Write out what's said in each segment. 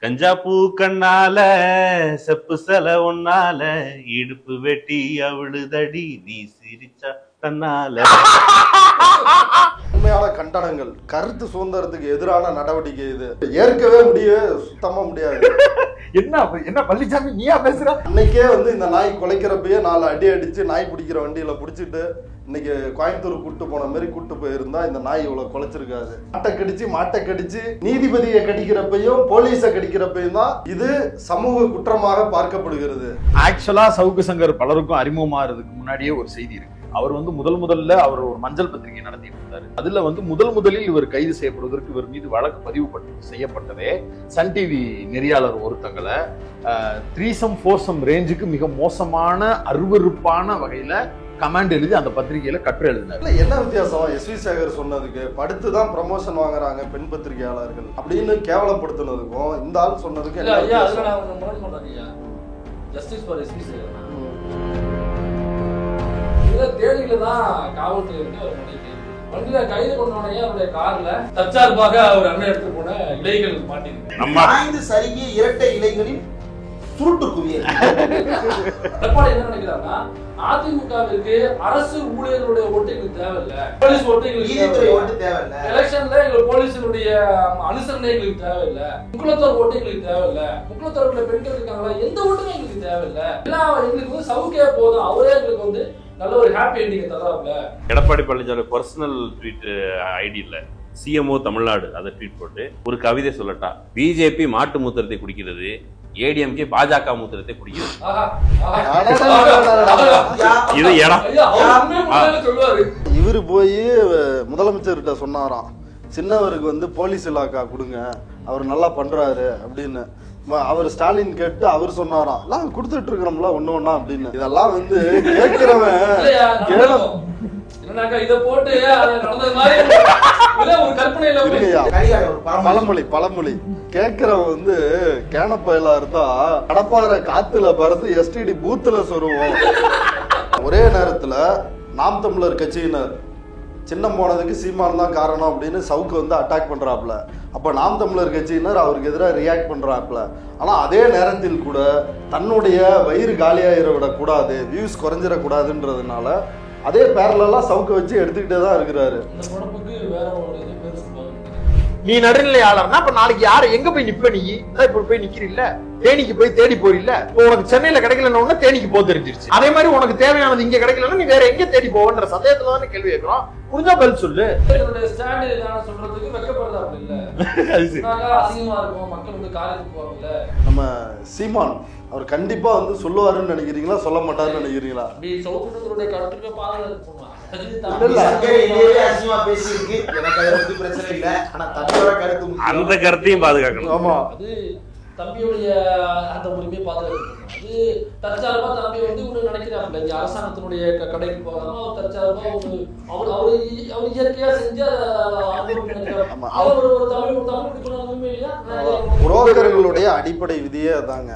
கஞ்சாப்பூ கண்ணால செப்பு செல ஒன்னால இடுப்பு வெட்டி அவளுதடி நீ சிரிச்சா தன்னால. உண்மையான கண்டனங்கள், கருத்து சுதந்திரத்துக்கு எதிரான நடவடிக்கை இது. ஏற்கவே சுத்தமா முடியாது. என்ன பழனிசாமி நீயா பேசுற? அன்னைக்கே இந்த நாய் குலைக்கிறப்பயே 4 அடி அடிச்சு நாய் பிடிக்கிற வண்டியில பிடிச்சிட்டு இன்னைக்கு கோயம்புத்தூர் கூட்டு போன மாதிரி கூட்டு போயிருந்தா இந்த நாய் இவ்வளவு குலைச்சிருக்காது. மாட்டை கடிச்சு நீதிபதியை கடிக்கிறப்பையும் போலீஸ கடிக்கிறப்பையும் தான் இது சமூக குற்றமாக பார்க்கப்படுகிறது. ஆக்சுவலா சவுக்கு சங்கர் பலருக்கும் அறிமுகமாறதுக்கு முன்னாடியே ஒரு செய்தி இருக்கு. அவர் முதல்ல அவர் ஒரு மஞ்சள் பத்திரிகை நடத்திட்டு இருந்தாரு. அதுல முதலில் இவர் கைது செய்யப்படுவதற்கு இவர் மீது வழக்கு பதிவு செய்யப்பட்டதே சன் டிவி நெறியாளர் ஒருத்தங்களை 3 4 ரேஞ்சுக்கு மிக மோசமான அருவருப்பான வகையில கமாண்ட் எழுதி அந்த பத்திரிகையில கட்டுரை எழுதினார். என்ன வித்தியாசம்? எஸ்வி சேகர் சொன்னதுக்கு படுத்துதான் ப்ரமோஷன் வாங்குறாங்க பெண் பத்திரிகையாளர்கள் அப்படின்னு கேவலப்படுத்தினதுக்கும் இந்த ஆள் சொன்னதுக்கு தேதியில தான் காவல்துறை வண்டியில கைது கொண்டோடனே அவருடைய கார்ல தற்சார்பாக அவர் அண்ணன் எடுத்து போன இலைகள் மாட்டிருக்கு. சருகிய இரட்டை இலைகளின் சுருட்டு குவியல். எடப்பாடி என்ன நினைக்கிறாங்கன்னா, அதிமுகவிற்கு அரசு ஊழியர்களுடைய ஓட்டு எங்களுக்கு தேவையில்லை, போலீஸ் ஓட்டு எங்களுக்கு தேவையில்லை, எலெக்ஷன்ல எங்களுக்கு போலீஸினுடைய அனுசரணை எங்களுக்கு தேவையில்லை, முக்குளத்தோர் ஓட்டு எங்களுக்கு தேவையில்லை, முக்குளத்தோர்ல பெண்கள் இருக்காங்களா எந்த ஓட்டுமே எங்களுக்கு தேவையில்லை, எல்லாம் எங்களுக்கு சவுக்கே போதும், அவரே எங்களுக்கு நல்ல ஒரு ஹாப்பி எண்டிங் தராப்ல. எடப்பாடி பழனிசாமி பர்சனல் ட்வீட் ஐடியில் சிஎம்ஓ தமிழ்நாடு அதை ட்வீட் போட்டு ஒரு கவிதை சொல்லட்டா, பிஜேபி மாட்டு மூத்திரத்தை குடிக்கிறது, ஏடிஎம்கே பாஜக மூத்திரத்தை குடிக்கிறது. இவரு போய் முதலமைச்சர்கிட்ட சொன்னாராம், சின்னவருக்கு போலீஸ் இலாக்கா கொடுங்க, அவர் நல்லா பண்றாரு அப்படின்னு. அவர் ஸ்டாலின் கேட்டு அவர் சொன்னாராம், எல்லாம் கொடுத்துட்டு இருக்கிறோம்ல ஒண்ணு ஒண்ணா அப்படின்னு. இதெல்லாம் கேட்கிறவன் பழமொழி கேட்கிறவன் கேனப்பயலா இருந்தா கடப்பாறை காத்துல பறந்து எஸ்டிடி பூத்துல சொருவோம். ஒரே நேரத்துல நாம் தமிழர் கட்சியினர் சின்னம் போனதுக்கு சீமான் தான் காரணம் அப்படின்னு சவுக்கு அட்டாக் பண்றாப்ல. அப்ப நாம் தமிழர் கட்சியினர் அவருக்கு எதிராக ரியாக்ட் பண்றாப்ல. ஆனா அதே நேரத்தில் கூட தன்னுடைய வயிறு காலியாயிர விடக்கூடாது, வியூஸ் குறைஞ்சிடக்கூடாதுன்றதுனால அதே பேரலா சவுக்க வச்சு எடுத்துக்கிட்டே தான் இருக்கிறாரு. நீ நடுநிலையாளர்னா அப்ப நாளைக்கு யாரு எங்க போய் நிப்ப? நீ இப்ப போய் நிக்கிறீல்ல, தேனிக்கு போய் தேடி போறீல்ல. உனக்கு சென்னையில கிடைக்கலன்னு தேனிக்கு போக தெரிஞ்சிருச்சு. அதே மாதிரி உனக்கு தேவையானது இங்க கிடைக்கலன்னா நீ வேற எங்க தேடி போவன்ற சந்தேகத்துல தான் கேள்வி கேட்கிறோம். புரிஞ்சா பதில் சொல்லு. நம்ம சீமான் அவர் கண்டிப்பா சொல்லுவாருன்னு நினைக்கிறீங்களா, சொல்ல மாட்டாருன்னு நினைக்கிறீங்களா? அந்த கருத்தையும் பாதுகாக்கணும். ஆமா, தம்பியுடைய அந்த உரிமையை பாதுகாக்கணும். அது தற்சார்பா தம்பி நினைக்கிறாங்க, இங்க அரசாங்கத்தினுடைய கடைக்கு போகாம அவர் தற்சார்பா அவரு இயற்கையா செஞ்சு அவர் ஒரு தமிழ் புரோக்கர்களுடைய அடிப்படை விதியே அதாங்க.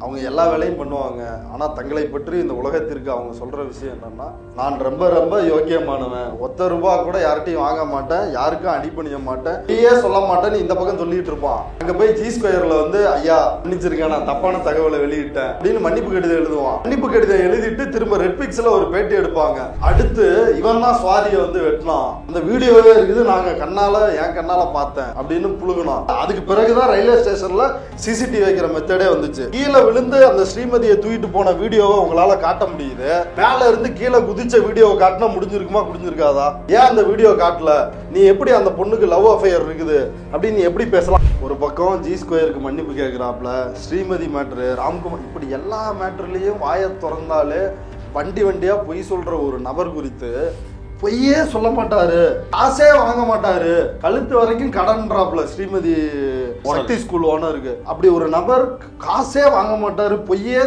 அவங்க எல்லா வேலையும் பண்ணுவாங்க. ஆனா தங்களை பற்றி இந்த உலகத்திற்கு அவங்க சொல்ற விஷயம் என்னன்னா, நான் ரொம்ப ரொம்ப யோக்கியமானவன், ₹1 கூட யார்கிட்டையும் வாங்க மாட்டேன், யாருக்கும் அடிப்பணிய மாட்டேன், நீயே சொல்ல மாட்டேன்னு இந்த பக்கம் சொல்லிட்டு இருப்பான். அங்க போய் ஜி ஸ்கொயர்ல ஐயா மன்னிச்சிருக்கேன், நான் தப்பான தகவலை வெளியிட்டேன் அப்படின்னு மன்னிப்பு கடிதம் எழுதுவான். மன்னிப்பு கடிதம் எழுதிட்டு திரும்ப ரெட் பிக்ஸ்ல ஒரு பேட்டி எடுப்பாங்க. அடுத்து இவன் தான் சுவாதியை வெட்டலாம், அந்த வீடியோவே இருக்குது, நாங்க என் கண்ணால பார்த்தேன் அப்படின்னு புழுகணும். அதுக்கு பிறகுதான் ரயில்வே ஸ்டேஷன்ல சிசிடிவி வைக்கிற மெத்தடே வந்துச்சு. கீழே விழுந்து அந்த ஸ்ரீமதியை தூக்கிட்டு போன வீடியோவை உங்களால காட்ட முடியுது. மேல இருந்து கீழே குதிச்ச வீடியோவை காட்டினா முடிஞ்சிருக்குமா, முடிஞ்சிருக்காதா? ஏன் அந்த வீடியோ காட்டல? நீ எப்படி அந்த பொண்ணுக்கு லவ் அஃபேர் இருக்குது அப்படின்னு நீ எப்படி பேசலாம்? ஒரு பக்கம் ஜி ஸ்கொயருக்கு மன்னிப்பு கேட்கிறாப்ல, ஸ்ரீமதி மேட்ரு, ராம்குமார், இப்படி எல்லா மேட்டர்லயும் வாயை திறந்தாலே வண்டியா பொய் சொல்ற ஒரு நபர் குறித்து பொய்யே சொல்ல மாட்டாரு, காசே வாங்க மாட்டாரு, கழுத்து வரைக்கும் கடன்றாப்ல ஸ்ரீமதி சக்தி ஸ்கூல் ஓனருக்கு. அப்படி ஒரு நபர் காசே வாங்க மாட்டாரு, பொய்யே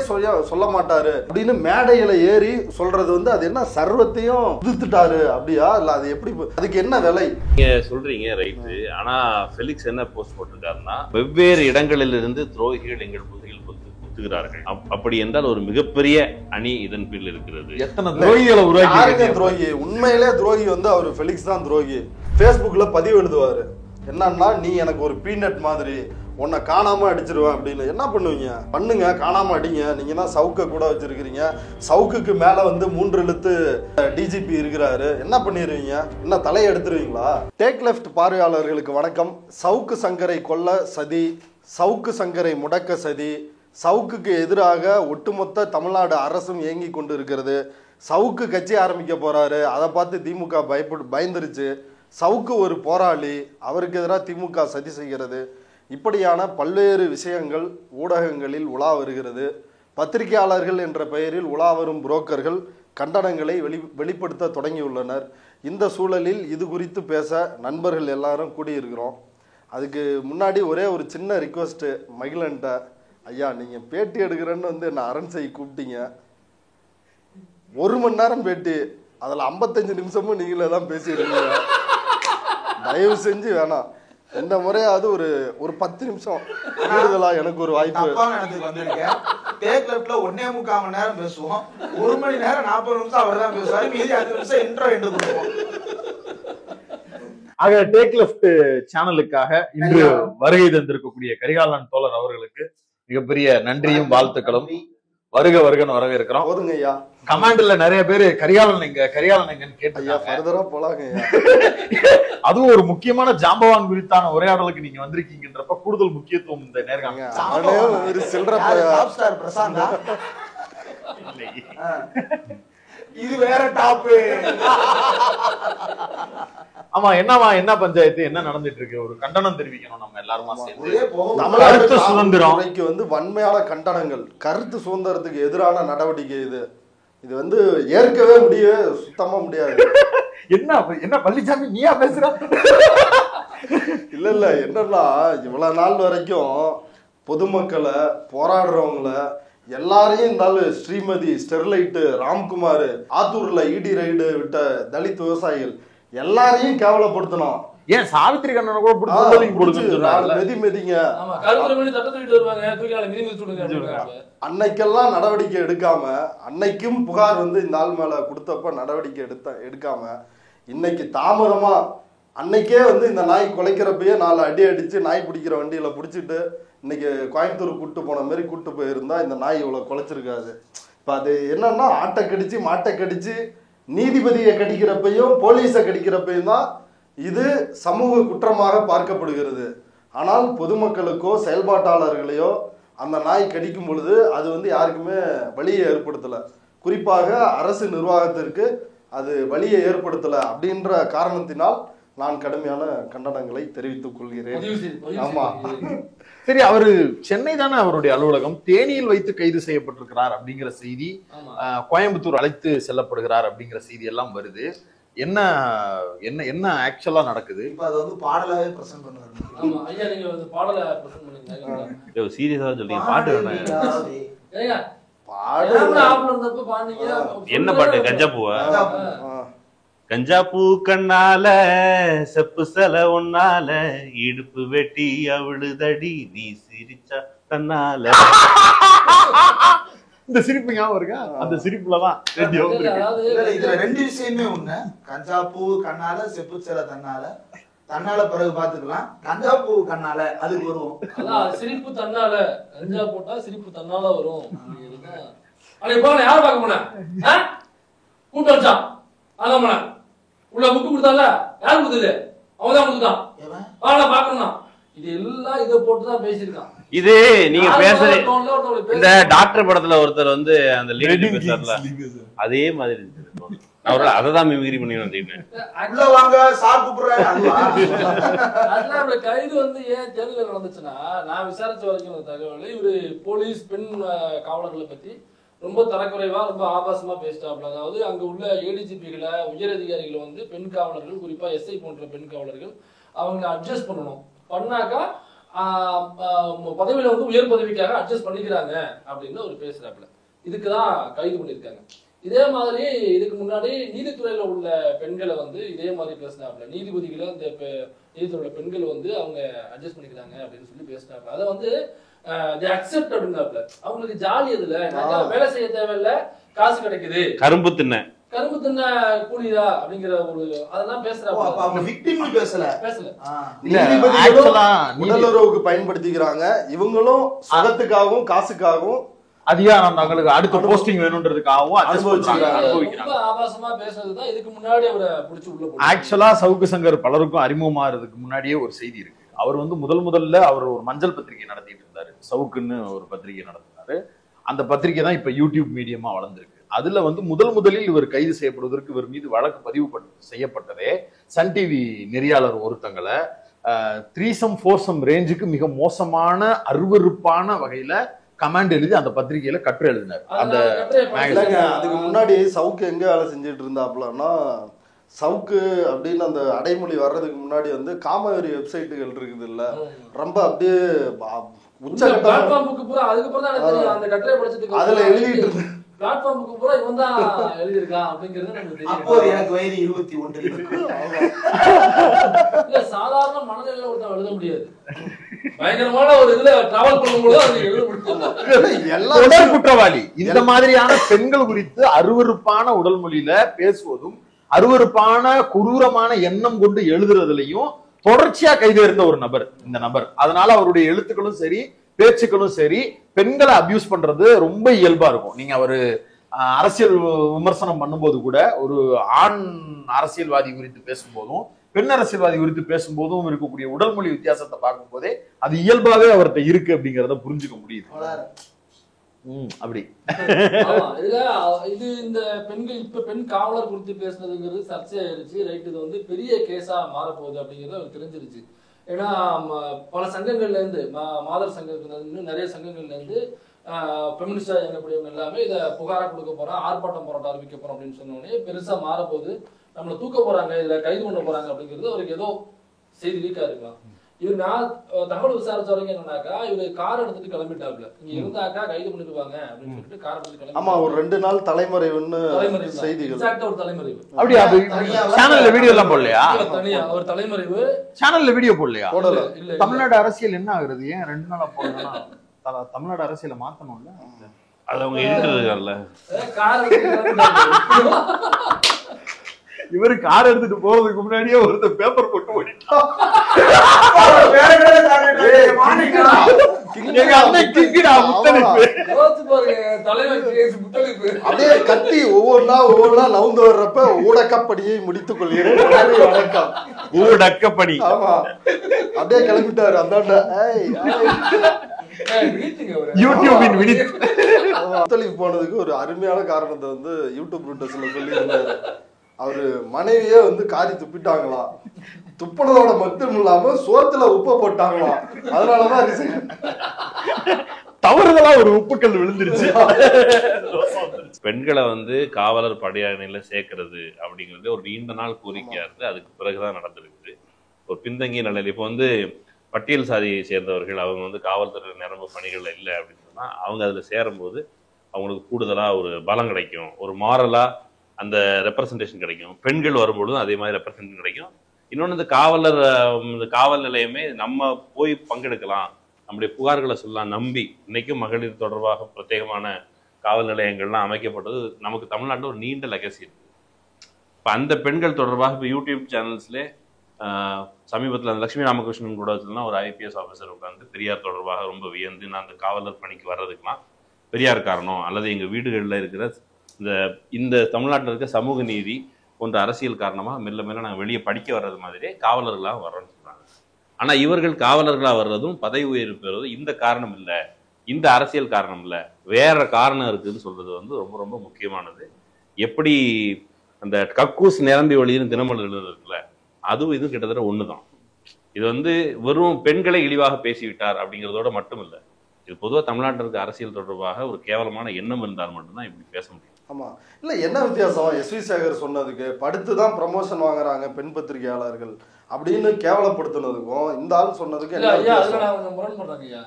சொல்ல மாட்டாரு அப்படின்னு மேடையில ஏறி சொல்றது அது என்ன சர்வத்தையும் உதிர்த்துட்டாரு அப்படியா? இல்ல அது எப்படி, அதுக்கு என்ன விலை? நீங்க சொல்றீங்க ரைட்டு. ஆனா ஃபெலிக்ஸ் என்ன போஸ்ட் போட்டிருக்காருன்னா, வெவ்வேறு இடங்களில் இருந்து துரோகிகள் எங்கள் புதியில் குத்துகிறார்கள். அப்படி என்றால் ஒரு மிகப்பெரிய அணி இதன் பின் இருக்கிறது. எத்தனை துரோகிகளை உருவாக்கி? துரோகி உண்மையிலே துரோகி அவர் ஃபெலிக்ஸ் தான் துரோகி. ஃபேஸ்புக்ல பதிவு எழுதுவாரு, என்னன்னா நீ எனக்கு ஒரு பீனட் மாதிரி உன்னை காணாம அடிச்சிருவேன் அப்படின்னு. என்ன பண்ணுவீங்க? பண்ணுங்க, காணாம அடிங்க. நீங்க தான் சவுக்க கூட வச்சிருக்கிறீங்க. சவுக்குக்கு மேல வந்து 3 எழுத்து டிஜிபி இருக்கிறாரு. என்ன பண்ணிடுவீங்க? என்ன தலையை எடுத்துருவீங்களா? டேக் லெஃப்ட் பார்வையாளர்களுக்கு வணக்கம். சவுக்கு சங்கரை கொல்ல சதி, சவுக்கு சங்கரை முடக்க சதி, சவுக்குக்கு எதிராக ஒட்டுமொத்த தமிழ்நாடு அரசும் இயங்கி கொண்டு இருக்கிறது. சவுக்கு கட்சி ஆரம்பிக்க போறாரு, அதை பார்த்து திமுக பயந்துருச்சு. சவுக்கு ஒரு போராளி, அவருக்கு எதிராக திமுக சதி செய்கிறது. இப்படியான பல்வேறு விஷயங்கள் ஊடகங்களில் உலா வருகிறது. பத்திரிகையாளர்கள் என்ற பெயரில் உலா வரும் புரோக்கர்கள் கண்டனங்களை வெளிப்படுத்த தொடங்கியுள்ளனர். இந்த சூழலில் இது குறித்து பேச நண்பர்கள் எல்லாரும் கூடியிருக்கிறோம். அதுக்கு முன்னாடி ஒரே ஒரு சின்ன ரிக்வஸ்ட்டு மகிழன்ட்ட. ஐயா, நீங்கள் பேட்டி எடுக்கிறேன்னு வந்து என்ன அரண்சை கூப்பிட்டீங்க. 1 மணி நேரம் பேட்டி, அதில் 55 நிமிஷமும் நீங்களே தான் பேசியிருக்கீங்க. தயவு செஞ்சு வேணாம், இந்த முறையாவது ஒரு 10 நிமிஷம் கூடுதலாக எனக்கு ஒரு வாய்ப்பு. வந்திருக்கேன். டேக் லெஃப்ட்ல 1.25 மணி நேரம் பேசுவோம். 1 மணி நேரம் 40 நிமிஷம் அவர் தான் பேசுவாரு. மீதி 5 நிமிஷம் இன்ட்ரோ என்று கொடுப்போம். ஆக டேக் லெஃப்ட் சேனலுக்காக இன்று வருகை தந்திருக்கக்கூடிய கரிகாலன் தோழர் அவர்களுக்கு மிகப்பெரிய நன்றியும் வாழ்த்துக்களும். வருக வருகன்னு வரவேற்கிறோம். போதுங்க ஐயா. கமாண்ட்ல நிறைய பேரு கரிகாலன் எங்கன்னு கேட்டீங்க. போலாங்க. அதுவும் ஒரு முக்கியமான ஜாம்பவான் குறித்தான உரையாடலுக்கு நீங்க வந்திருக்கீங்கன்றப்ப கூடுதல் முக்கியத்துவம் இந்த நேர்காணல். பிரசாந்தா இது வேற டாப்பு. ஆமா, என்ன பஞ்சாயத்து என்ன நடந்துட்டு இருக்கு? ஒரு கண்டனம் தெரிவிக்கணும் நம்ம எல்லாருமா சேர்ந்து. கருத்து சுதந்திரம் வந்து வன்மையான கண்டனங்கள். கருத்து சுதந்திரத்துக்கு எதிரான நடவடிக்கை இது வந்து ஏற்கவே சுத்தமா முடியாது. என்ன பழனிசாமி நீயா பேசுற? இல்ல என்னன்னா, இவ்வளவு நாள் வரைக்கும் பொதுமக்களை, போராடுறவங்களை எல்லாரையும் இருந்தாலும் ஸ்ரீமதி, ஸ்டெர்லைட்டு, ராம்குமார், ஆத்தூர்ல இடி ரைடு விட்ட தலித் விவசாயிகள் எல்லாரையும் கேவலப்படுத்தணும். ஏன் சாவித்திரி கண்ணனை கூட மெதிங்க. அன்னைக்கெல்லாம் நடவடிக்கை எடுக்காம, அன்னைக்கும் புகார் வந்து இந்த ஆள் மேல கொடுத்தப்ப நடவடிக்கை எடுக்காம, இன்னைக்கு தாமதமா, அன்னைக்கே வந்து இந்த நாய் குலைக்கிறப்பயே 4 அடி அடிச்சு நாய் பிடிக்கிற வண்டியில பிடிச்சிட்டு இன்னைக்கு கோயம்புத்தூர் கூட்டு போன மாதிரி கூட்டு போயிருந்தா இந்த நாய் இவ்வளவு குலைச்சிருக்காது. இப்ப அது என்னன்னா, ஆட்டை கடிச்சு மாட்டை கடிச்சு நீதிபதியை கடிக்கிறப்பையும் போலீஸை கடிக்கிறப்பையும் தான் இது சமூக குற்றமாக பார்க்கப்படுகிறது. ஆனால் பொதுமக்களுக்கோ செயல்பாட்டாளர்களையோ அந்த நாய் கடிக்கும் பொழுது அது வந்து யாருக்குமே வலியை ஏற்படுத்தலை. குறிப்பாக அரசு நிர்வாகத்திற்கு அது வலியை ஏற்படுத்தலை. அப்படின்ற காரணத்தினால் நான் கடுமையான கண்டனங்களை தெரிவித்துக் கொள்கிறேன். ஆமா, சரி, அவரு சென்னை தானே அவருடைய அலுவலகம். தேனியில் வைத்து கைது செய்யப்பட்டிருக்கிறார் அப்படிங்கிற செய்தி, கோயம்புத்தூர் அழைத்து செல்லப்படுகிறார் அப்படிங்கிற செய்தி எல்லாம் வருது. என்ன என்ன என்ன ஆக்சுவலா நடக்குது? இப்ப அது வந்து பாடலாவே பிரசன்ட் பண்ணுவாங்க. ஆமா ஐயா, நீங்க வந்து பாடல பிரசன்ட் பண்ணீங்க. சீரியஸா சொல்றீங்க? பாட்டு வேணாம். ஏங்க பாடு ஆப்ல பாடுனீங்க. என்ன பாட்டு? கஞ்சாப்பூவா? கஞ்சாப்பூ கண்ணால செப்பு செல ஒன்னால இடுப்பு வெட்டி அவளுதடி நீ சிரிச்சா தன்னால. இந்த சிரிப்பு ஞாபகம் இருக்கா? அந்த சிரிப்புலதான் இதுல 2 விஷயமே ஒண்ணு. கஞ்சாப்பூ கண்ணால செப்பு செல தன்னால, தன்னால பிறகு பாத்துக்கலாம். கஞ்சாப்பூ கண்ணால அதுக்கு வருவோம். அதான் சிரிப்பு தன்னால, கஞ்சா போட்டா சிரிப்பு தன்னால வரும். அன்னைக்கு போன யார் பார்க்க போன? கூட்டம் வச்சான். அதான் போன உள்ள புக்கு கொடுத்தால, யார் கொடுத்தது? அவன் தான் கொடுத்தான். பாக்கணும். இது எல்லாம் இதை போட்டுதான் பேசியிருக்கான். இது நீங்க பேசுற இந்த டாக்டர் படத்துல ஒருத்தர் வந்து அந்த லேடி பேசுறாருல, அதே மாதிரி அவரோட அததான் மிமிகிரி பண்ணி வந்தீங்க. கைது வந்து ஏன் தெருவில் நடந்துச்சுன்னா, நான் விசாரிச்ச வரைக்கும் தகவல், இவரு போலீஸ் பெண் காவலர்களை பத்தி ரொம்ப தரக்குறைவா ரொம்ப ஆபாசமா பேசிட்டாப்ல. அதாவது அங்க உள்ள ஏடிஜிபிகளை, உயர் அதிகாரிகளை வந்து பெண் காவலர்கள், குறிப்பா எஸ்ஐ போன்ற பெண் காவலர்கள் அவங்க அட்ஜஸ்ட் பண்ணணும். பண்ணாக்கா பதவியில வந்து உயர் பதவிக்காக அட்ஜஸ்ட் பண்ணிக்கிறாங்க அப்படின்னு ஒரு பேசுறாப்புல. இதுக்குதான் கைது பண்ணியிருக்காங்க. இதே மாதிரி இதுக்கு முன்னாடி நீதித்துறையில உள்ள பெண்களை வந்து இதே மாதிரி பேசினாப்புல. நீதிபதிகளை அந்த நீதித்துறையில பெண்கள் வந்து அவங்க அட்ஜஸ்ட் பண்ணிக்கிறாங்க அப்படின்னு சொல்லி பேசினாப்புல. அதை வந்து அக்செப்ட் அப்படின்னாப்புல. அவங்களுக்கு ஜாலி, அதுல வேலை செய்ய தேவையில்ல, காசு கிடைக்குது, கரும்பு தின்ன கரும்பு தின்ன கூலியா அப்படிங்கிற ஒரு அதெல்லாம் பேசுறாங்க. அப்ப அவங்க விக்டிம் பேசல. உடலுறவுக்கு பயன்படுத்திக்கிறாங்க. இவங்களும் சுகத்துக்காகவும் காசுக்காகவும் அதிகாரம் தங்களுக்கு அடுத்த போஸ்டிங் வேணும்ன்றதுக்காகவும் ரொம்ப ஆபாசமா பேசுறதுதான் இதுக்கு முன்னாடி அவரை பிடிச்சி உள்ள. ஆக்சுவலா சவுக்கு சங்கர் பலருக்கும் அறிமுகமாறதுக்கு முன்னாடியே ஒரு செய்தி இருக்கு. அவர் வந்து முதல்ல அவர் ஒரு மஞ்சள் பத்திரிகை நடத்திட்டு இருந்தாரு. சவுக்குன்னு ஒரு பத்திரிகை நடத்தினாரு. அந்த பத்திரிகை தான் இப்ப யூடியூப் மீடியமா வளர்ந்துருக்கு. அதுல வந்து முதலில் இவர் கைது செய்யப்படுவதற்கு இவர் மீது வழக்கு பதிவு செய்யப்பட்டதே சன் டிவி நெறியாளர் ஒருத்தங்களை 3 4 ரேஞ்சுக்கு மிக மோசமான அருவருப்பான வகையில கமாண்ட் எழுதி அந்த பத்திரிகையில கற்று எழுதினார். அந்த அதுக்கு முன்னாடி சவுக்கு எங்க வேலை செஞ்சுட்டு இருந்தாப்லன்னா, சவுக்கு அப்படின்னு அந்த அடைமொழி வர்றதுக்கு முன்னாடி வந்து காமவெறி வெப்சைட்டுகள் இருக்குது இல்ல, ரொம்ப அப்படியே அதுல எழுதிட்டு இருந்து பிளாட்ஃபார்முக்கு பூரா இவன் தான் எழுதியிருக்கான் அப்படிங்கிறது நமக்கு தெரியும். அப்போ எனக்கு வயது 21 இருக்கு. இல்ல சாதாரண மனநிலையில ஒருத்தன் எழுத முடியாது. பயங்கரமான ஒரு இதுல டிராவல் பண்ணும்போது அது எழுத முடியும். குற்றவாளி இந்த மாதிரியான பெண்கள் குறித்து அருவருப்பான உடல் மொழியில பேசுவதும் அருவருப்பான குரூரமான எண்ணம் கொண்டு எழுதுறதுலயும் தொடர்ச்சியா கைது இருந்த ஒரு நபர் இந்த நபர். அதனால அவருடைய எழுத்துக்களும் சரி பேச்சுக்களும் சரி பெண்களை அபியூஸ் பண்றது ரொம்ப இயல்பா இருக்கும். நீங்க அவரு அரசியல் விமர்சனம் பண்ணும்போது கூட ஒரு ஆண் அரசியல்வாதி குறித்து பேசும்போதும் பெண் அரசியல்வாதி குறித்து பேசும்போதும் இருக்கக்கூடிய உடல் மொழி வித்தியாசத்தை பார்க்கும் போதே அது இயல்பாவே அவர்கிட்ட இருக்கு அப்படிங்கறத புரிஞ்சுக்க முடியுது. அப்படி இது இந்த பெண்கள் இப்ப பெண் காவலர் குறித்து பேசுனதுங்கிறது சர்ச்சையாயிருச்சு. ரைட், இது வந்து பெரிய கேஸா மாறப்போகுது அப்படிங்கிறது அவருக்கு தெரிஞ்சிருச்சு. ஏன்னா பல சங்கங்கள்ல இருந்து மாதர் சங்கத்துல இருந்து நிறைய சங்கங்கள்ல இருந்து பெமினிஸ்டா இயங்கக்கூடியவங்க எல்லாமே இதை புகாரா கொடுக்க போறோம், ஆர்ப்பாட்டம் போராட்டம் அறிவிக்க போறோம் அப்படின்னு சொன்னோடனே பெருசா மாறப்போகுது, நம்மளை தூக்க போறாங்க, இதுல கைது பண்ண போறாங்க அப்படிங்கிறது அவருக்கு ஏதோ செய்தி வீக்கா இருக்கலாம். இவர் நான் தகவல் விசாரிச்ச வரைக்கும் என்னன்னாக்கா இவரு கார் எடுத்துட்டு கிளம்பிட்டாப்ல, இங்க இருந்தாக்கா கைது பண்ணிடுவாங்க அப்படின்னு சொல்லிட்டு கார் எடுத்துட்டு கிளம்பி. ஆமா, ஒரு 2 நாள் தலைமறைவுன்னு செய்திகள். எக்ஸாக்ட்டா ஒரு தலைமறைவு. அப்படி சேனல்ல வீடியோ எல்லாம் போடலையா? தனியா ஒரு தலைமறைவு சேனல்ல வீடியோ போடலையா? போடல. தமிழ்நாடு அரசியல் என்ன ஆகுறது? ஏன் 2 நாளா போடணும்னா தமிழ்நாடு அரசியலை மாத்தணும்ல. அது அவங்க எழுதுறாங்கல்ல. கார் இவரு கார் எடுத்துட்டு போறதுக்கு முன்னாடியே ஒருத்தர் பேப்பர் போட்டு ஓடிட்டான். அப்படியே கத்தி ஒவ்வொன்னா நவுந்து வர்றப்ப ஊடக்கப்படியை முடித்துக் கொள்கிறேன், வணக்கம் ஊடக்கப்படி. ஆமா, அப்படியே கிளம்பிட்டாரு. அந்தாண்ட யூடியூபின் ஒத்துழைப்பு போனதுக்கு ஒரு அருமையான காரணத்தை வந்து யூடியூப் ரூட்டர்ஸ்ல சொல்லி இருந்தாரு. அவரு மனைவியே வந்து காரி துப்பிட்டாங்களாம். துப்புனதோட மட்டும் இல்லாம சோத்துல உப்ப போட்டாங்களாம். அதனாலதான் தவறுதலா ஒரு உப்புக்கல் விழுந்துருச்சு. பெண்களை வந்து காவலர் படையணியில சேர்க்கறது அப்படிங்கிறது ஒரு நீண்ட நாள் கோரிக்கையா இருந்து அதுக்கு பிறகுதான் நடந்திருக்குது. ஒரு பின்தங்கிய நிலையில் இப்போ வந்து பட்டியல் சாதியை சேர்ந்தவர்கள் அவங்க வந்து காவல்துறை நிரம்ப பணிகள்ல இல்லை அப்படின்னு சொன்னா அவங்க அதுல சேரும்போது அவங்களுக்கு கூடுதலா ஒரு பலம் கிடைக்கும், ஒரு மாரலா அந்த ரெப்ரசன்டேஷன் கிடைக்கும். பெண்கள் வரும்பொழுதும் அதே மாதிரி ரெப்ரசன்டேஷன் கிடைக்கும். இன்னொன்று இந்த காவல் நிலையமே நம்ம போய் பங்கெடுக்கலாம், நம்முடைய புகார்களை சொல்லலாம் நம்பி இன்னைக்கும் மகளிர் தொடர்பாக பிரத்யேகமான காவல் நிலையங்கள்லாம் அமைக்கப்பட்டது நமக்கு தமிழ்நாட்டில் ஒரு நீண்ட லெகசி இருக்கு. இப்போ அந்த பெண்கள் தொடர்பாக இப்போ யூடியூப் சேனல்ஸ்லேயே சமீபத்தில் அந்த லட்சுமி ராமகிருஷ்ணன் கூட வச்சுலாம் ஒரு IPS ஆஃபீஸர் உட்காந்து பெரியார் தொடர்பாக ரொம்ப வியந்து நான் அந்த காவலர் பணிக்கு வர்றதுக்குலாம் பெரியார் காரணம், அல்லது எங்கள் வீடுகளில் இருக்கிற இந்த தமிழ்நாட்டில் இருக்க சமூக நீதி போன்ற அரசியல் காரணமாக மெல்ல மெல்ல நாங்கள் வெளியே படிக்க வர்றது மாதிரியே காவலர்களாக வர்றோம்னு சொல்கிறாங்க. ஆனால் இவர்கள் காவலர்களாக வர்றதும் பதவி உயர்வு பெறுவதும் இந்த காரணம் இல்லை, இந்த அரசியல் காரணம் இல்லை, வேற காரணம் இருக்குதுன்னு சொல்றது வந்து ரொம்ப ரொம்ப முக்கியமானது. எப்படி அந்த கக்கூஸ் நிரம்பி வழின்னு தினமலர் எழுதுறதுல அதுவும் இது கிட்டத்தட்ட ஒண்ணுதான். இது வந்து வெறும் பெண்களை இழிவாக பேசிவிட்டார் அப்படிங்கிறதோட மட்டும் இல்லை, இது பொதுவாக தமிழ்நாட்டில் இருக்க அரசியல் தொடர்பாக ஒரு கேவலமான எண்ணம் இருந்தால் மட்டும்தான் இப்படி பேச முடியும். ஆமா, இல்ல என்ன வித்தியாசம் SV சேகர் சொன்னதுக்கு படுத்துதான் ப்ரமோஷன் வாங்குறாங்க பெண் பத்திரிகையாளர்கள் அப்படின்னு கேவலப்படுத்தினதுக்கும் இந்த ஆள் சொன்னதுக்கு என்ன வித்தியாசம்? முரண்படுறாங்க ஐயா.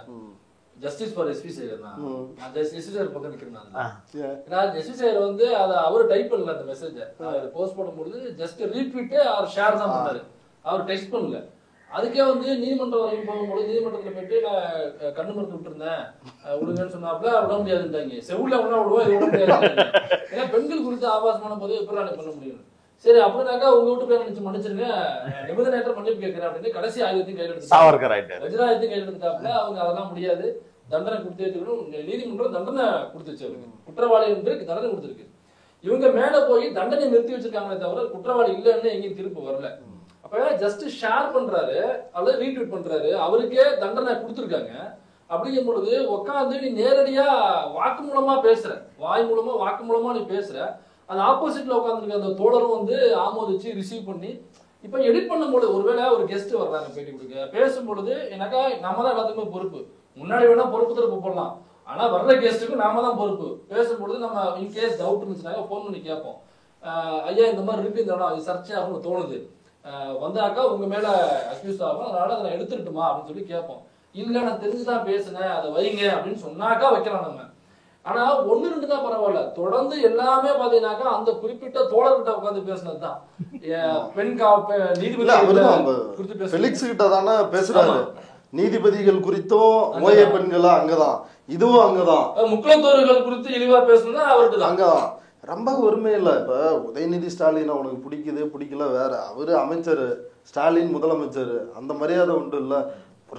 ஜஸ்டிஸ் ஃபார் SV சேகர் தான். நான் SV சேகர் பக்கம் நிக்கிறேன். SV சேகர் வந்து அதை அவர் டைப் பண்ணல, அந்த மெசேஜை போஸ்ட் பண்ணும்போது ஜஸ்ட் ரீட்வீட் ஆர் ஷேர் தான் பண்ணாரு, அவர் டெக்ஸ்ட் பண்ணல. அதுக்கே வந்து நீதிமன்றம் வரைக்கும் போகும்போது நீதிமன்றத்துல போயிட்டு நான் கண்ணு மருந்து விட்டுருந்தேன் விடுங்கன்னு சொன்னாப்புல விட முடியாதுன்ட்டாங்க. செவுல ஒண்ணா விடுவோம், இது விட முடியாது. ஏன்னா பெண்கள் குறித்து ஆபாசமான போது எப்படி பண்ண முடியும்? சரி அப்படின்னாக்கா உங்க வீட்டு பேர் நினைச்சு மன்னிச்சிருங்க, நிபந்தனையற்ற மன்னிப்பு கேட்கிறேன் அப்படின்னு கடைசி ஆயுதத்தையும் கையில் எடுத்து வஜ்ராயத்தையும் கையில் எடுத்தாப்புல அவங்க அதெல்லாம் முடியாது, தண்டனை கொடுத்து நீதிமன்றம் தண்டனை கொடுத்துச்சு. குற்றவாளி என்று தண்டனை கொடுத்துருக்கு. இவங்க மேல போய் தண்டனை நிறுத்தி வச்சிருக்காங்களே தவிர குற்றவாளி இல்லைன்னு எங்கேயும் திருப்பு வரல. அப்ப ஜஸ்ட் ஷேர் பண்றாரு அல்லது ரீட்வீட் பண்றாரு, அவருக்கே தண்டனை கொடுத்துருக்காங்க. அப்படிங்கும் பொழுது உட்காந்து நீ நேரடியா வாக்கு மூலமா பேசுற, வாய் மூலமா வாக்கு மூலமா நீ பேசுற, அந்த ஆப்போசிட்ல உட்காந்துருக்க அந்த தோழரும் வந்து ஆமோதிச்சு ரிசீவ் பண்ணி இப்ப எடிட் பண்ணும்போது ஒருவேளை ஒரு கெஸ்ட் வர்றாங்க பேட்டி கொடுக்க பேசும்பொழுது எனக்கா நம்ம தான் எல்லாத்துக்குமே பொறுப்பு. முன்னாடி வேணா பொறுப்பு தரப்பு போடலாம், ஆனா வர்ற கெஸ்ட்டுக்கும் நாம தான் பொறுப்பு. பேசும்பொழுது நம்ம இன்கேஸ் டவுட் இருந்துச்சுனாக்கா போன் பண்ணி கேட்போம், ஐயா இந்த மாதிரி இருக்கு, இந்த இடம் சர்ச்சை ஆகும்னு தோணுது, வந்தாக்கா உங்க மேல அக்யூஸ் ஆகும், அதனால அதை நான் எடுத்துட்டுமா அப்படின்னு சொல்லி கேட்போம். இல்ல நான் தெரிஞ்சுதான் பேசுனேன் அதை வைங்க அப்படின்னு சொன்னாக்கா வைக்கலாம் நம்ம. ஆனா ஒண்ணு ரெண்டு தான் பரவாயில்ல, தொடர்ந்து எல்லாமே பாத்தீங்கன்னாக்கா அந்த குறிப்பிட்ட தோழர்கிட்ட உட்காந்து பேசினதுதான். பெண் நீதிபதி ஃபெலிக்ஸ் கிட்ட தானே பேசுறாரு, நீதிபதிகள் குறித்தும் ஓய பெண்களா அங்கதான், இதுவும் அங்கதான், முக்குளத்தோர்கள் குறித்து இழிவா பேசணும்னா அவர்கிட்ட அங்கதான். ரொம்ப ஒருமை இல்லை. இப்ப உதயநிதி ஸ்டாலின் உனக்கு பிடிக்குது பிடிக்கல வேற, அவரு அமைச்சர், ஸ்டாலின் முதலமைச்சர், அந்த மரியாதை உண்டு இல்ல.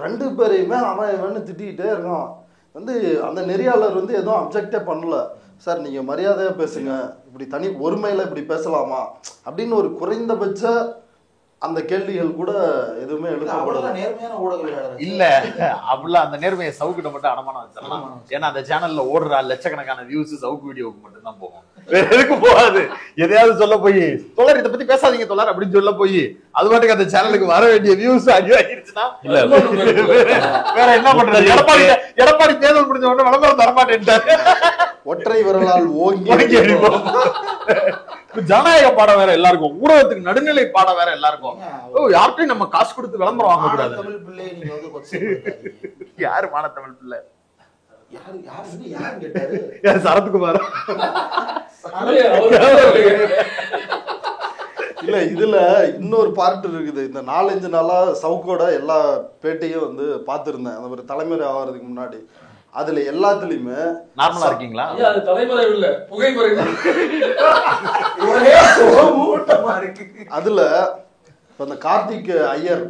ரெண்டு பேரையுமே அவன் இவன்னு திட்டிகிட்டே இருக்கான். வந்து அந்த நெறியாளர் வந்து எதுவும் அப்ஜெக்டே பண்ணல. சார் நீங்க மரியாதையா பேசுங்க, இப்படி தனி ஒருமையில இப்படி பேசலாமா அப்படின்னு ஒரு குறைந்தபட்ச அந்த கேள்விகள் கூட எதுவுமே எழுதப்படல. நேர்மையான ஊடகங்கள் இல்ல அப்படிலாம் அந்த நேர்மையை சவுக்கிட்ட மட்டும் அடமானம் வச்சிடலாம். ஏன்னா அந்த சேனல்ல ஓடுற லட்சக்கணக்கான வியூஸ் சவுக்கு வீடியோவுக்கு மட்டும் தான் போகும், வேற எதுக்கு போகாது. எதையாவது சொல்ல போய் தோழர் இதை பத்தி பேசாதீங்க தோழர் அப்படின்னு சொல்ல போய் அது பாட்டுக்கு அந்த சேனலுக்கு வர வேண்டிய வியூஸ் அடிவாகிருச்சுன்னா வேற என்ன பண்றது? எடப்பாடி தேர்தல் முடிஞ்ச உடனே விளம்பரம் தரமாட்டேன்ட்டாரு, ஒற்றை விரலால் ஓங்கி அடிப்போம். ஜனநாயக பாடம் வேற எல்லாருக்கும், ஊடகத்துக்கு நடுநிலை பாடம் வேற எல்லாருக்கும். யார்கிட்டையும் நம்ம காசு கொடுத்து விளம்பரம் வாங்க கூடாது. தமிழ் பிள்ளை நீங்க வந்து யாரு மான தமிழ் பிள்ளை? யாரு கேட்டாரு? சரத்குமார். இல்ல இதுல இன்னொரு பார்ட் இருக்குது. இந்த 4-5 நாளா சவுக்கோட எல்லா பேட்டையும் வந்து பாத்துருந்தேன் அந்த ஒரு தலைமுறை ஆகிறதுக்கு முன்னாடி. அதுல எல்லாத்துலயுமே நார்மலா இருக்கீங்களா? அது தலைமுறை இல்ல புகைமுறை. அதுல இப்ப இந்த கார்த்திக் ஐயர்,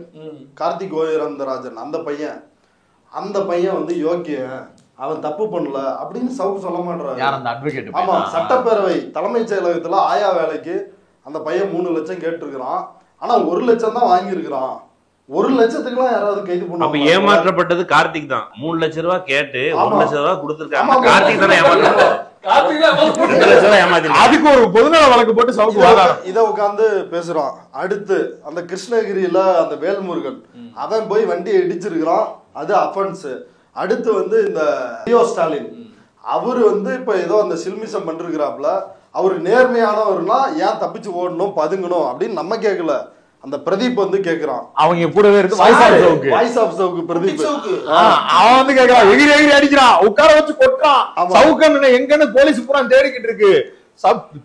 கார்த்திக் ஓயரந்தராஜன் அந்த பையன் வந்து யோக்கியன், அவன் தப்பு பண்ணல அப்படின்னு சவுக்கு சொல்ல மாட்டாரு. யார் அந்த அட்வொகேட்? ஆமா, சட்டப்பேரவை தலைமைச் செயலகத்துல ஆயா வேலைக்கு அந்த பையன் 3 லட்சம் கேட்டிருக்கிறான். ஆனா 1 லட்சம் தான் வாங்கியிருக்கிறான். 1 லட்சத்துக்குலாம் யாராவது கைது பண்ணுவாங்க? அப்ப ஏமாற்றப்பட்டது கார்த்திக் தான். 3 லட்சம் ரூபாய் கேட்டு 1 லட்சம் ரூபாய் கொடுத்திருக்காங்க. கார்த்திக் தானே ஏமாற்ற. அதுக்கு ஒரு பொதுநல வழக்கு போட்டு சவுக்கு இத உட்கார்ந்து பேசுறான். அடுத்து அந்த கிருஷ்ணகிரியில அந்த வேல்முருகன் அவன் போய் வண்டியை இடிச்சிருக்கிறான், அது அஃபென்ஸ். அடுத்து வந்து இந்த ஸ்டாலின் அவரு வந்து இப்ப ஏதோ அந்த சில்மிசம் பண்ணிருக்கிறாப்ல, அவரு நேர்மையானவர்னா ஏன் தப்பிச்சு ஓடணும் பதுங்கணும் அப்படின்னு நம்ம கேட்கல, அந்த பிரதீப் வந்து கேக்குறான். அவங்க கூடவே இருக்கு வாய்ஸ் ஆஃப் சவுக்கு பிரதீப். அவன் வந்து கேக்குறான், எகிரி எகிரி அடிக்கிறான், உட்கார வச்சு கொட்டான். சவுக்கு எங்கன்னு போலீஸ் பூரா தேடிக்கிட்டு இருக்கு.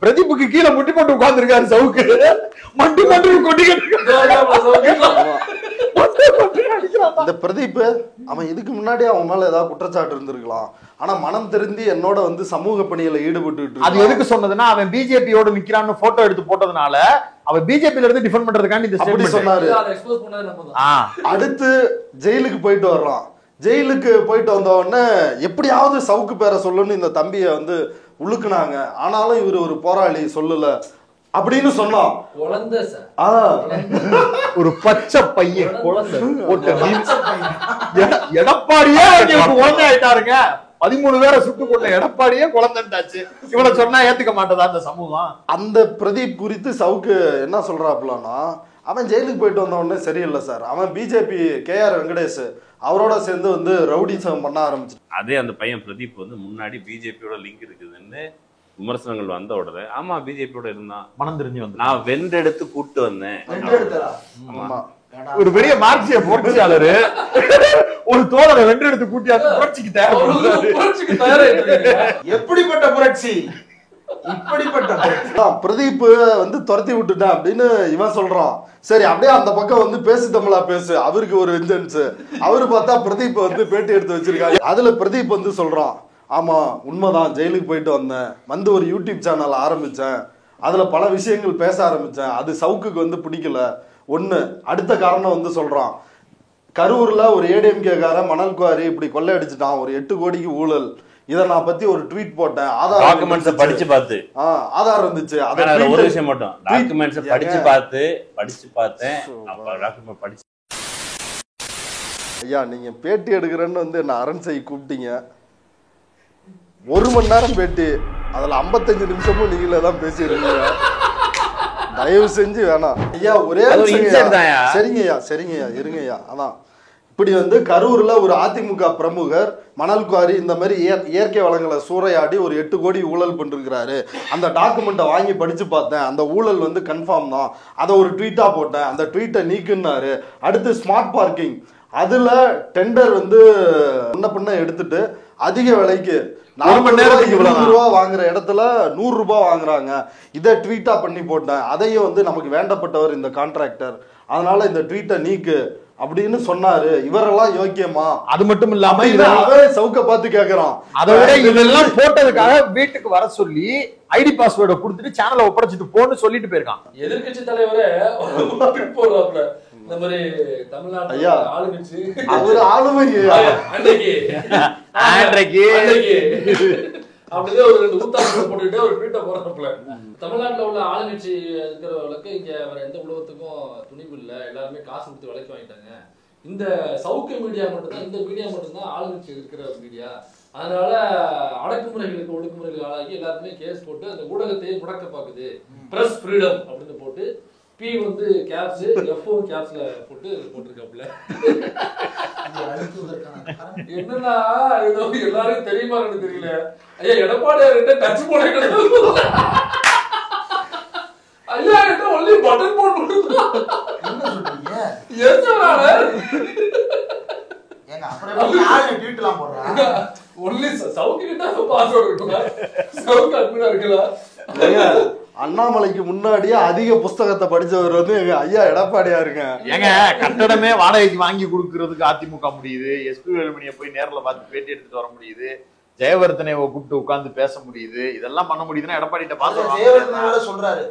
பிரதீப்புக்கு கீழே முட்டி போட்டு உட்கார்ந்து இருக்காரு சவுக்கு, மண்டி மண்டி கொட்டிக்கிட்டு. இந்த பிரதீப் அவன் இதுக்கு முன்னாடி அவன் மேல ஏதாவது குற்றச்சாட்டு இருந்திருக்கலாம், ஆனா மனம் திருந்தி என்னோட வந்து சமூக பணியில ஈடுபட்டு. அது எதுக்கு சொன்னதுன்னா அவன் பிஜேபியோட நிக்கிறான்னு போட்டோ எடுத்து போட்டதுனால அவன் பிஜேபியில இருந்து டிஃபெண்ட் பண்றதுக்காண்டி இந்த ஸ்டேட்மென்ட் சொன்னாரு. அடுத்து ஜெயிலுக்கு போயிட்டு வர்றான். ஜெயிலுக்கு போயிட்டு வந்த உடனே எப்படியாவது சவுக்கு பேரை சொல்லணும்னு இந்த தம்பியை வந்து உழுக்குனாங்க. ஆனாலும் இவரு ஒரு போராளி சொல்லல அப்படின்னு சொன்னான். ஒரு பச்சை பையன் எடப்பாடியே குழந்தை ஆயிட்டாருங்க. 13 பேரை சுட்டு கொண்ட எடப்பாடியே குழந்தைட்டாச்சு. இவனை சொன்னா ஏத்துக்க மாட்டதா அந்த சமூகம்? அந்த பிரதீப் குறித்து சவுக்கு என்ன சொல்றாப்லன்னா, அவன் ஜெயிலுக்கு போயிட்டு வந்த உடனே சரியில்லை சார், அவன் பிஜேபி KR வெங்கடேஷ் அவரோட சேர்ந்து வந்து ரவுடிசம் பண்ண ஆரம்பிச்சு. அதே அந்த பையன் பிரதீப் வந்து முன்னாடி பிஜேபியோட லிங்க் இருக்குதுன்னு விமர்சனங்கள் வந்த உடனே ஆமா பிஜேபியோட இருந்தான், மனம் தெரிஞ்சு வந்து நான் வென்றெடுத்து கூட்டு வந்தேன். ஒரு பெரிய மார்க்சிய புரட்சியாளரு ஒரு தோழரை வென்றெடுத்து கூட்டியாச்சு புரட்சிக்கு தயார். எப்படிப்பட்ட புரட்சி? இப்படிப்பட்ட பிரதீப் வந்து துரத்தி விட்டுட்டேன் அப்படின்னு இவன் சொல்றான். சரி அப்படியே அந்த பக்கம் வந்து பேசு தமிழா பேசு, அவருக்கு ஒரு வெஞ்சன்ஸ். அவரு பார்த்தா பிரதீப் வந்து பேட்டி எடுத்து வச்சிருக்காங்க. அதுல பிரதீப் வந்து சொல்றான், ஆமா உண்மைதான், ஜெயிலுக்கு போயிட்டு வந்தேன், வந்து ஒரு யூடியூப் சேனல் ஆரம்பிச்சேன், அதுல பல விஷயங்கள் பேச ஆரம்பிச்சேன், அது சவுக்குக்கு வந்து பிடிக்கல. ஒண்ணு. அடுத்த காரணம் வந்து சொல்றான், கரூர்ல ஒரு ஏடிஎம்கே கார மணல் குவாரி இப்படி கொள்ளை அடிச்சுட்டான், ஒரு 8 கோடிக்கு ஊழல், இத நான் பத்தி ஒரு ட்வீட் போட்டேன், ஆதார் டாக்குமெண்ட்ஸ் படிச்சு பார்த்து ஆதார் இருந்துச்சு. அத ஒரு விஷயம் மட்டும், டாக்குமெண்ட்ஸ் படிச்சு பார்த்தேன். அப்ப டாக்குமெண்ட் படிச்சு. ஐயா நீங்க பேட்டி எடுக்கிறேன்னு வந்து என்ன அரண்சை கூப்பிட்டீங்க, 1 மணி நேரம் பேட்டி, அதுல 55 நிமிஷமும் நீங்களே தான் பேசிடுறீங்க. தயவு செஞ்சு வேணாம் ஐயா. ஒரே சரிங்கய்யா இருங்கய்யா. அதான் இப்படி வந்து கரூர்ல ஒரு அதிமுக பிரமுகர் மணல் குவாரி இந்த மாதிரி இயற்கை வளங்களை சூறையாடி ஒரு 8 கோடி ஊழல் பண்ணிருக்கிறாரு, அந்த டாக்குமெண்ட்டை வாங்கி படிச்சு பார்த்தேன், அந்த ஊழல் வந்து கன்ஃபார்ம் தான், அதை ஒரு ட்வீட்டா போட்டேன், அந்த ட்வீட்டை நீக்குன்னாரு. அடுத்து ஸ்மார்ட் பார்க்கிங், அதுல டெண்டர் வந்து முன்ன பின்ன எடுத்துட்டு அதிக விலைக்கு 4 மணி நேரத்துக்கு 20 ரூபா வாங்குற இடத்துல 100 ரூபாய் வாங்குறாங்க, இதை ட்வீட்டா பண்ணி போட்டேன். அதையும் வந்து நமக்கு வேண்டப்பட்டவர் இந்த கான்ட்ராக்டர், அதனால இந்த ட்வீட்டை நீக்கு அப்படின்னு சொன்னாரு. இவரெல்லாம் யோக்கியமா? அது மட்டும் இல்லாம சவுக்க பார்த்து கேக்குறான். அதை விட இதெல்லாம் போட்டதுக்காக வீட்டுக்கு வர சொல்லி ஐடி பாஸ்வேர்டை கொடுத்துட்டு சேனலை ஒப்படைச்சிட்டு போன்னு சொல்லிட்டு போயிருக்கான். எதிர்கட்சி தலைவரே போடுறாப்ல இந்த மாதிரி தமிழ்நாட்டு ஆளுங்கட்சி அவரு ஆளுமை அப்படிதான் ஒரு 2 ஊத்தாப்பு போட்டுக்கிட்டே ஒரு ட்வீட்டை போடுறாப்ல. தமிழ்நாட்டுல உள்ள ஆளுங்கட்சி இருக்கிறவர்களுக்கு இங்க வேற எந்த உலகத்துக்கும் துணிவு இல்லை, எல்லாருமே காசு கொடுத்து விலைக்கு வாங்கிட்டாங்க. இந்த சவுக்கு மீடியா மட்டும்தான், இந்த மீடியா மட்டும்தான் ஆளுங்கட்சி இருக்கிற மீடியா. அதனால அடக்குமுறைகளுக்கு ஒடுக்குமுறைகள் ஆளாகி எல்லாருமே கேஸ் போட்டு அந்த ஊடகத்தையே முடக்க பாக்குது. பிரஸ் ஃப்ரீடம் அப்படின்னு போட்டு பி வந்து கேப்ஸ், எஃப்ஓ கேப்ஸ்ல போட்டு போட்டிருக்காப்ல. என்னன்னா ஏதோ எல்லாரும் தெரியுமான்னு தெரியல. ஐயா எடப்பாடியார் டச் போட ஐயா கிட்ட ஒன்லி பட்டன் போட்டு ஒன்லி சவுக்கு கிட்ட பாஸ்வேர்ட் இருக்குல்ல, சவுக்கு அட்மினா இருக்குல்ல. அண்ணாமலைக்கு முன்னாடியே அதிக புஸ்தகத்தை படிச்சவர் வந்து எங்க ஐயா எடப்பாடியாருங்க. ஏங்க கட்டடமே வாடகைக்கு வாங்கி கொடுக்கறதுக்கு அதிமுக முடியுது, எஸ்பி வேலுமணியை போய் நேரில் பார்த்து பேட்டி எடுத்துட்டு வர முடியுது, ஜெயவர்தனை கூப்பிட்டு உட்கார்ந்து பேச முடியுது, இதெல்லாம் பண்ண முடியுதுன்னா எடப்பாடிட்ட பார்த்து ஜெயவர்தனை சொல்றாரு,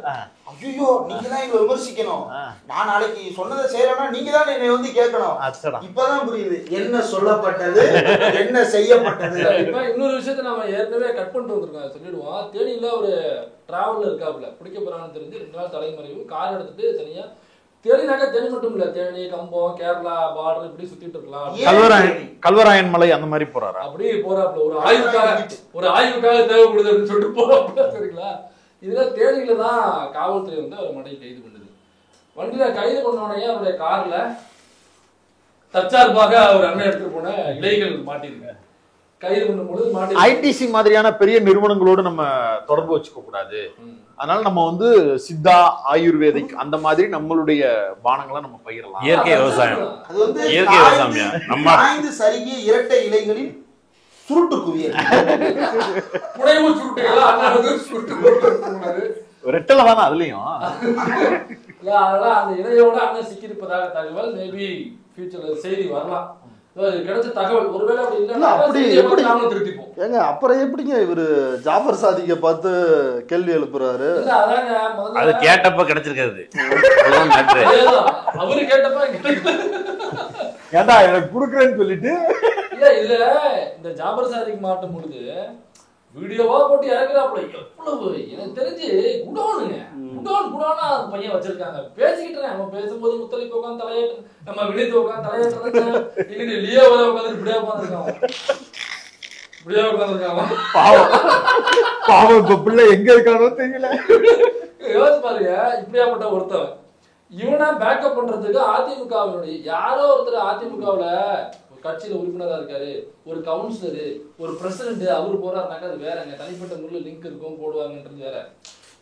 ஐயோ நீங்க தான் எங்களை விமர்சிக்கணும், நான் நாளைக்கு சொன்னதை செய்யறேன்னா நீங்க தான் என்னை வந்து கேட்கணும். இப்பதான் புரியுது என்ன சொல்லப்பட்டது என்ன செய்யப்பட்டது. இன்னொரு விஷயத்த நம்ம ஏற்கனவே கட் பண்ணிட்டு வந்திருக்கோம், சொல்லிடுவோம். தேனியில ஒரு டிராவல்ல இருக்காப்புல, பிடிக்க போறான்னு தெரிஞ்சு 2 நாள் தலைமறைவு, கார் எடுத்துட்டு தனியா தேனினாக்கா தேனி மட்டும் இல்ல, தேனி, கம்பம், கேரளா பார்டர் இப்படி சுத்திட்டு இருக்கலாம். கல்வராயன் மலை அந்த மாதிரி போறாரு, அப்படி போறாப்புல. ஒரு ஆய்வுக்காக தேவைப்படுது அப்படின்னு சொல்லிட்டு போறாப்புல. சரிங்களா? இதுல தேனியில தான் காவல்துறை வந்து அவர் மனைவி கைது பண்ணுது. வண்டியில கைது பண்ணோடனே அவருடைய கார்ல தற்சார்பாக அவர் அண்ணன் எடுத்துட்டு போன இலைகள் மாட்டிருக்க. கைது பண்ணும்போது மாட்டி ஐடிசி மாதிரியான பெரிய நிறுவனங்களோடு நம்ம தொடர்பு வச்சுக்க கூடாது, அதனால நம்ம வந்து சித்தா, ஆயுர்வேதிக் அந்த மாதிரி நம்மளுடைய பானங்களை நம்ம பயிரலாம். இயற்கை விவசாயம், அது வந்து இயற்கை விவசாயம். நம்ம சருகிய இரட்டை இலைகளின் சுருட்டு குவியல், புனைவு சுருட்டுகளா அண்ணன் சுருட்டு ரெட்டல தானே அதுலயும். அதனால அந்த இலையோட அண்ணன் சிக்கியிருப்பதாக தகவல். மேபி ஃபியூச்சர்ல செய்தி வரலாம், கிடைச்ச தகவல். ஒருவேளை அப்படி இல்ல அப்படி எப்படி திருத்திப்போம் ஏங்க? அப்புறம் எப்படிங்க இவரு ஜாஃபர் சாதிக்க பார்த்து கேள்வி எழுப்புறாரு? அது கேட்டப்ப கிடைச்சிருக்காது, அவரு கேட்டப்ப ஏண்டா எனக்கு குடுக்குறேன்னு சொல்லிட்டு இல்ல. இதுல இந்த ஜாஃபர் சாதிக்கு மாட்டும் பொழுது வீடியோவா போட்டு இறக்குறாப்புல. எவ்வளவு எனக்கு தெரிஞ்சு குடோனுங்க, குடோனா அந்த பையன் வச்சிருக்காங்க. பேசிக்கிட்டு அவன் பேசும்போது முத்தலிப்பு உட்காந்து தலையாட்டு, நம்ம வினித்து உட்காந்து தலையாட்டு, லியோ வர உட்காந்து இப்படியே உட்காந்துருக்கான், இப்படியே உட்காந்துருக்காங்க. பாவம் இப்ப பிள்ளை எங்க இருக்கானோ தெரியல. யோசிச்சு பாருங்க, இப்படியாப்பட்ட ஒருத்தர் இவனை பேக்கப் பண்றதுக்கு அதிமுகவினுடைய யாரோ ஒருத்தர், அதிமுகவுல கட்சியில உறுப்பினரா இருக்காரு, ஒரு கவுன்சிலரு, ஒரு பிரசிடென்ட், அவரு போறாருனாக்கா அது வேறங்க. தனிப்பட்ட முறையில் லிங்க் இருக்கும், போடுவாங்கன்றது வேற.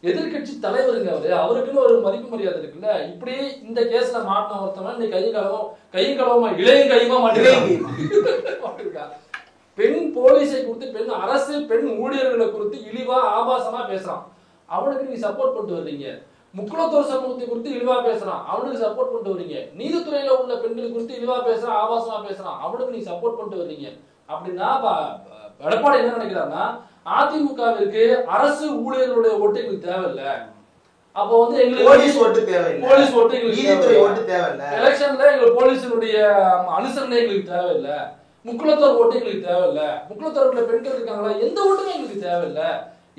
எதிர்கட்சி தலைவருங்க அவரு, அவருக்குன்னு ஒரு மதிப்பு மரியாதை இருக்குல்ல. இப்படி இந்த கேஸ்ல மாட்டின ஒருத்தவன் இன்னைக்கு கையும் களவமா இளையும் கையுமா மாட்டிருக்கா. பெண் போலீஸை குறித்து, பெண் அரசு, பெண் ஊழியர்களை குறித்து இழிவா ஆபாசமா பேசுறான், அவனுக்கு நீங்க சப்போர்ட் பண்ணிட்டு வர்றீங்க. முக்குலத்தோர் சமூகத்தை குறித்து இழிவா பேசுறான், அவனுக்கு சப்போர்ட் பண்ணிட்டு வர்றீங்க. நீதித்துறையில உள்ள பெண்கள் குறித்து இழிவா பேசுறான், ஆபாசமா பேசுறான், அவனுக்கு நீங்க சப்போர்ட் பண்ணிட்டு வர்றீங்க. அப்படின்னா எடப்பாடி என்ன நினைக்கிறாருன்னா, அதிமுகவிற்கு அரசு ஊழியர்களுடைய ஓட்டு எங்களுக்கு தேவையில்லை, அப்போ வந்து எங்களுக்கு போலீஸ் ஓட்டு தேவையில்லை, போலீஸ் ஓட்டு எங்களுக்கு நீதித்துறை ஓட்டு தேவையில்லை, எலெக்ஷன்ல எங்களுக்கு போலீஸினுடைய அனுசரணை எங்களுக்கு தேவையில்லை, முக்குலத்தோர் ஓட்டு எங்களுக்கு தேவையில்லை, முக்குலத்தோர் பெண்கள் இருக்காங்களா, எந்த ஓட்டுமே எங்களுக்கு தேவையில்லை,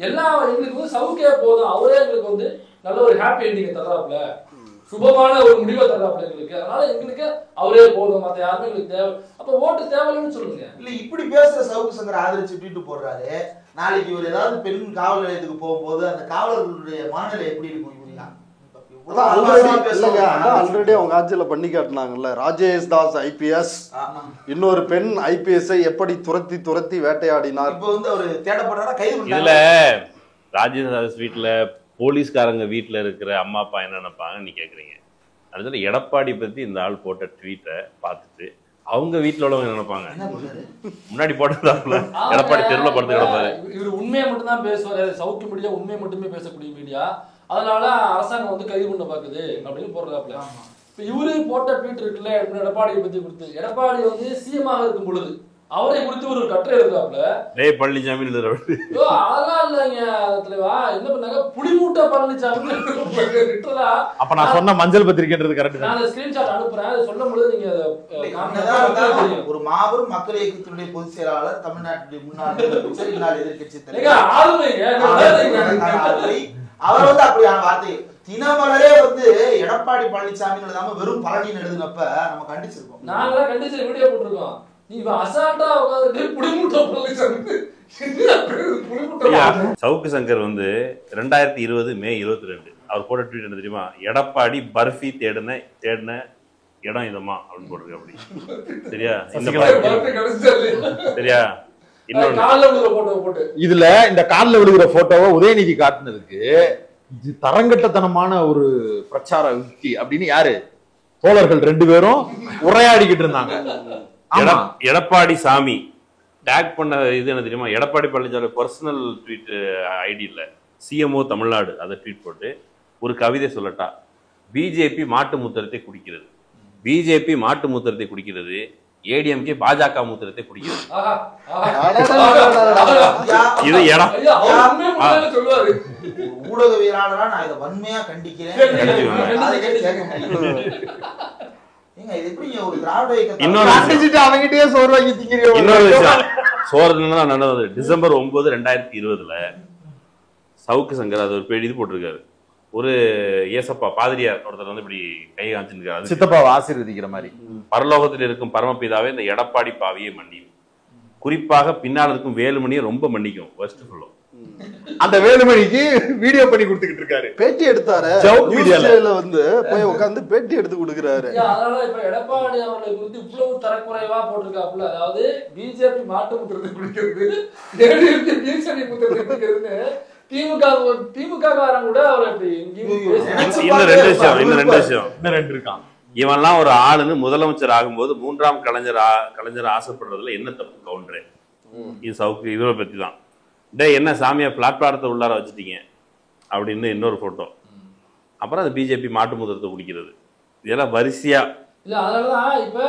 எல்லாம் எங்களுக்கு வந்து சவுக்கே போதும், அவரே எங்களுக்கு வந்து நல்ல ஒரு ஹாப்பி எண்டிங் தர்றாப்புல, சுபமான ஒரு முடிவை தர்றாப்புல எங்களுக்கு, அதனால எங்களுக்கு அவரே போதும், மத்த யாருமே எங்களுக்கு தேவை, அப்ப ஓட்டு தேவையில்லைன்னு சொல்லுங்க. இல்ல இப்படி பேசுற சவுக்கு சங்கர் ஆதரிச்சு ட்வீட் போடுறாரு. நாளைக்கு இவர் ஏதாவது பெண் காவல் நிலையத்துக்கு போகும்போது அந்த காவலர்களுடைய மனநிலை எப்படி இருக்கும்? ஆல்ரெடி அவங்க ஆட்சியில பண்ணி காட்டினாங்கல்ல, ராஜேஷ் தாஸ் ஐபிஎஸ் இன்னொரு பெண் ஐபிஎஸ் எப்படி துரத்தி துரத்தி வேட்டையாடினார். இப்ப வந்து அவரு தேடப்படுறாரா, கைது இதுல ராஜேஷ் தாஸ் வீட்டுல போலீஸ்காரங்க வீட்டுல இருக்கிற அம்மா அப்பா என்ன நினைப்பாங்க நீ கேக்குறீங்க. அதுல எடப்பாடி பத்தி இந்த ஆள் போட்ட ட்வீட்டை பார்த்துட்டு அவங்க வீட்டுல உள்ளவங்க நினைப்பாங்க, முன்னாடி போட்டதால எடப்பாடி தெருவில் படுத்து கிடப்பாரு. இவர் உண்மையை மட்டும் தான் பேசுவாரு, சவுக்கு மீடியா உண்மையை மட்டுமே பேசக்கூடிய மீடியா, அதனால அரசாங்கம் வந்து கைது பண்ண பாக்குது அப்படின்னு போடுறாப்ல. இப்ப இவரு போட்ட ட்வீட் இருக்குல்ல எடப்பாடியை பத்தி கொடுத்து, எடப்பாடி வந்து சிஎம்மாக இருக்கும் பொழுது அவரை குறித்து ஒரு கட்டுரை எழுதுறாப்ல, டேய் பழனிசாமி அதெல்லாம் இல்லைங்க தலைவா, என்ன பண்ணாங்க, புடிமூட்டை பழனிசாமி. அப்ப நான் சொன்ன மஞ்சள் பத்திரிகைன்றது கரெக்ட். நான் ஸ்கிரீன்ஷாட் அனுப்புறேன், அதை சொல்லும் பொழுது நீங்க ஒரு மாபெரும் மக்கள் இயக்கத்தினுடைய பொதுச் செயலாளர், தமிழ்நாட்டுடைய முன்னாள் எதிர்கட்சி தலைவர், அவர் வந்து அப்படியான வார்த்தை தினமலரே வந்து எடப்பாடி பழனிசாமி எழுதாம வெறும் பழனின்னு எழுதுனப்ப நம்ம கண்டிச்சிருக்கோம். நாங்களே கண்டிச்சு வீடியோ போட்டிருக்கோம். நீ அசால்ட்டா உட்கார்ந்து புடிமுட்டை பழனிசாமி. சவுக்கு சங்கர் வந்து 2020 மே 22 அவர் போட்ட ட்வீட் என்ன தெரியுமா, எடப்பாடி பர்ஃபி தேடின இடம் இதமா அப்படின்னு போட்டிருக்கு. அப்படி சரியா? சரியா? இதுல இந்த காலில் விழுகிற போட்டோவை உதயநிதி காட்டுனதுக்கு இது தரங்கட்டத்தனமான ஒரு பிரச்சார யுக்தி அப்படின்னு யாரு தோழர்கள் 2 பேரும் உரையாடிக்கிட்டு இருந்தாங்க. எடப்பாடி சாமி டேக் பண்ண இது என்ன தெரியுமா, Edappadi Palaniswami personal tweet ID இல்ல, சிஎம்ஓ தமிழ்நாடு அதை ட்வீட் போட்டு ஒரு கவிதை சொல்லட்டா, பிஜேபி மாட்டு மூத்திரத்தை குடிக்கிறது, பிஜேபி மாட்டு மூத்திரத்தை குடிக்கிறது, ஏடிஎம்கே பாஜக மூத்திரத்தை குடிக்கிறது. இது ஊடகவியலாளரா நான் இதை வன்மையா கண்டிக்கிறேன். இன்னொரு விஷயம், சோறுதான் நடந்தது. டிசம்பர் 9, 2020 சவுக்கு சங்கர் அது ஒரு இது போட்டிருக்காரு, ஒரு ஏசப்பா பாதிரியார் ஒருத்தர் வந்து இப்படி கை காமிச்சிருக்காரு, சித்தப்பாவை ஆசீர்வதிக்கிற மாதிரி, பரலோகத்தில் இருக்கும் பரமபிதாவே இந்த எடப்பாடி பாவியை மன்னியும், குறிப்பாக பின்னால் இருக்கும் வேலுமணியை ரொம்ப மன்னிக்கும். ஃபர்ஸ்ட் ஃபுல்லோ அந்த வேலுமணிக்கு வீடியோ பண்ணி கொடுத்துக்கிட்டு இருக்காரு, பேட்டி எடுத்தாரு, வந்து போய் உட்கார்ந்து பேட்டி எடுத்து கொடுக்குறாரு. அதனால இப்ப எடப்பாடி அவர்களை குறித்து இவ்வளவு தரக்குறைவா போட்டிருக்காப்புல, அதாவது பிஜேபி மாட்டு முத்திரத்தை குடிக்கிறது, பிஜேபி முத்திரத்தை குடிக்கிறதுன்னு திமுக காரன் கூட அவர் அப்படி இன்னும் ரெண்டு விஷயம் இருக்கான். இவன்லாம் ஒரு ஆளுன்னு முதலமைச்சர் ஆகும்போது 3ஆம் கலைஞர் ஆசைப்படுறதுல என்ன தப்பு கவுண்டரு? இது சவுக்கு இவரை பத்தி தான். டே என்ன சாமியா பிளாட்பாரத்தை உள்ளார வச்சுட்டீங்க அப்படின்னு இன்னொரு போட்டோ. அப்புறம் அது பிஜேபி மாட்டு முதலத்தை குடிக்கிறது. இதெல்லாம் வரிசையா இல்ல. அதனாலதான் இப்ப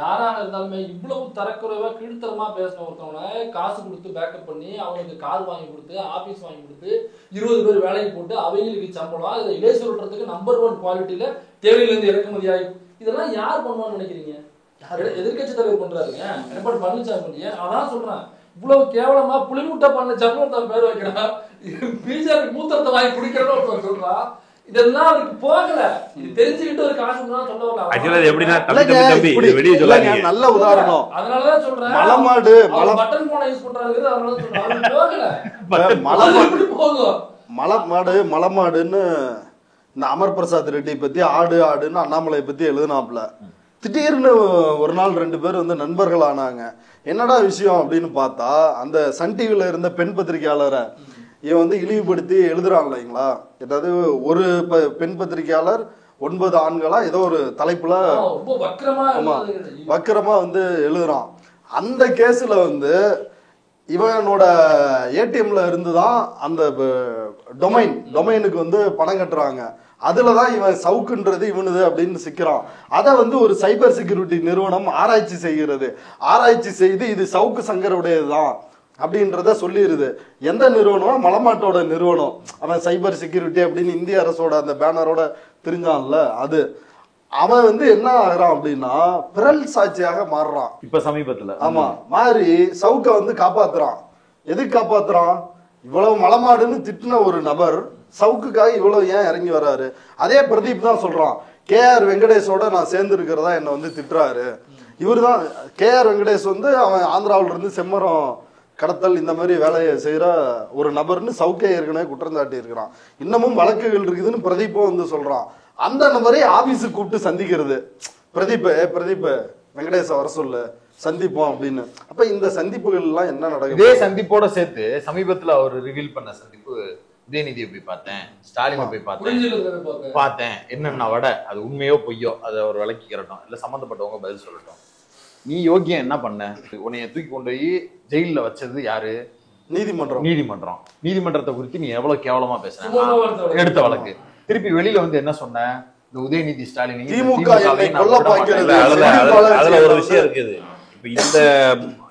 யாராக இருந்தாலுமே இவ்வளவு தரக்குறைவா கீழ்த்தரமா பேசின ஒருத்தவனை காசு கொடுத்து பேக்கப் பண்ணி அவங்களுக்கு கார் வாங்கி கொடுத்து ஆபீஸ் வாங்கி கொடுத்து 20 பேர் வேலைக்கு போட்டு அவங்களுக்கு சம்பளம், இதை இலை சொல்றதுக்கு நம்பர் 1 குவாலிட்டியில தேவையிலிருந்து இறக்குமதி ஆகி, இதெல்லாம் யார் பண்ணுவான்னு நினைக்கிறீங்க? எதிர்கட்சி தலைவர் பண்றாருங்க, எடப்பாடி பழனிசாமி. அதான் சொல்றேன், இவ்வளவு கேவலமா புளிமுட்டை பழனிசாமி ஒருத்தன் பேர் வைக்கிறான், பிஜேபி மூத்தத்தை வாங்கி குடிக்கிறோம் ஒருத்தன் சொல்றான். இதெல்லாம் அதுக்கு போகல, இது தெரிஞ்சுக்கிட்டு ஒரு காசு தான் சொல்ல வரலாம். நல்ல உதாரணம். அதனாலதான் சொல்றேன், மலமாடு பட்டன் போன யூஸ் பண்றாங்க, அதனால சொல்றேன் மலமாடுன்னு இந்த அமர் பிரசாத் ரெட்டி பத்தி ஆடுன்னு அண்ணாமலை பத்தி எழுதினாப்ல. திடீர்னு ஒரு நாள் 2 பேர் வந்து நண்பர்கள் ஆனாங்க. என்னடா விஷயம் அப்படின்னு பார்த்தா, அந்த சன் டிவில இருந்த பெண் பத்திரிகையாளரை இவன் வந்து இழிவுபடுத்தி எழுதுறான் இல்லைங்களா. ஏதாவது ஒரு பெண் பத்திரிகையாளர் 9 ஆண்களா ஏதோ ஒரு தலைப்புல வக்கரமா வந்து எழுதுறான். அந்த கேஸ்ல வந்து இவனோட ஏடிஎம்ல இருந்துதான் அந்த டொமைனுக்கு வந்து பணம் கட்டுறாங்க. அதுலதான் இவன் சவுக்குன்றது இவனுது அப்படின்னு சிக்கிறான். அதை வந்து ஒரு சைபர் செக்யூரிட்டி நிறுவனம் ஆராய்ச்சி செய்கிறது. ஆராய்ச்சி செய்து இது சவுக்கு சங்கருடையதுதான் அப்படின்றத சொல்லிடுது. எந்த நிறுவனம்? மலமாட்டோட நிறுவனம். அவன் சைபர் செக்யூரிட்டி அப்படின்னு இந்திய அரசோட அந்த பேனரோட தெரிஞ்சான்ல, அது அவன் வந்து என்ன ஆகுறான் அப்படின்னா பிறல் சாட்சியாக மாறுறான் இப்ப சமீபத்துல. ஆமா, மாறி சவுக்க வந்து காப்பாத்துறான். எதுக்கு காப்பாத்துறான்? இவ்வளவு மலமாடுன்னு திட்டின ஒரு நபர் சவுக்குக்காக இவ்வளவு ஏன் இறங்கி வர்றாரு? அதே பிரதீப் தான் சொல்றான், KR வெங்கடேஷோட நான் சேர்ந்து இருக்கிறதா என்ன வந்து திட்டுறாரு. இவர் தான் KR வெங்கடேஷ் வந்து அவன் ஆந்திராவில இருந்து செம்மரம் கடத்தல் இந்த மாதிரி வேலையை செய்யற ஒரு நபர்னு சவுக்கே ஏற்கனவே குற்றம் சாட்டி இருக்கிறான். இன்னமும் வழக்குகள் இருக்குதுன்னு பிரதீப்பும் வந்து சொல்றான். அந்த நபரை ஆபீஸுக்கு கூப்பிட்டு சந்திக்கிறது. பிரதீப் வெங்கடேஷ வர சொல்லு, சந்திப்போம் அப்படின்னு. அப்ப இந்த சந்திப்புகள் எல்லாம் என்ன நடக்குது? இதே சந்திப்போட சேர்த்து சமீபத்துல அவர் ரிவீல் பண்ண சந்திப்பு, உதயநிதியை போய் பார்த்தேன், ஸ்டாலினை போய் பார்த்தேன் என்னென்ன வட அது உண்மையோ பொய்யோ அதை அவர் விளக்கிக்கிறட்டும், இல்ல சம்மந்தப்பட்டவங்க பதில் சொல்லட்டும். நீ யோகியம் என்ன பண்ண? உன்னைய தூக்கி கொண்டு போய் ஜெயில வச்சது யாரு? நீதிமன்றத்தை குறித்து நீ எவ்வளவு கேவலமா பேசுற, எடுத்த வழக்கு. திருப்பி வெளியில வந்து என்ன சொன்ன? இந்த உதயநிதி ஸ்டாலின் அதுல ஒரு விஷயம் இருக்குது. இப்ப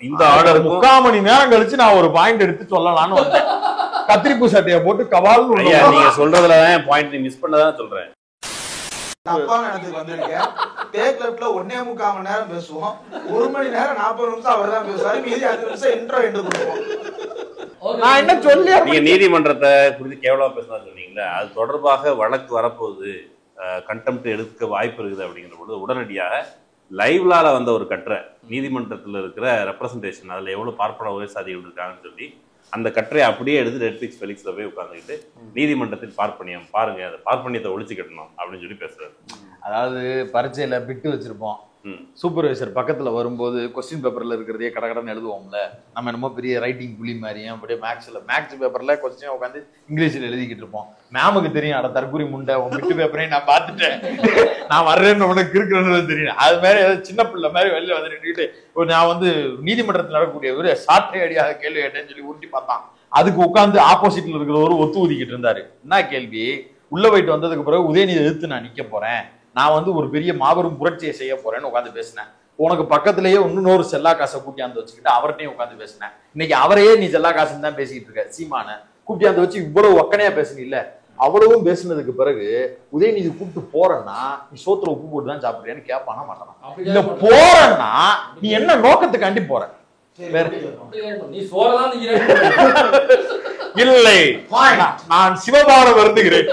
இந்த ஆர்டர் 3/4 மணி நேரம் கழிச்சு நான் ஒரு பாயிண்ட் எடுத்து சொல்லலாம்னு வந்தேன். கத்திரிப்பூ சட்டையை போட்டு கவால். நீங்க சொல்றதுலதான் பாயிண்ட் நீ மிஸ் பண்ணதான் சொல்றேன். தப்பான இடத்துக்கு வந்திருக்கேன். டேக் லெஃப்ட்ல 1.25 மணி நேரம் பேசுவோம். 1 மணி நேரம் 40 நிமிஷம் அவர் தான் பேசுவாரு. மீதி 5 நிமிஷம் இன்ட்ரோ கொடுப்போம். நான் என்ன சொல்லி நீங்க நீதிமன்றத்தை குறித்து கேவலமா பேசினா சொன்னீங்களா, அது தொடர்பாக வழக்கு வரப்போகுது, கண்டெம்ட் எடுக்க வாய்ப்பு இருக்குது அப்படிங்கிற பொழுது உடனடியாக லைவ்லால வந்த ஒரு கட்டுரை, நீதிமன்றத்தில் இருக்கிற ரெப்ரசன்டேஷன், அதுல எவ்வளவு பார்ப்பன உயர்சாதிகள் இருக்காங்கன்னு சொல்லி அந்த கட்டுரையை அப்படியே எடுத்து நெட்ஃபிளிக்ஸ் ஃபெலிக்ஸ்ல போய் உட்காந்துக்கிட்டு நீதிமன்றத்தில் பார்ப்பனியம் பாருங்க, அந்த பார்ப்பனியத்தை ஒழிச்சு கட்டணும் அப்படின்னு சொல்லி பேசுறாரு. அதாவது பரீட்சையில பிட்டு வச்சிருப்போம், சூப்பர்வைசர் பக்கத்துல வரும்போது கொஸ்டின் பேப்பர்ல இருக்கிறதே கடகடன்னு எழுதுவோம்ல, நம்ம என்னமோ பெரிய ரைட்டிங் புள்ளி மாதிரியும் அப்படியே மேக்ஸ் பேப்பர்ல கொஸ்டின் உட்காந்து இங்கிலீஷ்ல எழுதிக்கிட்டு இருப்போம். மேமுக்கு தெரியும், அட தற்கூரி முண்டை உன் பிட்டு பேப்பரையும் நான் பார்த்துட்டேன், நான் வர்றேன்னு உனக்கு இருக்கிறது தெரியும். அது மாதிரி ஏதாவது சின்ன பிள்ளை மாதிரி வெளியில வந்துட்டு நான் வந்து நீதிமன்றத்தில் நடக்கக்கூடிய ஒரு சாட்டை அடியாக கேள்வி கேட்டேன்னு சொல்லி உருட்டி பார்த்தான். அதுக்கு உட்காந்து ஆப்போசிட்ல இருக்கிறவர் ஒத்து ஊதிக்கிட்டு இருந்தாரு. என்ன கேள்வி? உள்ள போயிட்டு வந்ததுக்கு பிறகு உதயநிதி எதிர்த்து நான் நிக்க போறேன், நான் வந்து ஒரு பெரிய மாபெரும் புரட்சியை செய்ய போறேன்னு உட்காந்து பேசினேன். உனக்கு பக்கத்திலேயே இன்னொரு செல்லா காசை கூட்டியாந்து வச்சுக்கிட்டு அவர்கிட்டையும் உட்காந்து பேசினேன். இன்னைக்கு அவரையே நீ செல்லா காசுன்னு தான் பேசிக்கிட்டு இருக்க. சீமான கூட்டியாந்து வச்சு இவ்வளவு ஒக்கனையா பேசுனீ இல்ல, அவ்வளவும் பேசினதுக்கு பிறகு உதயநிதி கூப்பிட்டு போறேன்னா நீ சோத்துல உப்பு போட்டு தான் சாப்பிடுறியான்னு கேட்பானா மாட்டானா? இல்ல போறேன்னா நீ என்ன நோக்கத்துக்காண்டி போற? இல்லை, நான் சிவபாரம் வருந்துகிறேன்.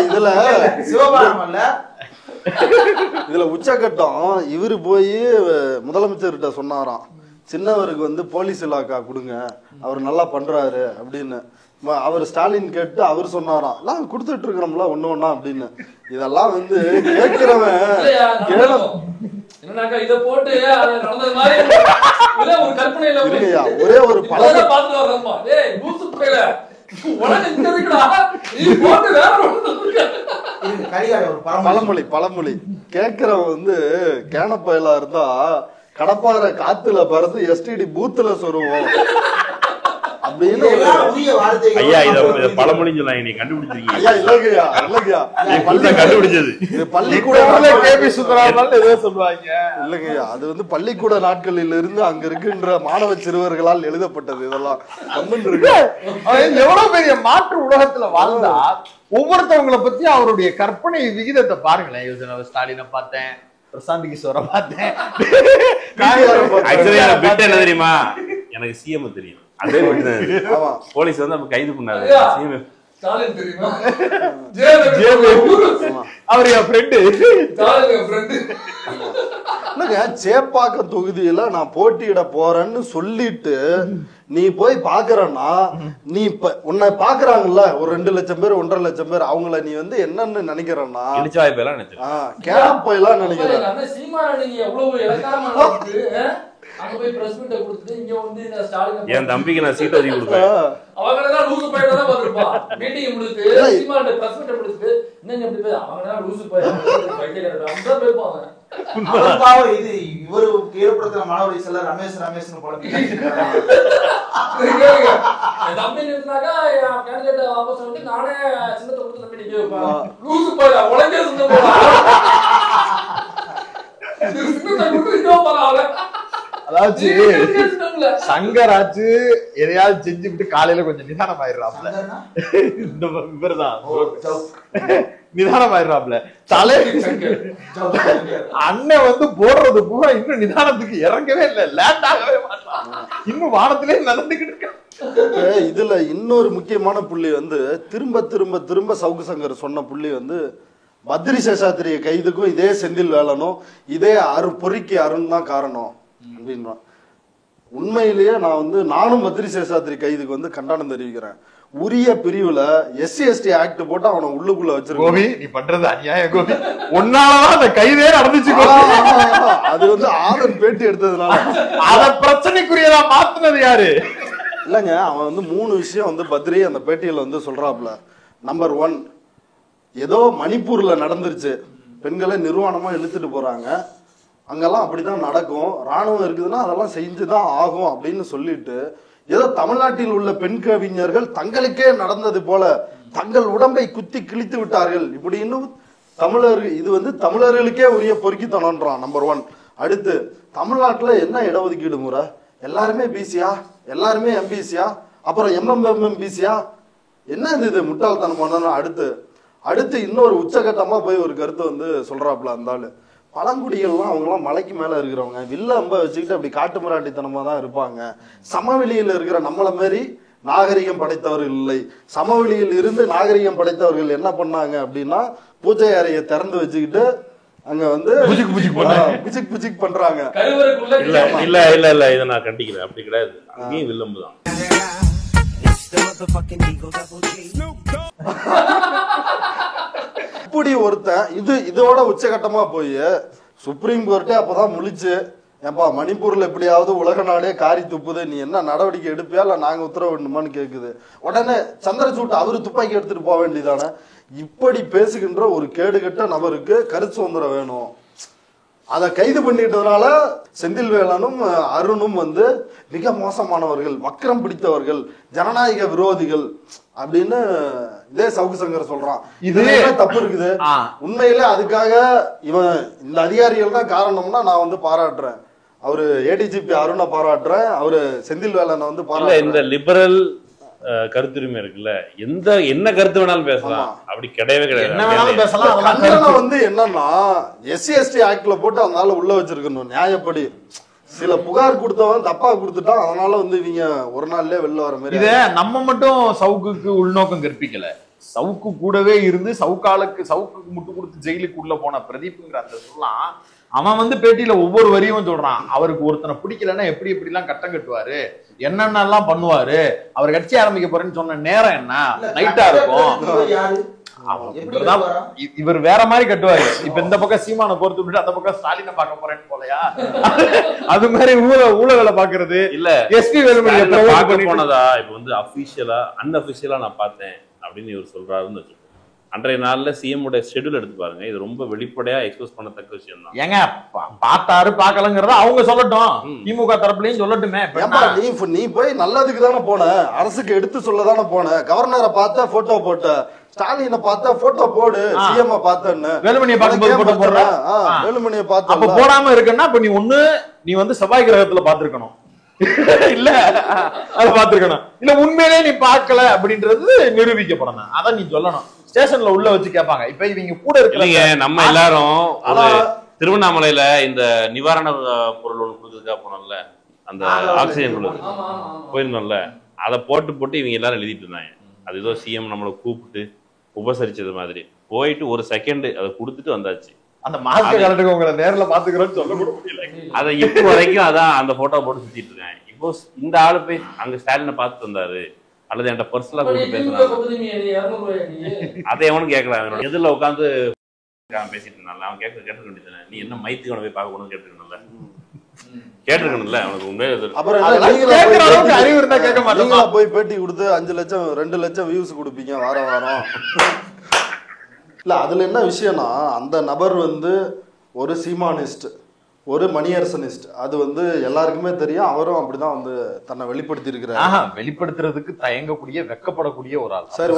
இதுல சிவபாரம் அல்ல, இதுல உச்சகட்டம் இவரு போய் முதலமைச்சர்கிட்ட சொன்னாராம், சின்னவருக்கு வந்து போலீஸ் இலாக்கா கொடுங்க, அவர் நல்லா பண்றாரு அப்படின்னு. அவர் ஸ்டாலின் கேட்டு அவர் சொன்னாராம், எல்லாம் கொடுத்துட்டு இருக்கிறோம்ல ஒண்ணு ஒண்ணா அப்படின்னு. இதெல்லாம் வந்து கேட்கிறவன் இத போட்டு நடந்தது மாதிரி ஒரு கற்பனையில ஒரே ஒரு பழமொழி கேட்கிறவன் வந்து கேனப்பயலா இருந்தா கடப்பாறை காத்துல பறந்து STD பூத்துல சொருவோம் அப்படின்னு பழமொழி சொல்லாங்க. நீ கண்டுபிடிச்சிருக்கீங்க கண்டுபிடிச்சது இல்லைங்கய்யா, அது வந்து பள்ளிக்கூட நாட்களில் இருந்து அங்க இருக்கின்ற மாணவ சிறுவர்களால் எழுதப்பட்டது. இதெல்லாம் எவ்வளவு பெரிய மாற்று உலகத்துல வாழ்ந்தா ஒவ்வொருத்தவங்களை பத்தி அவருடைய கற்பனை விகிதத்தை பாருங்களேன். ஸ்டாலினை பார்த்தேன், பிரசாந்த் கிஷோரை பார்த்தேன். என்ன தெரியுமா, எனக்கு சிஎம் தெரியும், அதே போலீஸ் வந்து நம்ம கைது பண்ணாரு. சேப்பாக்கம் தொகுதியில நான் போட்டியிட போறேன்னு சொல்லிட்டு நீ போய் பாக்குறன்னா, நீ இப்ப உன்னை பாக்குறாங்கல்ல ஒரு 2 லட்சம் பேர் 1.5 லட்சம் பேர், அவங்கள நீ வந்து என்னன்னு நினைக்கிறன்னா கேப்பெல்லாம் நினைக்கிறேன். அங்க போய் பிரஸ் மீட்டை கொடுத்துட்டு இங்க வந்து ஸ்டாலின் என் தம்பிக்கு நான் சீட் ஒதுக்கி கொடுப்பேன். அவங்கதான் லூசு பையன் தான் வந்திருப்பா. மீட்டிங் முடிச்சுட்டு சீமாட்ட பிரஸ் மீட்டை முடிச்சுட்டு என்னங்க இப்படி போய் அவங்கதான் லூசு பையன் அப்படிதான் போயிருப்பாங்க. இது இவரு ஏற்படுத்துற மனவழி செல்ல ரமேஷ்னு போல தம்பி இருந்தாக்கா கேண்டிடேட் ஆப்போசிட் வந்து நானே சின்னத்தை கொடுத்து நம்பி நிக்க வைப்பேன். லூசு பையன் உலகே சின்ன அதாவது சங்கராச்சு எதையாவது செஞ்சுட்டு காலையில கொஞ்சம் நிதானம் ஆயிடுறாப்ல. இந்த இவர்தான் நிதானம் ஆயிடுறாப்ல. தலை அண்ணன் வந்து போடுறது பூரா இன்னும் நிதானத்துக்கு இறங்கவே இல்லை, லேண்ட் ஆகவே மாட்டான், இன்னும் வானத்திலே நடந்துகிட்டு இருக்க. இதுல இன்னொரு முக்கியமான புள்ளி வந்து திரும்ப திரும்ப திரும்ப சவுக்கு சங்கர் சொன்ன புள்ளி வந்து பத்ரி சேஷாத்திரிய கைதுக்கும் இதே செந்தில் வேலனும் இதே பொறிக்கு அருண் தான் காரணம் அப்படின்னா உண்மையிலேயே நான் வந்து நானும் பத்ரி சேஷாத்திரி கைதுக்கு வந்து கண்டனம் தெரிவிக்கிறேன். உரிய பிரிவுல SC ST ஆக்ட் போட்டு அவனை உள்ளுக்குள்ள வச்சிருக்கோம். நீ பண்றது அநியாயம் கோபி, ஒன்னாலதான் அந்த கைதே நடந்துச்சு. அது வந்து ஆதன் பேட்டி எடுத்ததுனால அத பிரச்சனைக்குரியதா மாத்துனது யாரு இல்லைங்க. அவன் வந்து 3 விஷயம் வந்து பத்ரி அந்த பேட்டியில வந்து சொல்றாப்ல. நம்பர் 1, ஏதோ மணிப்பூர்ல நடந்துருச்சு, பெண்களை நிர்வாணமா இழுத்துட்டு போறாங்க, அங்கெல்லாம் அப்படிதான் நடக்கும், ராணுவம் இருக்குதுன்னா அதெல்லாம் செஞ்சுதான் ஆகும் அப்படின்னு சொல்லிட்டு ஏதோ தமிழ்நாட்டில் உள்ள பெண் கவிஞர்கள் தங்களுக்கே நடந்தது போல தங்கள் உடம்பை குத்தி கிழித்து விட்டார்கள் இப்படி இன்னும் தமிழர்கள் இது வந்து தமிழர்களுக்கே உரிய பொறுக்கித்தனம்ன்றான். நம்பர் 1. அடுத்து தமிழ்நாட்டுல என்ன இடஒதுக்கீடு முறை? எல்லாருமே பிசியா, எல்லாருமே எம்பிசியா, அப்புறம் MMMBCயா? என்ன இது முட்டாள்தனமான? அடுத்து இன்னொரு உச்சகட்டமா போய் ஒரு கருத்தை வந்து சொல்றாப்புல அந்த ஆளு. பழங்குடிகள்லாம் அவங்கலாம் மலைக்கு மேல இருக்கிறவங்க, வில்ல அம்ப வச்சுக்கிட்டு அப்படி காட்டு மிராட்டித்தனமா தான் இருப்பாங்க. சமவெளியில் இருக்கிற நம்மள மாரி நாகரிகம் படைத்தவர்கள் இல்லை. சமவெளியில் இருந்து நாகரிகம் படைத்தவர்கள் என்ன பண்ணாங்க அப்படின்னா பூஜை அறையை திறந்து வச்சுக்கிட்டு அங்க வந்து புஜிக் பண்றாங்க. இல்ல இல்ல இல்ல இல்ல இதை நான் கண்டிக்கிறேன். அப்படி கிடையாது, அங்கேயும் வில்லம்பு தான். இப்படி ஒருத்தன் இதோட உச்சகட்டமா போய் சுப்ரீம் கோர்ட்டே அப்பதான் முழிச்சு, ஏப்பா மணிப்பூர்ல எப்படியாவது உலக நாடே காரி துப்புது, நீ என்ன நடவடிக்கை எடுப்பியா இல்ல நாங்க உத்தரவு வேண்டுமான்னு கேக்குது. உடனே சந்திரசூட் அவரு துப்பாக்கி எடுத்துட்டு போக வேண்டியதானே. இப்படி பேசுகின்ற ஒரு கேடுகட்ட நபருக்கு கருத்து சுதந்திரம் வேணும். அதை கைது பண்ணிட்டதுனால செந்தில் வேலனும் அருணும் வந்து மிக மோசமானவர்கள், வக்கரம் பிடித்தவர்கள், ஜனநாயக விரோதிகள் அப்படின்னு இதே சவுக்கு சங்கர் சொல்றான். இது தப்பு இருக்குது. உண்மையிலே அதுக்காக இவன் இந்த அதிகாரிகள் தான் காரணம்னா நான் வந்து பாராட்டுறேன். அவரு ADGP அருணை பாராட்டுறேன், அவரு செந்தில் வேலனை வந்து பாராட்டுறேன். இந்த லிபரல் கருத்துரிமை இருக்குல்ல, என்ன கருத்து வேணாலும் பேசலாம், அப்படி கிடையவே கிடையாது. வந்து என்னன்னா SC ST ஆக்ட்ல போட்டு அதனால உள்ள வச்சிருக்கணும் நியாயப்படி. சில புகார் கொடுத்தவன் தப்பா கொடுத்துட்டான், அதனால வந்து இவங்க ஒரு நாள்லயே வெளில வர மாதிரி. இத நம்ம மட்டும் சவுக்குக்கு உள்நோக்கம் கற்பிக்கல, சவுக்கு கூடவே இருந்து சவுக்குக்கு முட்டு கொடுத்து ஜெயிலுக்கு உள்ள போன பிரதீப்ங்கிற அந்த சொல்லலாம். அவன் வந்து பேட்டியில ஒவ்வொரு வரியும் சொல்றான், அவருக்கு ஒருத்தனை பிடிக்கலன்னா எப்படி எல்லாம் கட்டம் கட்டுவாரு, என்னென்னலாம் பண்ணுவாரு, அவர் கட்சி ஆரம்பிக்க போறேன்னு சொன்ன நேரம் என்ன நைட்டா இருக்கும், இவர் வேற மாதிரி கட்டுவாரு. இப்ப இந்த பக்கம் சீமான பொறுத்து விட்டு அந்த பக்கம் ஸ்டாலினை பார்க்க போறேன்னு போலையா, அது மாதிரி ஊழலை பாக்குறது இல்ல. SP வேலுமணி போனதா இப்ப வந்து அபிஷியலா அன்அபிஷியலா நான் பார்த்தேன் அப்படின்னு இவர் சொல்றாருன்னு வச்சுக்கோங்க. அன்றைய நாள்ல CM உடைய ஷெட்யூல் எடுத்து பாருங்க, இது ரொம்ப வெளிப்படையா எக்ஸ்போஸ் பண்ணத்தக்க விஷயம் தான். ஏங்க பார்த்தாரு பார்க்கலங்கிறத அவங்க சொல்லட்டும், திமுக தரப்புலயும் சொல்லட்டுமே. நீ போய் நல்லதுக்கு தானே போன, அரசுக்கு எடுத்து சொல்ல தானே போன. கவர்னரை பார்த்த போட்டோ போட்ட, ஸ்டாலினை பார்த்தா போட்டோ போடு, CM பார்த்தேன்னு. வேலுமணியை பார்க்கும்போது போட்டோ போடுற, வேலுமணியை பார்த்து அப்ப போடாம இருக்குன்னா அப்ப நீ வந்து செவ்வாய் கிரகத்துல பாத்துருக்கணும், இல்ல அத பாத்துருக்கணும், இல்ல உண்மையிலே நீ பார்க்கல அப்படின்றது நிரூபிக்கப்படணும். அதான் நீ சொல்லணும். ஸ்டேஷன்ல உள்ள வச்சு கேட்பாங்க. இப்ப இவங்க கூட இருக்கீங்க, நம்ம எல்லாரும் திருவண்ணாமலையில இந்த நிவாரண பொருள் ஒண்ணு கொடுக்கறதுக்காக போனோம்ல, அந்த ஆக்சிஜன் போயிருந்தோம்ல, அதை போட்டு இவங்க எல்லாரும் எழுதிட்டு இருந்தாங்க. அது ஏதோ CM நம்மளை கூப்பிட்டு உபசரிச்சது மாதிரி போயிட்டு ஒரு செகண்ட் அதை கொடுத்துட்டு வந்தாச்சு. அந்த மாஸ்க் கலட்டுக்கு உங்களை நேர்ல பாத்துக்கிறோம்னு சொல்ல கூட முடியல. அதை இப்போ வரைக்கும் அதான் அந்த போட்டோ போட்டு சுத்திட்டு இருக்கேன். இப்போ இந்த ஆளு போய் அங்க ஸ்டாலினை பார்த்துட்டு வந்தாரு அல்லது என்கிட்ட பர்சனலா கூப்பிட்டு பேசுறாங்க, அதை எவனும் கேட்கலாம். எதிரில் உட்காந்து பேசிட்டு இருந்தால அவன் கேட்க வேண்டியது, நீ என்ன மைத்துக்கு போய் பார்க்கணும்னு கேட்டுக்கணும்ல. கேட்டிருக்கணும்ல அவனுக்கு உண்மையிலே அப்புறம் அறிவு இருந்தா கேட்க மாட்டோம். நீங்களா போய் பேட்டி கொடுத்து 5 லட்சம் 2 லட்சம் வியூஸ் கொடுப்பீங்க வாரம் இல்ல. அதுல என்ன விஷயம்னா அந்த நபர் வந்து ஒரு சீமானிஸ்ட், ஒரு மணியரசனிஸ்ட், அது வந்து எல்லாருக்குமே தெரியும். அவரும் அப்படிதான் வந்து தன்னை வெளிப்படுத்தி இருக்கிறார். வெளிப்படுத்துறதுக்கு தயங்கக்கூடிய வெக்கப்படக்கூடிய ஒரு ஆள். சரி,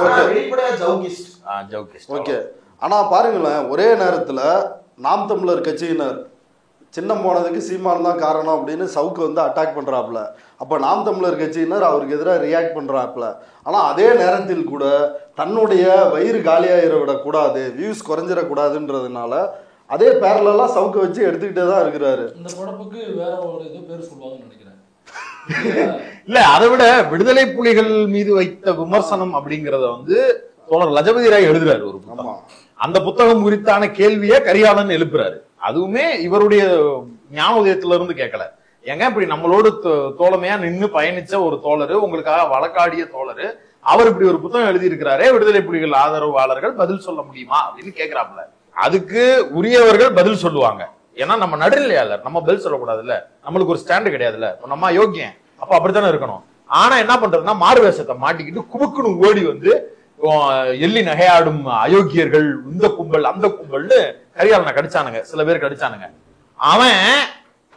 ஓகே. ஆனா பாருங்களேன், ஒரே நேரத்துல நாம் தமிழர் கட்சியினர் சின்னம் போனதுக்கு சீமான் தான் காரணம் அப்படின்னு சவுக்கு வந்து அட்டாக் பண்றாப்புல. அப்ப நாம் தமிழர் கட்சியினர் அவருக்கு எதிராக ரியாக்ட் பண்றாப்புல. ஆனா அதே நேரத்தில் கூட தன்னுடைய வயிறு காலியாயிர விடக்கூடாது, வியூஸ் குறைஞ்சிடக்கூடாதுன்றதுனால அதே பேரலா சவுக்க வச்சு எடுத்துக்கிட்டே தான் இருக்கிறாரு. இந்த படப்புக்கு வேற ஒரு இது பேர் சொல்லுவாங்கன்னு நினைக்கிறேன். இல்ல, அதை விட விடுதலை புலிகள் மீது வைத்த விமர்சனம் அப்படிங்கறத வந்து தோழர் லஜபதி ராய் எழுதுறாரு ஒரு புத்தகம். அந்த புத்தகம் குறித்தான கேள்வியை கரிகாலன் எழுப்புறாரு. அதுவுமே இவருடைய ஞான உதயத்துல இருந்து கேட்கல. ஏங்க இப்படி நம்மளோடு தோழமையா நின்று பயணிச்ச ஒரு தோழரு, உங்களுக்காக வழக்காடிய தோழரு, அவர் இப்படி ஒரு புத்தகம் எழுதி இருக்கிறாரே, விடுதலை புலிகள் ஆதரவாளர்கள் பதில் சொல்ல முடியுமா அப்படின்னு கேட்கிறாப்புல. அதுக்கு உரியவர்கள் பதில் சொல்லுவாங்க. ஏன்னா நம்ம நடுநிலையாளர், நம்ம பதில் சொல்லக்கூடாதுல்ல, நம்மளுக்கு ஒரு ஸ்டாண்டு கிடையாதுல்ல, நம்ம யோக்கியம், அப்ப அப்படித்தானே இருக்கணும். ஆனா என்ன பண்றதுன்னா மாறு வேஷத்தை மாட்டிக்கிட்டு குபுக்குன்னு ஓடி வந்து எள்ளி நகையாடும் அயோக்கியர்கள், இந்த கும்பல் அந்த கும்பல்னு கரிகாலனை கடிச்சானுங்க, சில பேர் கடிச்சானுங்க. அவன்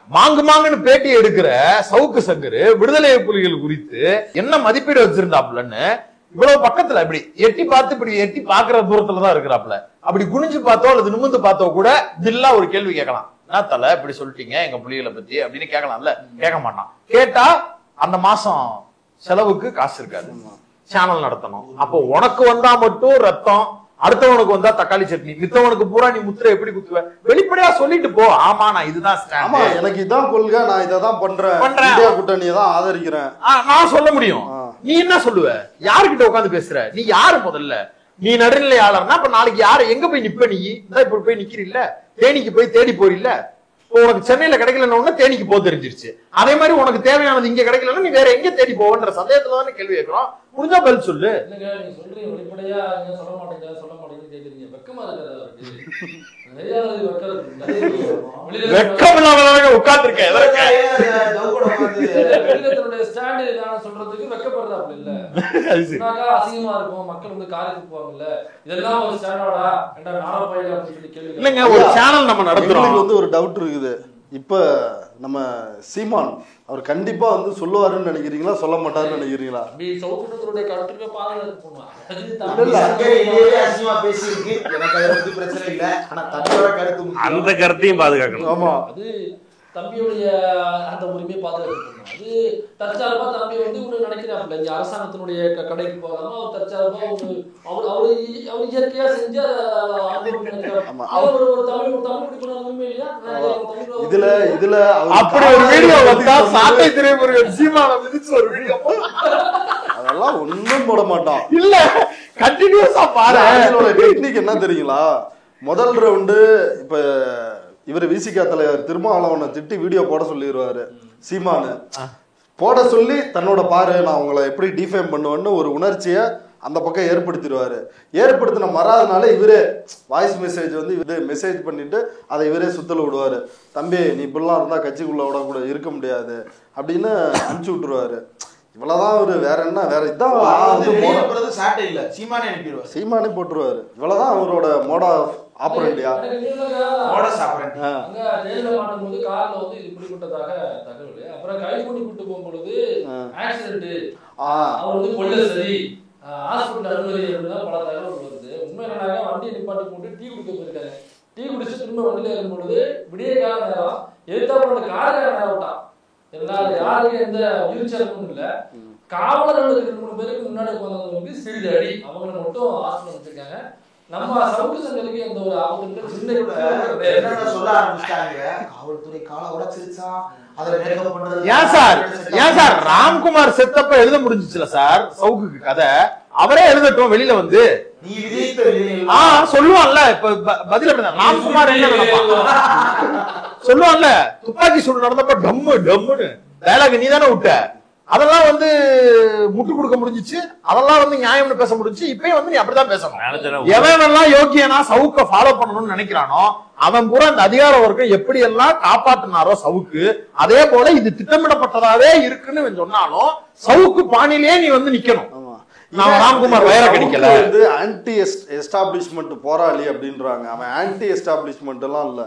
மாங்குன்னு பேட்டி எடுக்கிற சவுக்கு சங்கர் விடுதலை புலிகள் குறித்து என்ன மதிப்பீடு வச்சிருந்தாப்புலன்னு இவ்வளவு பக்கத்துல இப்படி எட்டி பார்த்து இப்படி எட்டி பாக்குற தூரத்துலதான் இருக்கிறாப்புல. அப்படி குனிஞ்சு பார்த்தோ அல்லது நிமிந்து பார்த்தோ கூட தில்லா ஒரு கேள்வி கேட்கலாம். என்ன தலை இப்படி சொல்லிட்டீங்க எங்க புலிகளை பத்தி அப்படின்னு கேட்கலாம்ல, கேட்க மாட்டான். கேட்டா அந்த மாசம் செலவுக்கு காசு இருக்காது, சேனல் நடத்தணும். அப்போ உனக்கு வந்தா மட்டும் ரத்தம், அடுத்தவனுக்கு வந்தா தக்காளி சட்னி, மித்தவனுக்கு பூரா நீ முத்திரை எப்படி குத்துவ? வெளிப்படையா சொல்லிட்டு போ, ஆமா நான் இதுதான் ஸ்டாண்ட், எனக்கு இதான் கொள்கை, நான் இதான் பண்றேன், இந்தியா கூட்டணியை தான் ஆதரிக்கிறேன் நான் சொல்ல முடியும். நீ என்ன சொல்லுவ? யாருக்கிட்ட உட்காந்து பேசுற? நீ யாரு? முதல்ல நீ நடுநிலையாளர்னா அப்ப நாளைக்கு யாரு எங்க போய் நிப்ப? நீ இப்ப போய் நிக்கிறீல்ல, தேனிக்கு போய் தேடி போறீல்ல. உனக்கு சென்னையில கிடைக்கலன்னு தேனிக்கு போக தெரிஞ்சிருச்சு. அதே மாதிரி உனக்கு தேவையானது இங்க கிடைக்கலன்னா நீ வேற எங்க தேடி போவன்ற சந்தேகத்துலதானே கேள்வி கேட்கிறோம். முடிஞ்சா பதில் சொல்லு. இல்லங்க, நீங்க சொல்றீங்க வெளிப்படையா சொல்ல மாட்டேங்குது கேக்குறீங்க. வெக்கமா வெக்கம் இல்லாம உட்கார்ந்து இருக்கேன். ஸ்டாண்ட் நான் சொல்றதுக்கு வெக்கப்படுறாப்ல இல்ல, அசிங்கமா இருக்கும், மக்கள் வந்து காரி துப்புவாங்கல்ல, இதெல்லாம் ஒரு ஸ்டாண்டோடா என்ற நாள பையில அப்படின்னு சொல்லி கேள்வி. இல்லங்க, ஒரு சேனல் நம்ம நடத்துறோம். வந்து ஒரு டவுட் இருக்குது. இப்ப நம்ம சீமான் அவர் கண்டிப்பா வந்து சொல்லுவாருன்னு நினைக்கிறீங்களா, சொல்ல மாட்டாருன்னு நினைக்கிறீங்களா? சவுக்குடைய கருத்துக்கு பாதுகாப்பு பண்ணுவாங்க. அந்த கருத்தையும் பாதுகாக்கணும். ஆமா, அது தம்பியுடைய அந்த உரிமையை பாதுகாக்கணும். அது தற்சார்பா தம்பி வந்து ஒரு நினைக்கிறாப்புல, இங்க அரசாங்கத்தினுடைய கடைக்கு போகாம அவர் தற்சார்பா அவர் இயற்கையா செஞ்ச இதுல அப்படி ஒரு வீடியோ வந்தா சாட்டை திரைமுருகன் சீமான மிதிச்சு ஒரு வீடியோ அதெல்லாம் ஒண்ணும் போட மாட்டான். இல்ல, கண்டினியூஸா பாரு. டெக்னிக் என்ன தெரியுங்களா? முதல் ரவுண்டு இப்ப இவர் விசிகா தலைவர் திருமாவளவனை திட்டி வீடியோ போட சொல்லிடுவாரு சீமானு. போட சொல்லி தன்னோட பாரு நான் உங்களை எப்படி டிஃபேம் பண்ணுவேன்னு ஒரு உணர்ச்சியை அந்த பக்கம் ஏற்படுத்திடுவாரு. ஏற்படுத்தின மறாதனால இவரே வாய்ஸ் மெசேஜ் வந்து இவரே மெசேஜ் பண்ணிட்டு அதை இவரே சுத்தல விடுவாரு. தம்பி நீ இப்படிலாம் இருந்தா கட்சிக்குள்ள விட கூட இருக்க முடியாது அப்படின்னு அனுப்பிச்சு விட்டுருவாரு. இவ்வளவுதான் ஒரு வேற என்ன வேற இதான் சீமானே போட்டுருவாரு. இவ்வளவுதான் அவரோட மோடா ஆப்பரண்டியா. அப்புறம் கைது பண்ணி கூட்டு போகும்பொழுது ஆக்சிடென்ட், அவர் வந்து கொள்ள சரி ஹாஸ்பிட்டல் அனுமதி பல தகவல் வருது. உண்மை என்னன்னா வண்டியை நிப்பாட்டி போட்டு டீ குடிக்க போயிருக்காரு. டீ குடிச்சு திரும்ப வண்டியில இருக்கும் பொழுது விடிய கால நேரம் எதிர்த்தாப்புல அந்த காரையான நேரம் விட்டான். எல்லாரும் யாருக்கும் எந்த உயிர் சேதமும் இல்லை. காவலர்களுக்கு 2-3 பேருக்கு முன்னாடி உட்காந்தவங்களுக்கு சிறிது அடி, அவங்களை மட்டும் ஹாஸ்பிட்டல் வச்சிருக்காங்க. நம்ம சவுக்கு சங்கருக்கு எந்த ஒரு ஆபத்து சின்ன சொல்ல ஆரம்பிச்சிட்டாங்க. காவல்துறை காலை உடைச்சிருச்சான். ஏன் சார் ராம்குமார் செத்தப்ப எழுத முடிஞ்சிச்சுல சார் சவுக்கு கதை? அவரே எழுதட்டும் வெளியில வந்து. சொல்லுவான்ல இப்ப பதில் அப்படிதான். ராம்குமார் என்ன சொல்லுவான்ல, துப்பாக்கி சூடு நடந்தப்ப டம்மு டம்முன்னு டயலாக் நீ தானே விட்ட. அதெல்லாம் வந்து முட்டு கொடுக்க முடிஞ்சிச்சு, அதெல்லாம் வந்து நியாயம்னு பேச முடிஞ்சிச்சு. இப்பயும் வந்து நீ அப்படிதான் பேசணும். எவன் யோக்கியனா சவுக்க ஃபாலோ பண்ணணும்னு நினைக்கிறானோ அவன் பூரா இந்த அதிகார வர்க்கம் எப்படி எல்லாம் காப்பாற்றினாரோ சவுக்கு, அதே போல இது திட்டமிடப்பட்டதாவே இருக்குன்னு சொன்னாலும் சவுக்கு பாணியிலேயே நீ வந்து நிக்கணும். ராம்குமார் வயர கிடைக்கல வந்து ஆன்டி எஸ்டாப்ளிஷ்மெண்ட் போராளி அப்படின்றாங்க. அவன் ஆன்டி எஸ்டாப்ளிஷ்மெண்ட் எல்லாம் இல்ல,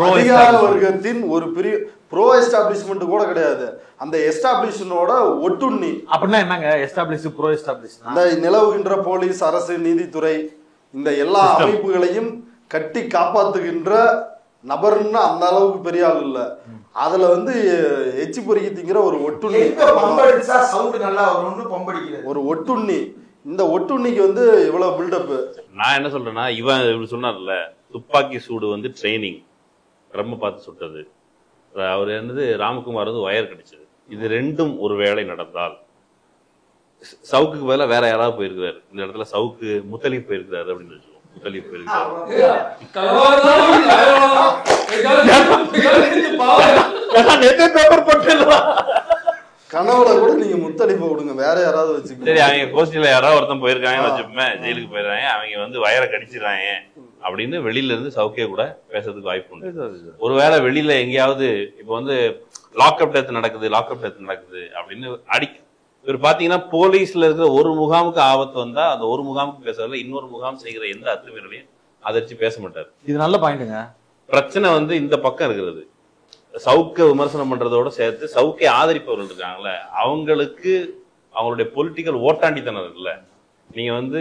அதிகார வர்க்கத்தின் ஒரு பெரிய ப்ரோ எஸ்டாப்ளிஷ்மெண்ட் கூட கிடையாது, அந்த எஸ்டாப்ளிஷ்மெண்டோட ஒட்டுண்ணி. அப்படின்னா என்னங்க எஸ்டாப்ளிஷ் ப்ரோ எஸ்டாப்ளிஷ்? இந்த நிலவுகின்ற போலீஸ், அரசு, நீதித்துறை, இந்த எல்லா அமைப்புகளையும் கட்டி காப்பாத்துகின்ற நபர்னு அந்த அளவுக்கு பெரிய ஆள் இல்ல. அதுல வந்து எச்சி பொறுக்கி திங்கிற ஒரு ஒட்டுண்ணி, ஒரு ஒட்டுண்ணி. இந்த ஒட்டுண்ணிக்கு வந்து இவ்வளவு பில்டப். நான் என்ன சொல்றேன்னா, இவன் இப்படி சொன்னார்ல, துப்பாக்கி சூடு வந்து ட்ரைனிங் ரொம்ப பார்த்து சுட்டது, அவர் என்னது ராமகுமார் வந்து வயர் கிடைச்சது. இது ரெண்டும் ஒரு வேளை நடந்தால் சவுக்குக்கு பதிலா வேற யாராவது போயிருக்கிறாரு, இந்த இடத்துல சவுக்கு முத்தலீப் போயிருக்கிறாரு அப்படின்னு வச்சுக்கோம். முத்தலீப் போயிருக்காரு. கனவுல கூட நீங்க முத்தளிப்ப விடுங்க, வேற யாராவது வச்சுக்கோங்க. சரி, அவங்க கோஷ்டியில யாராவது ஒருத்தன் போயிருக்காங்கன்னு வச்சுப்போமே, ஜெயிலுக்கு போயிருக்காங்க, அவங்க வந்து வயரை கடிச்சிடறாங்க அப்படின்னு வெளியில இருந்து சவுக்கே கூட பேசுறதுக்கு வாய்ப்பு உண்டு. ஒருவேளை வெளியில எங்கேயாவது இப்ப வந்து லாக்அப் டெத் நடக்குது அப்படின்னு இவர் பாத்தீங்கன்னா போலீஸ்ல இருக்கிற ஒரு முகாமுக்கு ஆபத்து வந்தா அந்த ஒரு முகாமுக்கு பேசுறதுல இன்னொரு முகாம் செய்கிற எந்த அத்துமீறலையும் அதிர்ச்சி பேச மாட்டாரு. இது நல்ல பாயிண்ட்டுங்க. பிரச்சனை வந்து இந்த பக்கம் இருக்கிறது. சவுக்கை விமர்சனம் பண்றதோட சேர்த்து சவுக்கை ஆதரிப்பவர்கள் இருக்காங்கல்ல, அவங்களுக்கு அவங்களுடைய பொலிட்டிக்கல் ஓட்டாண்டித்தனம் இருக்குல்ல. நீங்க வந்து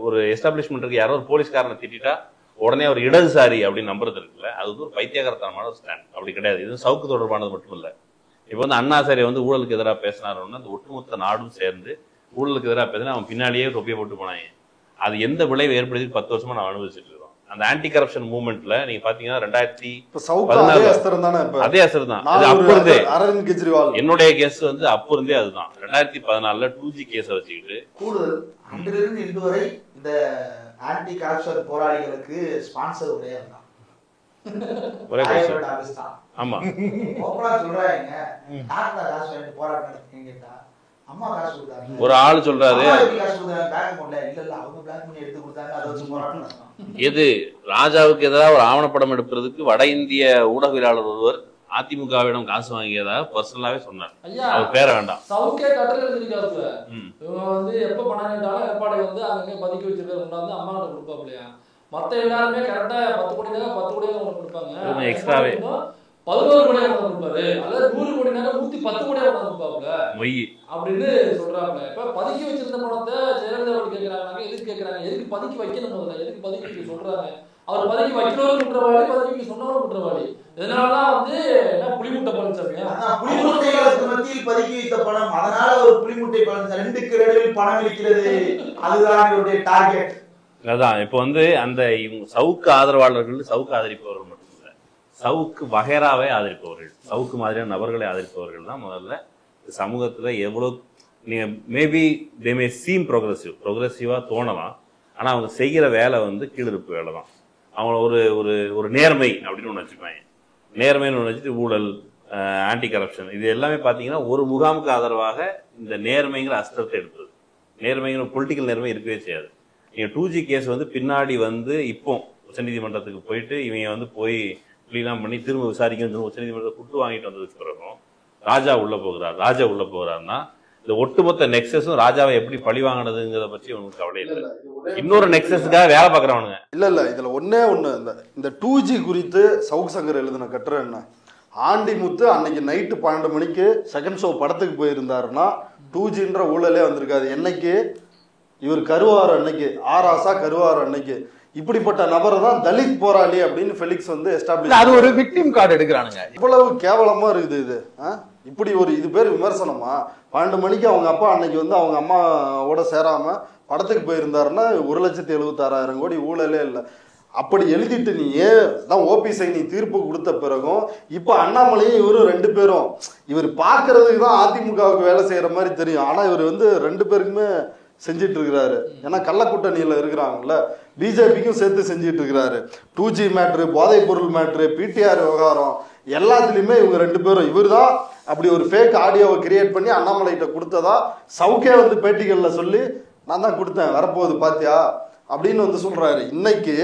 ஒரு எஸ்டாப்ளிஷ்மெண்ட்டுக்கு யாரோ ஒரு போலீஸ்காரனை திட்டா உடனே அவர் இடதுசாரி அப்படின்னு நம்புறது இருக்குல்ல, அது வந்து ஒரு பைத்தியகாரத்தனமான ஒரு ஸ்டாண்ட். அப்படி கிடையாது. இது சவுக்கு தொடர்பானது மட்டும் இல்ல. இப்ப வந்து அண்ணாசாரி வந்து ஊழலுக்கு எதிராக பேசினாருன்னா அந்த ஒட்டுமொத்த நாடும் சேர்ந்து ஊழலுக்கு எதிராக பேசினா அவன் பின்னாலேயே தொப்பியை போட்டு போனாங்க. அது எந்த விளைவை ஏற்படுத்தி 10 வருஷமா நான் அனுபவிச்சுட்டு இருக்கோம். அந்த ஆன்டி கரப்ஷன் மூவ்மெண்ட்ல நீங்க பாத்தீங்கன்னா 2014 அதே அசர் தான். அரவிந்த் கெஜ்ரிவால் என்னுடைய கேஸ் வந்து அப்ப இருந்தே அதுதான். 2014 2G கேஸ வச்சுக்கிட்டு கூடுதல் அன்றிலிருந்து இன்று வரை இந்த ஆன்டி கரப்ஷன் போராளிகளுக்கு ஸ்பான்சர் ஒரே தான். ஆமா, சொல்றாங்க காசு வாங்கிட்டு போராட்டம் நடத்தீங்க கேட்டா அம்மா காசு கொடுத்தாங்க. ஒரு ஆள் சொல்றாரு எது ராஜாவுக்கு எதிராக ஒரு ஆவணப்படம் எடுக்கிறதுக்கு வட இந்திய ஊடகவியலாளர் ஒருவர் அதிமுகவிடம் காசு வாங்கியதா பர்சனலாவே சொன்னார். அவர் பேர வேண்டாம். சவுக்கே கட்டளை எழுதிருக்காரு. இவங்க வந்து எப்ப பணம் கேட்டாலும் எடப்பாடி வந்து அங்கே பதுக்கி வச்சிருக்காரு, கொண்டாந்து அம்மா கிட்ட கொடுப்பாப்லையா. மத்த எல்லாருமே கரெக்டா 10 கோடி ஒன்று கொடுப்பாங்க, எக்ஸ்ட்ராவே 11 கோடி கொடுப்பாரு, அல்லது 100 கோடி 110 கோடி கொடுப்பாப்ல அப்படின்னு சொல்றாங்க. இப்ப பதுக்கி வச்சிருந்த பணத்தை ஜெயலலிதா கேட்கிறாங்க. எதுக்கு கேட்கறாங்க? எதுக்கு பதுக்கி வைக்கணும்? முதல்ல எதுக்கு பதுக்கி வைக்க சொல்றாங்க? அவர் பதுக்கி வைக்கிறவரும் குற்றவாளி, பதுக்கி சொன்னவரும் குற்றவாளி. இதனாலதான் வந்து என்ன புலிமுட்டை பழனிசாமி புலிமுட்டைகளுக்கு மத்தியில் பதுக்கி வைத்த பணம், அதனால ஒரு புலிமுட்டை பழனிசாமி ரெண்டுக்கு நடுவில் பணம் இருக்கிறது. அதுதான் இவருடைய டார்கெட். அதான் இப்ப வந்து அந்த சவுக்கு ஆதரவாளர்கள், சவுக்கு ஆதரிப்பவர்கள் மட்டும் இல்ல, சவுக்கு வகைராவே ஆதரிப்பவர்கள், சவுக்கு மாதிரியான நபர்களை ஆதரிப்பவர்கள் தான் முதல்ல சமூகத்துல எவ்வளவு நீங்க மேபி தே மே சீம் ப்ரோக்ரெசிவா தோணலாம். ஆனா அவங்க செய்கிற வேலை வந்து கீழிருப்பு வேலை தான். அவங்க ஒரு ஒரு ஒரு நேர்மை அப்படின்னு ஒண்ணு வச்சுப்பாங்க. நேர்மைன்னு ஒண்ணு வச்சுட்டு ஊழல், ஆன்டி கரப்ஷன், இது எல்லாமே பாத்தீங்கன்னா ஒரு முகாமுக்கு ஆதரவாக இந்த நேர்மைங்கிற அஸ்திரத்தை எடுத்தது. நேர்மைங்கிற பொலிட்டிக்கல் நேர்மை இருக்கவே செய்யாது. நீங்க 2G கேஸ் வந்து பின்னாடி வந்து இப்போ உச்சநீதிமன்றத்துக்கு போயிட்டு இவங்க வந்து போய் இப்படிலாம் பண்ணி திரும்ப விசாரிக்கணும் உச்சநீதிமன்றத்தை குட்டு வாங்கிட்டு வந்ததுக்கு பிறகும் ராஜா உள்ள போகிறாருன்னா இந்த ஒட்டுமொத்த நெக்ஸஸும் ராஜாவை எப்படி பழி வாங்கினதுங்கிறத பற்றி உனக்கு கவலை இல்லை. இன்னொரு நெக்ஸஸுக்காக வேலை பார்க்கறவனுங்க இல்ல இதுல ஒண்ணு இந்த 2G குறித்து சவுக் சங்கர் எழுதின கட்டுரை என்ன, ஆண்டிமுத்து அன்னைக்கு நைட்டு 12 மணிக்கு செகண்ட் ஷோ படத்துக்கு போயிருந்தாருன்னா 2Gன்ற ஊழலே வந்திருக்காது. என்னைக்கு இவர் கருவார் அன்னைக்கு, ஆராசா கருவார் அன்னைக்கு. இப்படிப்பட்ட நபர் தான் தலித் போராளி அப்படின்னு ஃபெலிக்ஸ் வந்து எஸ்டாப்ளிஷ். அது ஒரு விக்டிம் கார்டு எடுக்கிறானுங்க. இவ்வளவு கேவலமா இருக்குது இது. இப்படி ஒரு இது பேர் விமர்சனமா? 12 மணிக்கு அவங்க அப்பா அன்னைக்கு வந்து அவங்க அம்மாவோட சேராம படத்துக்கு போயிருந்தாருன்னா 1,76,000 கோடி ஊழலே இல்லை. அப்படி எழுதிட்டு நீ தான் ஓபிஎஸ்ஐ நீ தீர்ப்பு கொடுத்த பிறகும் இப்ப அண்ணாமலையும் இவரும் 2 பேரும் இவர் பாக்குறதுக்கு தான் அதிமுகவுக்கு வேலை செய்யற மாதிரி தெரியும். ஆனா இவர் வந்து 2 பேருக்குமே செஞ்சிட்டு இருக்கிறாரு. ஏன்னா கள்ளக்கூட்டணியில இருக்கிறாங்கல்ல, பிஜேபிக்கும் சேர்த்து செஞ்சிட்டு இருக்கிறாரு. 2G மேட்ரு, போதைப் பொருள் மேட்ரு, பிடிஆர் விவகாரம், எல்லாத்துலேயுமே இவங்க 2 பேரும் இவர் தான் அப்படி ஒரு ஃபேக் ஆடியோவை கிரியேட் பண்ணி அண்ணாமலைகிட்ட கொடுத்ததா சவுக்கே வந்து பேட்டிகளில் சொல்லி நான் தான் கொடுத்தேன் வரப்போகுது பாத்தியா அப்படின்னு வந்து சொல்றாரு. இன்னைக்கு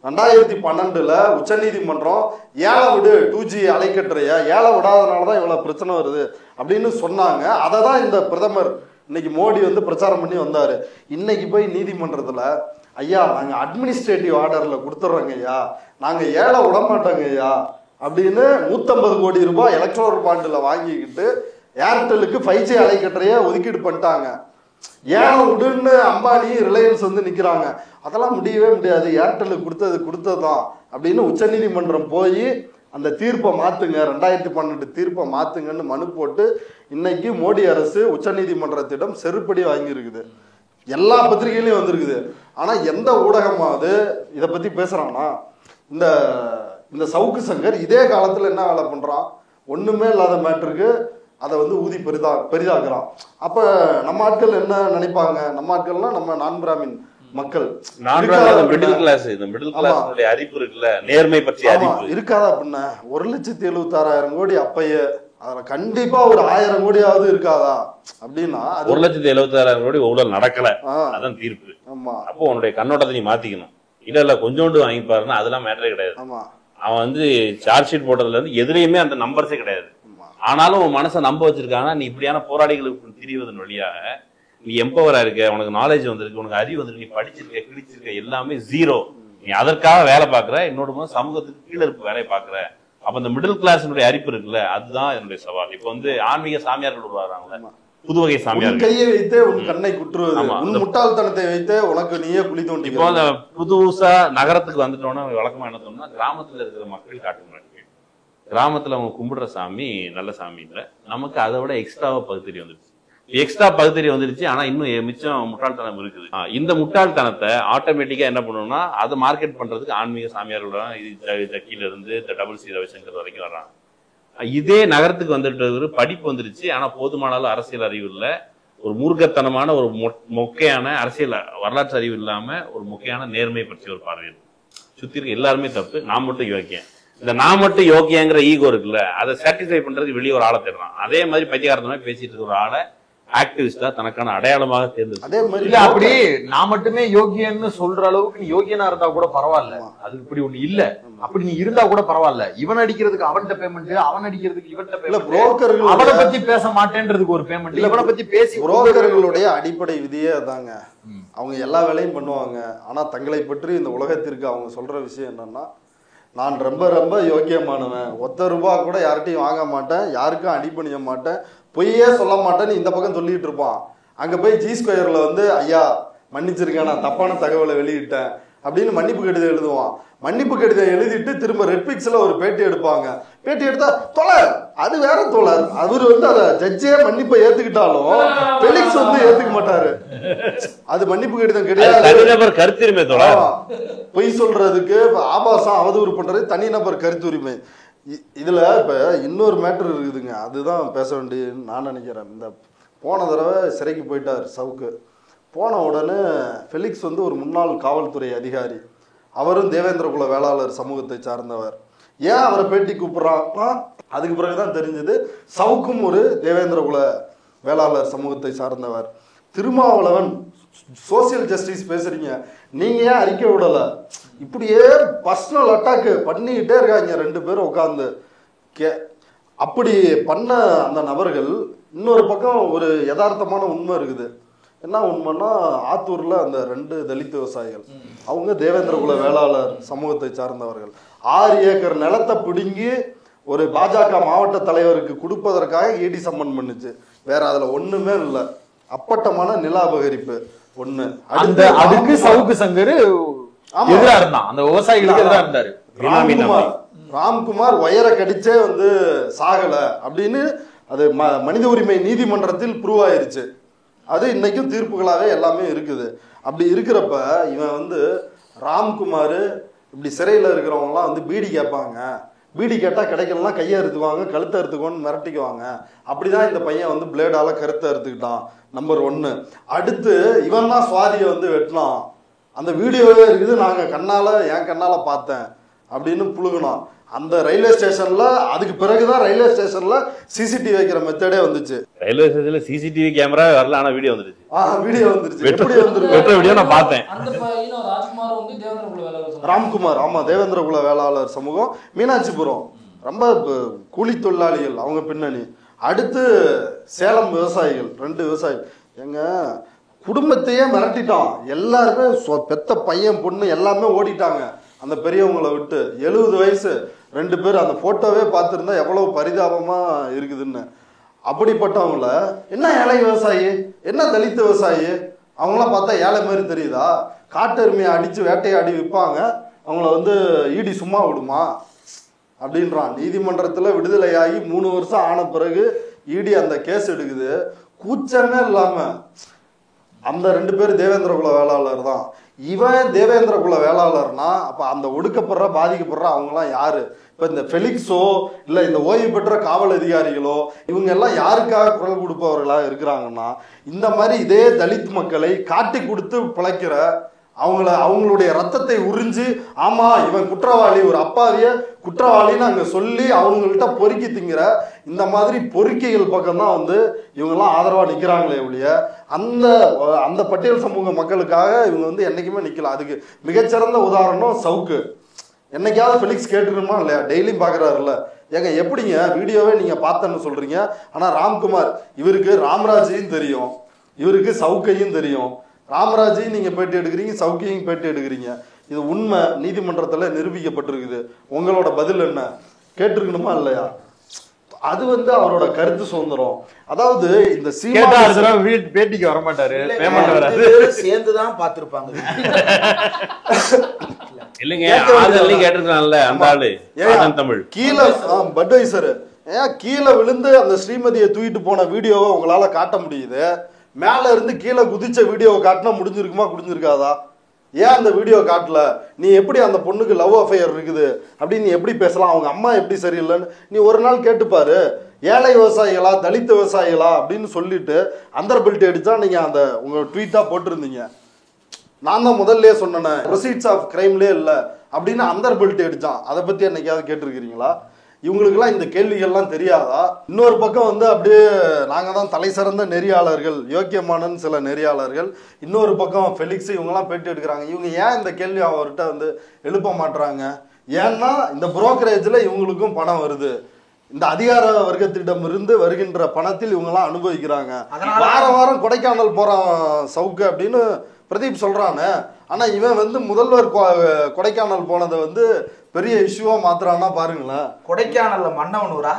2012 உச்சநீதிமன்றம் ஏழை விடு 2G அலைக்கட்டுறைய ஏழை விடாதனால தான் இவ்வளவு பிரச்சனை வருது அப்படின்னு சொன்னாங்க. அதை தான் இந்த பிரதமர் இன்னைக்கு மோடி வந்து பிரச்சாரம் பண்ணி வந்தாரு. இன்னைக்கு போய் நீதிமன்றத்துல ஐயா நாங்க அட்மினிஸ்ட்ரேட்டிவ் ஆர்டர்ல கொடுத்துட்றோங்க ஐயா, நாங்க ஏழை விடமாட்டோங்க ஐயா அப்படின்னு 150 கோடி ரூபாய் எலக்ட்ரோல் பாண்டில் வாங்கிக்கிட்டு ஏர்டெலுக்கு 5G அலைக்கட்டுறைய ஒதுக்கீடு பண்ணிட்டாங்க. ஏன் விடுன்னு அம்பானி ரிலையன்ஸ் வந்து நிக்கிறாங்க. அதெல்லாம் முடியவே முடியாது, ஏர்டெலுக்கு கொடுத்ததுதான் அப்படின்னு உச்சநீதிமன்றம் போய் அந்த தீர்ப்பை மாத்துங்க, 2012 தீர்ப்பை மாத்துங்கன்னு மனு போட்டு இன்னைக்கு மோடி அரசு உச்சநீதிமன்றத்திடம் செருப்படி வாங்கியிருக்குது. எல்லா பத்திரிகையிலையும் வந்திருக்குது. ஆனா எந்த ஊடகமாவது இதை பத்தி பேசுறானா? இந்த சவுக்கு சங்கர் இதே காலத்துல என்ன வேலை பண்றான்? ஒண்ணுமே இல்லாத மேட்டருக்கு அதை வந்து ஊதி பெரிதாக்குறான். அப்ப நம்ம ஆட்கள் என்ன நினைப்பாங்க? நம்ம ஆட்கள்னா நம்ம நான் பிராமின் மக்கள் அறிவு இருக்குல்ல, நேர்மை பற்றி இருக்காதா அப்படின்னா 1,76,000 கோடி அப்பைய அதுல கண்டிப்பா ஒரு 1000 கோடியாவது இருக்காதா அப்படின்னா 1,76,000 கோடி ஊழல் நடக்கல, அதான் தீர்ப்பு. ஆமா, அப்போ உன்னுடைய கண்ணோட்டத்தை நீ மாத்திக்கணும். இல்ல கொஞ்சோண்டு வாங்கிப்பாருன்னா அதெல்லாம் மேட்டரே கிடையாது. ஆமா, அவன் வந்து சார்ஜ் ஷீட் போட்டதுல இருந்து எதுலையுமே அந்த நம்பர்ஸே கிடையாது. ஆனாலும் உன் மனசை நம்ப வச்சிருக்காங்கன்னா நீ இப்படியான போராளிகளுக்கு திரிவதன் வழியாக நீ எம்பவரா இருக்க, உனக்கு நாலேஜ் வந்திருக்கு, உனக்கு அறிவு வந்திருக்கு, நீ படிச்சிருக்க கிழிச்சிருக்க, எல்லாமே ஜீரோ. நீ அதற்காக வேலை பார்க்குற, இன்னொரு சமூகத்துக்கு கீழே இருக்க வேலையை பார்க்குற. அப்ப இந்த மிடில் கிளாஸினுடைய அறிவு இருக்குல்ல, அதுதான் என்னுடைய சவால். இப்ப வந்து ஆன்மீக சாமியார்கள் உருவாகிறாங்களே, புது வகை சாமியார், கையை வைத்தே உன் கண்ணை குற்றுவது, உன் முட்டாள்தனத்தை வைத்தே உனக்கு நீயே குழி தோண்டி. இப்போ அந்த புதுசா நகரத்துக்கு வந்துட்டோம்னா வழக்கமா என்ன சொன்னா, கிராமத்துல இருக்கிற மக்கள் காட்டுங்க, கிராமத்துல அவங்க கும்பிடுற சாமி நல்ல சாமி இல்ல, நமக்கு அதை விட எக்ஸ்ட்ராவா பகுத்தறி வந்துருச்சு. எக்ஸ்ட்ரா பகுத்தறி வந்துருச்சு. ஆனா இன்னும் மிச்சம் முட்டாள்தனம் இருக்குது. இந்த முட்டாள்தனத்தை ஆட்டோமேட்டிக்கா என்ன பண்ணணும்னா அதை மார்க்கெட் பண்றதுக்கு ஆன்மீக சாமியார்களோட ஜக்கில இருந்து WC ரவிசங்கர் வரைக்கும் வர்றாங்க. இதே நகரத்துக்கு வந்துட்டு படிப்பு வந்துருச்சு. ஆனா போதுமான அரசியல் அறிவு இல்ல, ஒரு மூர்க்கத்தனமான ஒரு மொக்கையான அரசியல் வரலாற்று அறிவு இல்லாம ஒரு மொக்கையான நேர்மை பற்றி ஒரு பார்வை இருக்கு. சுத்தி இருக்க எல்லாருமே தப்பு, நான் மட்டும் யோக்கியம். இந்த நான் மட்டும் யோக்கியங்கிற ஈகோ இருக்குல்ல, அதை சாட்டிஸ்ஃபை பண்றதுக்கு வெளியே ஒரு ஆளை தேடுறான். அதே மாதிரி பைத்தியகாரத்தனமா பேசிட்டு இருக்கிற ஒரு ஆளை ஆக்டிவிஸ்டா தனக்கான அடையாளமாக தேர்ந்தெடுத்து. அதே மாதிரி அப்படி நான் மட்டுமே யோகியன்னு சொல்ற அளவுக்கு நீ யோகியனா இருந்தா கூட பரவாயில்ல, அது இப்படி ஒண்ணு இல்ல. அப்படி நீ இருந்தா கூட பரவாயில்ல. இவன் அடிக்கிறதுக்கு அவன்கிட்ட பேமெண்ட், அவன் அடிக்கிறதுக்கு இவன்கிட்ட பேமெண்ட், புரோக்கர்கள் அவனை பத்தி பேச மாட்டேன்றதுக்கு ஒரு பேமெண்ட், இவனை பத்தி பேசி. புரோக்கர்களுடைய அடிப்படை விதியே அதாங்க. அவங்க எல்லா வேலையும் பண்ணுவாங்க. ஆனா தங்களை பற்றி இந்த உலகத்திற்கு அவங்க சொல்ற விஷயம் என்னன்னா, நான் ரொம்ப ரொம்ப யோக்கியமானவன், ₹1 கூட யார்கிட்டையும் வாங்க மாட்டேன், யாருக்கும் அடிபணிய மாட்டேன், பொய்யே சொல்ல மாட்டேன்னு இந்த பக்கம் சொல்லிட்டு இருப்பான். அங்க போய் G2 வந்து ஐயா மன்னிச்சிருக்கேன், நான் தப்பான தகவலை வெளியிட்டேன் அப்படின்னு மன்னிப்பு கடிதம் எழுதுவான். மன்னிப்பு கடிதம் எழுதிட்டு திரும்ப ரெட்பிக்ஸ்ல ஒரு பேட்டி எடுப்பாங்க. பேட்டி எடுத்தா தோழர் அது வேற தோழர், அவரு வந்து அதை ஜட்ஜே மன்னிப்பை ஏத்துக்கிட்டாலும் பெலிக்ஸ் வந்து ஏத்துக்க மாட்டாரு. அது மன்னிப்பு கடிதம் கிடையாது, கருத்துரிமை. பொய் சொல்றதுக்கு ஆபாசம் அவதூறு பண்றது தனிநபர் கருத்துரிமை. இதுல இப்ப இன்னொரு மேட்டர் இருக்குதுங்க, அதுதான் பேச வேண்டியதுன்னு நான் நினைக்கிறேன். இந்த போன தடவை சிறைக்கு போயிட்டார் சவுக்கு. போன உடனே ஃபெலிக்ஸ் வந்து ஒரு முன்னாள் காவல்துறை அதிகாரி, அவரும் தேவேந்திர குல வேளாளர் சமூகத்தை சார்ந்தவர். ஏன் அவரை பேட்டி கூப்பிடுறாங்கன்னா அதுக்கு பிறகுதான் தெரிஞ்சது சவுக்கும் ஒரு தேவேந்திர குல வேளாளர் சமூகத்தை சார்ந்தவர். திருமாவளவன் சோசியல் ஜஸ்டிஸ் பேசுறீங்க, நீங்க ஏன் அறிக்கை விடல? இப்படியே பர்சனல் அட்டாக் பண்ணிக்கிட்டே இருக்காங்க 2 பேரும் உட்கார்ந்து. அப்படி பண்ண அந்த நபர்கள் இன்னொரு பக்கம் ஒரு யதார்த்தமான உண்மை இருக்குது. என்ன உண்மைன்னா, ஆத்தூர்ல அந்த 2 தலித் விவசாயிகள், அவங்க தேவேந்திர குல வேளாளர் சமூகத்தை சார்ந்தவர்கள், 6 ஏக்கர் நிலத்தை பிடுங்கி ஒரு பாஜக மாவட்ட தலைவருக்கு கொடுப்பதற்காக ஈடி சம்மன் பண்ணுச்சு. வேற அதுல ஒண்ணுமே இல்லை, அப்பட்டமான நில அபகரிப்பு ஒண்ணு. அதுக்கு சவுக்கு சங்கர் எதிரா இருந்தான், அந்த விவசாயிகளுக்கு எதிரா இருந்தாரு. ராம்குமார் வயரை கடிச்சே வந்து சாகல அப்படின்னு அது மனித உரிமை நீதிமன்றத்தில் ப்ரூவ் ஆயிருச்சு. அது இன்னைக்கும் தீர்ப்புகளாவே எல்லாமே இருக்குது. அப்படி இருக்கிறப்ப இவன் வந்து ராம்குமார் இப்படி சிறையில் இருக்கிறவங்கலாம் வந்து பீடி கேட்பாங்க, பீடி கேட்டால் கிடைக்கலாம், கையை அறுத்துக்குவாங்க, கழுத்தை அறுத்துக்கோன்னு மிரட்டிக்குவாங்க. அப்படிதான் இந்த பையன் வந்து பிளேடால கருத்தை அறுத்துக்கிட்டான். நம்பர் 1. அடுத்து இவன் தான் சுவாதியை வந்து வெட்டினான், அந்த வீடியோவே இருக்குது, நாங்கள் என் கண்ணால பார்த்தேன் அப்படின்னு புழுகணும். அந்த ரயில்வே ஸ்டேஷன்ல அதுக்கு பிறகுதான் ரயில்வே ஸ்டேஷன்ல சிசிடிவி வைக்கிற மெத்தடே வந்துச்சு. ரயில்வே ஸ்டேஷன்ல சிசிடிவி கேமரா வரல, ஆனா வீடியோ வந்துருச்சு. வீடியோ வந்துருச்சு. எப்படி வந்துருக்கு வீடியோ நான் பார்த்தேன். அந்த பையனும் ராஜ்குமார் வந்து தேவேந்திர குல வேளாளர் ராம்குமார், ஆமா, தேவேந்திர குல வேளாளர் சமூகம், மீனாட்சிபுரம், ரொம்ப கூலி தொழிலாளிகள் அவங்க பின்னணி. அடுத்து சேலம் விவசாயிகள், 2 விவசாயிகள். எங்க குடும்பத்தையே மிரட்டிட்டான். எல்லாருமே பெத்த பையன் பொண்ணு எல்லாமே ஓடிட்டாங்க அந்த பெரியவங்களை விட்டு. 70 வயசு 2 பேர். அந்த போட்டோவே பார்த்துருந்தா எவ்வளவு பரிதாபமா இருக்குதுன்னு. அப்படிப்பட்டவங்கள என்ன ஏழை விவசாயி, என்ன தலித் விவசாயி, அவங்களாம் பார்த்தா ஏழை மாதிரி தெரியுதா? காட்டு எருமையை அடிச்சு வேட்டையாடி விற்பாங்க, அவங்கள வந்து ஈடி சும்மா விடுமா அப்படின்றான். நீதிமன்றத்தில் விடுதலையாகி 3 வருஷம் ஆன பிறகு ஈடி அந்த கேஸ் எடுக்குது. கூச்சமே இல்லாம. அந்த 2 பேர் தேவேந்திர குல வேளாளர் தான். இவன் தேவேந்திர குல வேளாளர்னா அப்ப அந்த ஒடுக்கப்படுற பாதிக்கப்படுற அவங்கலாம் யாரு? இப்ப இந்த ஃபெலிக்ஸோ இல்ல இந்த ஓய்வு பெற்ற காவல் அதிகாரிகளோ இவங்க எல்லாம் யாருக்காக குரல் கொடுப்பவர்களா இருக்கிறாங்கன்னா, இந்த மாதிரி இதே தலித் மக்களை காட்டி கொடுத்து பிழைக்கிற, அவங்களுடைய ரத்தத்தை உறிஞ்சு, ஆமா இவன் குற்றவாளி, ஒரு அப்பாவிய குற்றவாளின்னு அங்க சொல்லி அவங்கள்ட்ட பொறுக்கி திங்கிற இந்த மாதிரி பொறுக்கிகள் பக்கம்தான் வந்து இவங்கெல்லாம் ஆதரவா நிக்கிறாங்களே ஒழிய அந்த பட்டியல் சமூக மக்களுக்காக இவங்க வந்து என்னைக்குமே நிக்கல. அதுக்கு மிகச்சிறந்த உதாரணம் சவுக்கு. என்னைக்காவது ஃபெலிக்ஸ் கேட்டுருமா இல்லையா? டெய்லியும் பாக்குறாருல்ல. ஏங்க எப்படிங்க வீடியோவே நீங்க பார்த்தேன்னு சொல்றீங்க, ஆனா ராம்குமார் இவருக்கு ராமராஜையும் தெரியும், இவருக்கு சவுக்கையும் தெரியும். ராமராஜையும் நீங்க பேட்டி எடுக்கிறீங்க, சவுக்கையும் பேட்டி எடுக்கிறீங்க. இது உண்மை, நீதிமன்றத்துல நிரூபிக்கப்பட்டிருக்குது. உங்களோட பதில் என்ன? கேட்டிருக்கணுமா இல்லையா? அது வந்து அவரோட கருத்து சுதந்திரம். அதாவது இந்த பேட்டிக்கு வர மாட்டாரு, சேர்ந்துதான் பார்த்திருப்பாங்க. இல்லைங்க, கேட்டிருக்காங்கல்ல அந்த ஆளு தமிழ் கீழே பட்வைசர் கீழே விழுந்து அந்த ஸ்ரீமதியை தூக்கிட்டு போன வீடியோவை உங்களால காட்ட முடியுது. மேல இருந்து கீழே குதிச்ச வீடியோவை காட்டினா முடிஞ்சிருக்குமா, முடிஞ்சிருக்காதா? ஏன் அந்த வீடியோ காட்டல? நீ எப்படி அந்த பொண்ணுக்கு லவ் அஃபேர் இருக்குது அப்படின்னு நீ எப்படி பேசலாம்? அவங்க அம்மா எப்படி சரியில்லைன்னு நீ ஒரு நாள் கேட்டுப்பாரு. ஏழை விவசாயிகளா தலித் விவசாயிகளா அப்படின்னு சொல்லிட்டு அந்தர் பெல்ட் அடிச்சா நீங்க அந்த உங்க ட்வீட்டா போட்டிருந்தீங்க. நான் தான் முதல்ல சொன்னேன் ப்ரொசீட்ஸ் ஆஃப் கிரைம்லே இல்லை அப்படின்னு அந்தர் பெல்ட் அடிச்சான். அதை பத்தி என்னைக்காவது கேட்டிருக்கிறீங்களா? இவங்களுக்கெல்லாம் இந்த கேள்விகள்லாம் தெரியாதா? இன்னொரு பக்கம் வந்து அப்படியே நாங்க தான் தலை சிறந்த நெறியாளர்கள், யோக்கியமான சில நெறியாளர்கள், இன்னொரு பக்கம் ஃபெலிக்ஸ், இவங்கெல்லாம் பேட்டி எடுக்கிறாங்க. இவங்க ஏன் இந்த கேள்வி அவர்கிட்ட வந்து எழுப்ப மாட்டுறாங்க? ஏன்னா இந்த புரோக்கரேஜ்ல இவங்களுக்கும் பணம் வருது. இந்த அதிகார வர்க்கத்திடம் இருந்து வருகின்ற பணத்தில் இவங்கெல்லாம் அனுபவிக்கிறாங்க. வாரம் வாரம் கொடைக்கானல் போறான் சவுக்கு அப்படின்னு பிரதீப் சொல்றானே, ஆனா இவன் வந்து முதல்வர் கொடைக்கானல் போனதை வந்து பெரிய இஷ்யூவா மாத்துறான்னா பாருங்களேன். கொடைக்கானல்ல மன்னவனூரா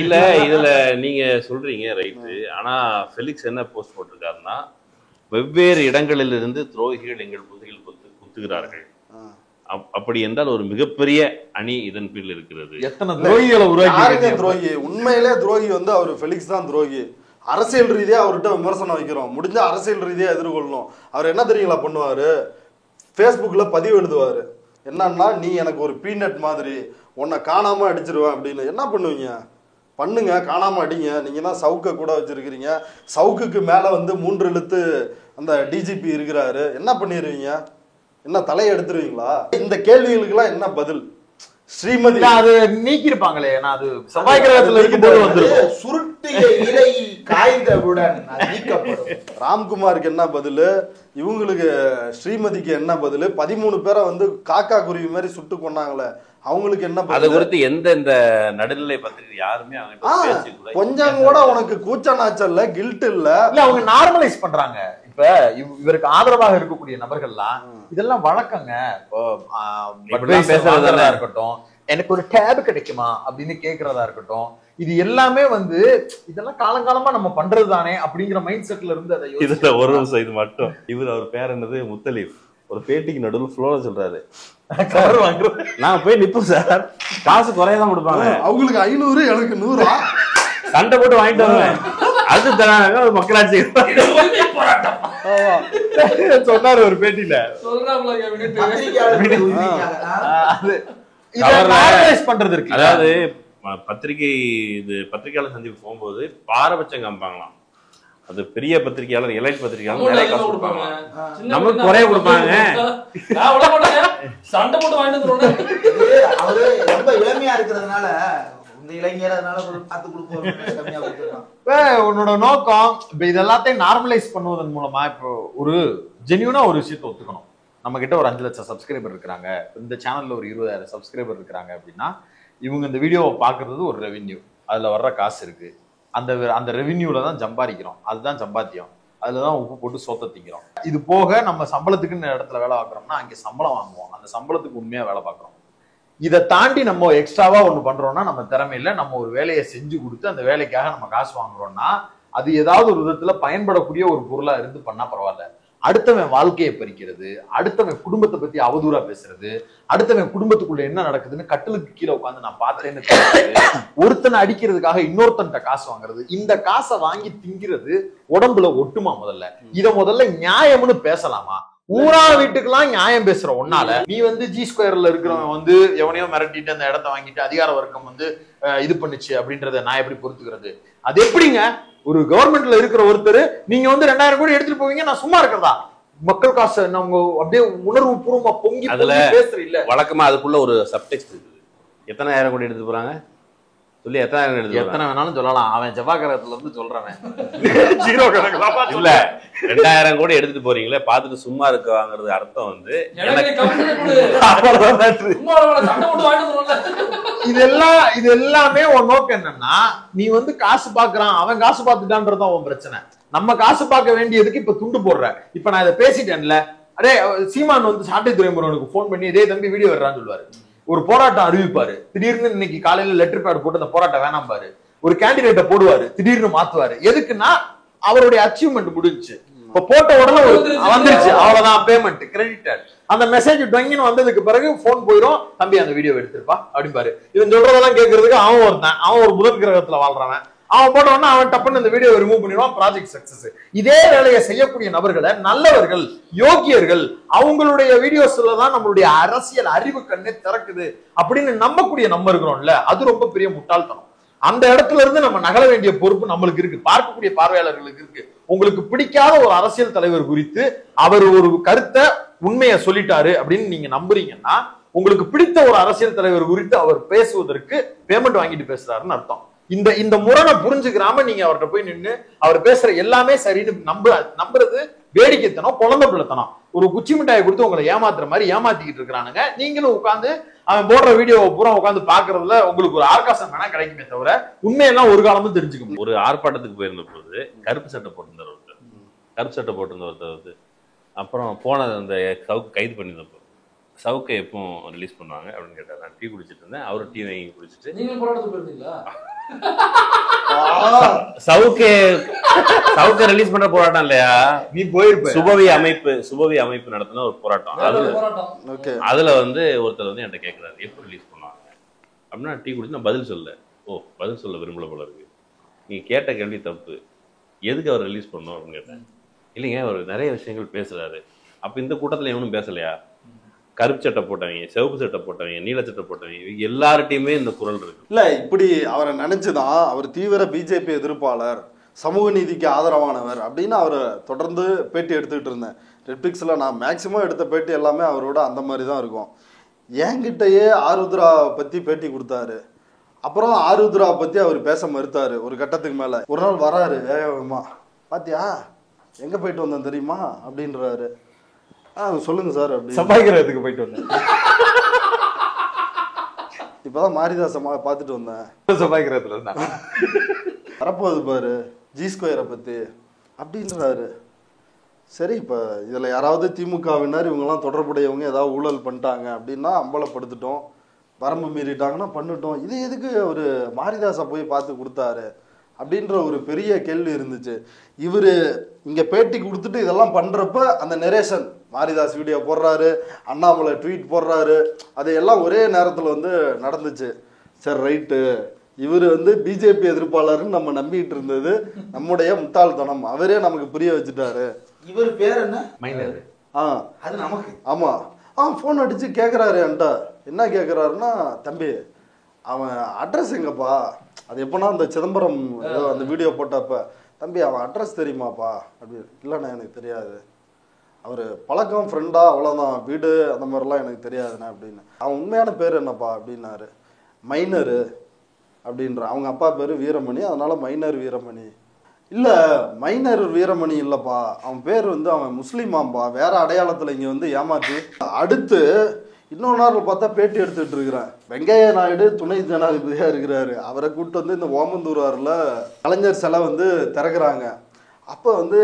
இல்ல, இதுல நீங்க சொல்றீங்க ரைட்டு. ஆனா ஃபெலிக்ஸ் என்ன போஸ்ட் போட்டிருக்காருன்னா, வெவ்வேறு இடங்களில் இருந்து துரோகிகள் எங்கள் புதையில் குத்துகிறார்கள். அப்படி என்றால் ஒரு மிகப்பெரிய அணி இதன் பின் இருக்கிறது. எத்தனை துரோகிகளை உருவாக்கி துரோகி? உண்மையிலே துரோகி வந்து அவர் ஃபெலிக்ஸ் தான் துரோகி. அரசியல் ரீதியா அவர்கிட்ட விமர்சனம் வைக்கிறோம், முடிஞ்ச அரசியல் ரீதியா எதிர்கொள்ளணும். அவர் என்ன தெரியுங்களா பண்ணுவாரு? ஃபேஸ்புக்ல பதிவு எழுதுவாரு. என்னன்னா, நீ எனக்கு ஒரு பீனட் மாதிரி, உன்னை காணாம அடிச்சிருவேன் அப்படின்னு. என்ன பண்ணுவீங்க? பண்ணுங்க, காணாம அடிங்க. நீங்க தான் சவுக்க கூட வச்சிருக்கிறீங்க. சவுக்குக்கு மேல வந்து 3 எழுத்து அந்த டிஜிபி இருக்கிறாரு. என்ன பண்ணிடுவீங்க? என்ன தலையை எடுத்துருவீங்களா? இந்த கேள்விகளுக்கெல்லாம் என்ன பதில்? ஸ்ரீமதி அது நீக்கி இருப்பாங்களே, நான் அது செவ்வாய் கிரகத்துல இருக்கும்போது வந்துரும். சுருட்டிய இலை காய்ந்தவுடன் நீக்கப்படும். ராம்குமாருக்கு என்ன பதில்? இவங்களுக்கு ஸ்ரீமதிக்கு என்ன பதில்? 13 பேரை வந்து காக்கா குருவி மாதிரி சுட்டு கொண்டாங்களே, அவங்களுக்கு என்ன பதில்? அது குறித்து இந்த நடுநிலை பத்திரிகை யாருமே கொஞ்சம் கூட உனக்கு கூச்ச நாச்சல்ல, கில்ட் இல்ல. அவங்க நார்மலைஸ் பண்றாங்க. இப்ப இவருக்கு ஆதரவாக இருக்கக்கூடிய நபர்கள்லாம் இதெல்லாம் வழக்கங்க. பேசுறதா இருக்கட்டும், எனக்கு ஒரு டேப் கிடைக்குமா அப்படின்னு கேக்குறதா இருக்கட்டும், இது எல்லாமே வந்து இதெல்லாம் காலங்காலமா நம்ம பண்றது தானே அப்படிங்கிற மைண்ட் செட்ல இருந்து அதை இதுல ஒரு நிமிஷம் இது மட்டும். அவர் பேர் என்னது? முத்தலீப். ஒரு பேட்டிக்கு நடுவில் ஃப்ளோர சொல்றாரு, நான் போய் நிப்போம் சார், காசு குறையதான் கொடுப்பாங்க, அவங்களுக்கு 500 எனக்கு 100 சண்டை போட்டு வாங்கிட்டு வருவேன், அது மக்களாட்சி சொன்னாரு ஒரு பேட்டியில. அதாவது பத்திரிகையாளர் சந்திப்பு போகும்போது பாரபட்சம் காமிப்பாங்களாம். அது பெரிய பத்திரிகையாளர், எலைட் பத்திரிகையாளர் நிறைய காசு கொடுப்பாங்க, நமக்கு குறைய கொடுப்பாங்க. அவரு ரொம்ப இளமையா இருக்கிறதுனால இந்த இளைஞர் அதனால பார்த்து கொடுப்போம். உன்னோட நோக்கம் இப்ப இதெல்லாத்தையும் நார்மலைஸ் பண்ணுவதன் மூலமா இப்போ ஒரு ஜென்யூனா ஒரு விஷயத்தை ஒத்துக்கணும். நம்ம கிட்ட ஒரு 5 லட்சம் சப்ஸ்கிரைபர் இருக்கிறாங்க, இந்த சேனல்ல ஒரு 20,000 சப்ஸ்கிரைபர் இருக்கிறாங்க அப்படின்னா இவங்க இந்த வீடியோவை பாக்குறது ஒரு ரெவென்யூ, அதுல வர்ற காசு இருக்கு, அந்த ரெவென்யூல தான் சம்பாதிக்கிறோம், அதுதான் சம்பாத்தியம், அதுலதான் உப்பு போட்டு சோத்த திங்கிறோம். இது போக நம்ம சம்பளத்துக்குன்னு இடத்துல வேலை பார்க்குறோம்னா அங்கே சம்பளம் வாங்குவோம், அந்த சம்பளத்துக்கு உண்மையா வேலை பார்க்குறோம். இதை தாண்டி நம்ம எக்ஸ்ட்ராவா ஒண்ணு பண்றோம்னா நம்ம திறமையில நம்ம ஒரு வேலையை செஞ்சு கொடுத்து அந்த வேலைக்காக நம்ம காசு வாங்குறோம்னா அது ஏதாவது ஒரு விதத்துல பயன்படக்கூடிய ஒரு பொருளா இருந்து பண்ணா பரவாயில்ல. அடுத்தவன் வாழ்க்கையை பறிக்கிறது, அடுத்தவன் குடும்பத்தை பத்தி அவதூறா பேசுறது, அடுத்தவன் குடும்பத்துக்குள்ள என்ன நடக்குதுன்னு கட்டிலுக்கு கீழே உட்காந்து நான் பார்த்தேன்னு ஒருத்தனை அடிக்கிறதுக்காக இன்னொருத்தன்ட்ட காசு வாங்குறது, இந்த காசை வாங்கி திங்கிறது உடம்புல ஒட்டுமா? முதல்ல நியாயம்னு பேசலாமா? ஊரா வீட்டுக்கெல்லாம் நியாயம் பேசுற ஒன்னால நீ ஜி ஸ்கொயர்ல இருக்கிறவன் எவனையோ மிரட்டிட்டு அந்த இடத்த வாங்கிட்டு அதிகார வர்க்கம் இது பண்ணுச்சு அப்படின்றத நான் எப்படி பொறுத்துக்கிறது? அது எப்படிங்க ஒரு கவர்மெண்ட்ல இருக்கிற ஒருத்தர் நீங்க 2000 கோடி எடுத்துட்டு போவீங்க, நான் சும்மா இருக்கிறதா? மக்கள் காசு நம்ம அப்படியே உணர்வு பூர்வமா பொங்கி பேசுற இல்ல. வழக்கமா அதுக்குள்ள ஒரு சப்டெக்ஸ்ட் இருக்குது. எத்தனை ஆயிரம் கோடி எடுத்து போறாங்க சொல்லி எத்தனை வேணாலும் சொல்லலாம். அவன் செவ்வாய்க்கிரகத்துல இருந்து சொல்றவன் இல்ல 2000 கோடி எடுத்துட்டு போறீங்களே பாத்துட்டு சும்மா இருக்காங்கிறது அர்த்தம் இது எல்லாமே உன் நோக்கம் என்னன்னா நீ காசு பாக்குறான், அவன் காசு பாத்துட்டான்றதான் உன் பிரச்சனை. நம்ம காசு பார்க்க வேண்டியதுக்கு இப்ப துண்டு போடுற. இப்ப நான் இதை பேசிட்டேன்ல, அதே சீமான் சாட்டை துரைமுருகனுக்கு போன் பண்ணி இதே தம்பி வீடியோ வர்றான்னு சொல்லுவாரு, ஒரு போராட்டம் அறிவிப்பாரு, திடீர்னு இன்னைக்கு காலையில லெட்டர் பேட் போட்டு அந்த போராட்டம் வேணாம் பாரு, ஒரு கேண்டிடேட்டை போடுவாரு, திடீர்னு மாத்துவாரு. எதுக்குன்னா அவருடைய அச்சீவ்மெண்ட் முடிஞ்சுச்சு, இப்ப போட்ட உடனே வந்துருச்சு, அவ்வளவுதான் பேமெண்ட் கிரெடிட்டட். அந்த மெசேஜ் டொங்கின்னு வந்ததுக்கு பிறகு போன் போயிடும், தம்பி அந்த வீடியோ எடுத்துருப்பா அப்படிம்பாரு. இவன் சொல்றதெல்லாம் கேட்கறதுக்கு அவன் ஒரு முதல் கிரகத்துல வாழ்றவன், அவன் போட்ட உடனே அவன் டப்புன்னு இந்த வீடியோ ரிமூவ் பண்ணிடுவான், ப்ராஜெக்ட் சக்சஸ். இதே வேலையை செய்யக்கூடிய நபர்களை நல்லவர்கள், யோகியர்கள், அவங்களுடைய வீடியோஸ்ல தான் நம்மளுடைய அரசியல் அறிவு கண்ணே திறக்குது அப்படின்னு நம்பக்கூடிய நம்ம இருக்கிறோம்ல, அது ரொம்ப பெரிய முட்டாள்தனம். அந்த இடத்துல இருந்து நம்ம நகல வேண்டிய பொறுப்பு நம்மளுக்கு இருக்கு, பார்க்கக்கூடிய பார்வையாளர்களுக்கு இருக்கு. உங்களுக்கு பிடிக்காத ஒரு அரசியல் தலைவர் குறித்து அவர் ஒரு கருத்தை உண்மையை சொல்லிட்டாரு அப்படின்னு நீங்க நம்புறீங்கன்னா உங்களுக்கு பிடித்த ஒரு அரசியல் தலைவர் குறித்து அவர் பேசுவதற்கு பேமெண்ட் வாங்கிட்டு பேசுறாருன்னு அர்த்தம். இந்த முரணை புரிஞ்சுக்கிறாம நீங்க அவர்கிட்ட போய் நின்று அவர் பேசுற எல்லாமே சரின்னு நம்புறது வேடிக்கைத்தனம், குழந்தை பிள்ளைத்தனம். ஒரு குச்சி மிட்டாயை கொடுத்து உங்களை ஏமாத்துற மாதிரி ஏமாத்திக்கிட்டு இருக்கிறானுங்க. நீங்களும் உட்காந்து அவன் போடுற வீடியோவை பூரா உட்காந்து பாக்குறதுல உங்களுக்கு ஒரு ஆர்காசம் வேணா கிடைக்குமே தவிர உண்மையெல்லாம் ஒரு காலமும் தெரிஞ்சுக்க முடியும். ஒரு ஆர்ப்பாட்டத்துக்கு போயிருந்த போது கருப்பு சட்டை போட்டிருந்தார் ஒருத்தர், கருப்பு சட்டை போட்டிருந்த ஒருத்தர் அப்புறம் போன அந்த சவுக்கு கைது பண்ணியிருந்தப்போ சவுக்கை எப்போ ரிலீஸ் பண்ணுவாங்க அப்படின்னு கேட்டார். நான் டீ குடிச்சிட்டு இருந்தேன், அவரு டீ வாங்கி குடிச்சிட்டு நீங்க போராட்டத்துக்கு போயிருந்தீங்களா? சவுக்க ரிலீஸ் பண்ற போராட்டம் இல்லையா, நீ போயிருப்ப. சுபவி அமைப்பு நடத்தின ஒரு போராட்டம். அதுல ஒருத்தர் என்கிட்ட கேட்கிறாரு எப்போ ரிலீஸ் பண்ணுவாங்க அப்படின்னா டீ குடிச்சு நான் பதில் சொல்ல, பதில் சொல்ல விரும்பல போல இருக்கு, நீங்க கேட்ட கேள்வி தப்பு, எதுக்கு அவர் ரிலீஸ் பண்ணணும் அப்படின்னு கேட்டேன். இல்லைங்க அவர் நிறைய விஷயங்கள் பேசுறாரு. அப்ப இந்த கூட்டத்துல எவனும் பேசலையா? கருப்பு சட்டை போட்டவங்க, சிவப்பு சட்டை போட்டவங்க, நீல சட்டை போட்டவங்க எல்லார்ட்டையுமே இந்த குரல் இருக்கு. இல்ல இப்படி அவரை நினைச்சுதான் அவர் தீவிர பிஜேபி எதிர்ப்பாளர், சமூக நீதிக்கு ஆதரவானவர் அப்படின்னு அவரை தொடர்ந்து பேட்டி எடுத்துக்கிட்டு இருந்தேன். நெட்ஃபிளிக்ஸ்ல நான் மேக்சிமம் எடுத்த பேட்டி எல்லாமே அவரோட அந்த மாதிரி தான் இருக்கும். என்கிட்டயே ஆருத்ரா பத்தி பேட்டி கொடுத்தாரு. அப்புறம் ஆருத்ரா பத்தி அவர் பேச மறுத்தாரு. ஒரு கட்டத்துக்கு மேல ஒரு நாள் வராரு வேகமா, பாத்தியா எங்க போயிட்டு வந்தேன் தெரியுமா அப்படின்றாரு. சொல்லுங்க சார் அப்படி. சபாய்க்கிறதுக்கு போயிட்டு வந்தேன், இப்பதான் மாரிதாசமா பாத்துட்டு வந்தேன், சபாய்க்கிறதுல இருந்தா வரப்போகுது பாரு ஜி ஸ்கொயரை பத்தி அப்படின்றாரு. சரி இப்ப இதுல யாராவது திமுகவினர் இவங்கெல்லாம் தொடர்புடையவங்க ஏதாவது ஊழல் பண்ணிட்டாங்க அப்படின்னா அம்பலப்படுத்திட்டோம், வரம்பு மீறிட்டாங்கன்னா பண்ணிட்டோம், இது எதுக்கு ஒரு மாரிதாசா போய் பார்த்து கொடுத்தாரு அப்படின்ற ஒரு பெரிய கேள்வி இருந்துச்சு. இவரு இங்க பேட்டி கொடுத்துட்டு இதெல்லாம் பண்றப்ப அந்த நெரேஷன் மாரிதாஸ் வீடியோ போடுறாரு, அண்ணாமலை ட்வீட் போடுறாரு, அதையெல்லாம் ஒரே நேரத்துல நடந்துச்சு. சரி ரைட்டு, இவர் பிஜேபி எதிர்ப்பாளர்னு நம்ம நம்பிட்டு இருந்தது நம்முடைய முட்டாள்தனம், அவரே நமக்கு புரிய வச்சுட்டாரு. இவர் பேர் என்ன? மைனர். அது நமக்கு. ஆமா போன் அடிச்சு கேக்குறாரு என்கிட்ட. என்ன கேக்குறாருன்னா, தம்பி அவன் அட்ரஸ் எங்கப்பா, அது எப்போனா அந்த சிதம்பரம் அந்த வீடியோ போட்டப்ப, தம்பி அவன் அட்ரஸ் தெரியுமாப்பா அப்படி. இல்லைண்ணா எனக்கு தெரியாது. அவர் பழக்கம் ஃப்ரெண்டா அவ்வளோதான், வீடு அந்த மாதிரிலாம் எனக்கு தெரியாதுண்ணே அப்படின்னு. அவன் உண்மையான பேர் என்னப்பா அப்படின்னாரு. மைனரு அப்படின்ற. அவங்க அப்பா பேர் வீரமணி, அதனால மைனர் வீரமணி. இல்லை மைனர் வீரமணி இல்லைப்பா, அவன் பேர் வந்து அவன் முஸ்லீமாம்பா, வேற அடையாளத்தில் இங்கே வந்து ஏமாற்றி. அடுத்து இன்னொரு நாள் பார்த்தா பேட்டி எடுத்துகிட்டு இருக்கிறேன். வெங்கையா நாயுடு துணை ஜனாதிபதியாக இருக்கிறாரு. அவரை கூப்பிட்டு வந்து இந்த ஓமந்தூராரில் கலைஞர் சிலை வந்து திறக்கிறாங்க. அப்போ வந்து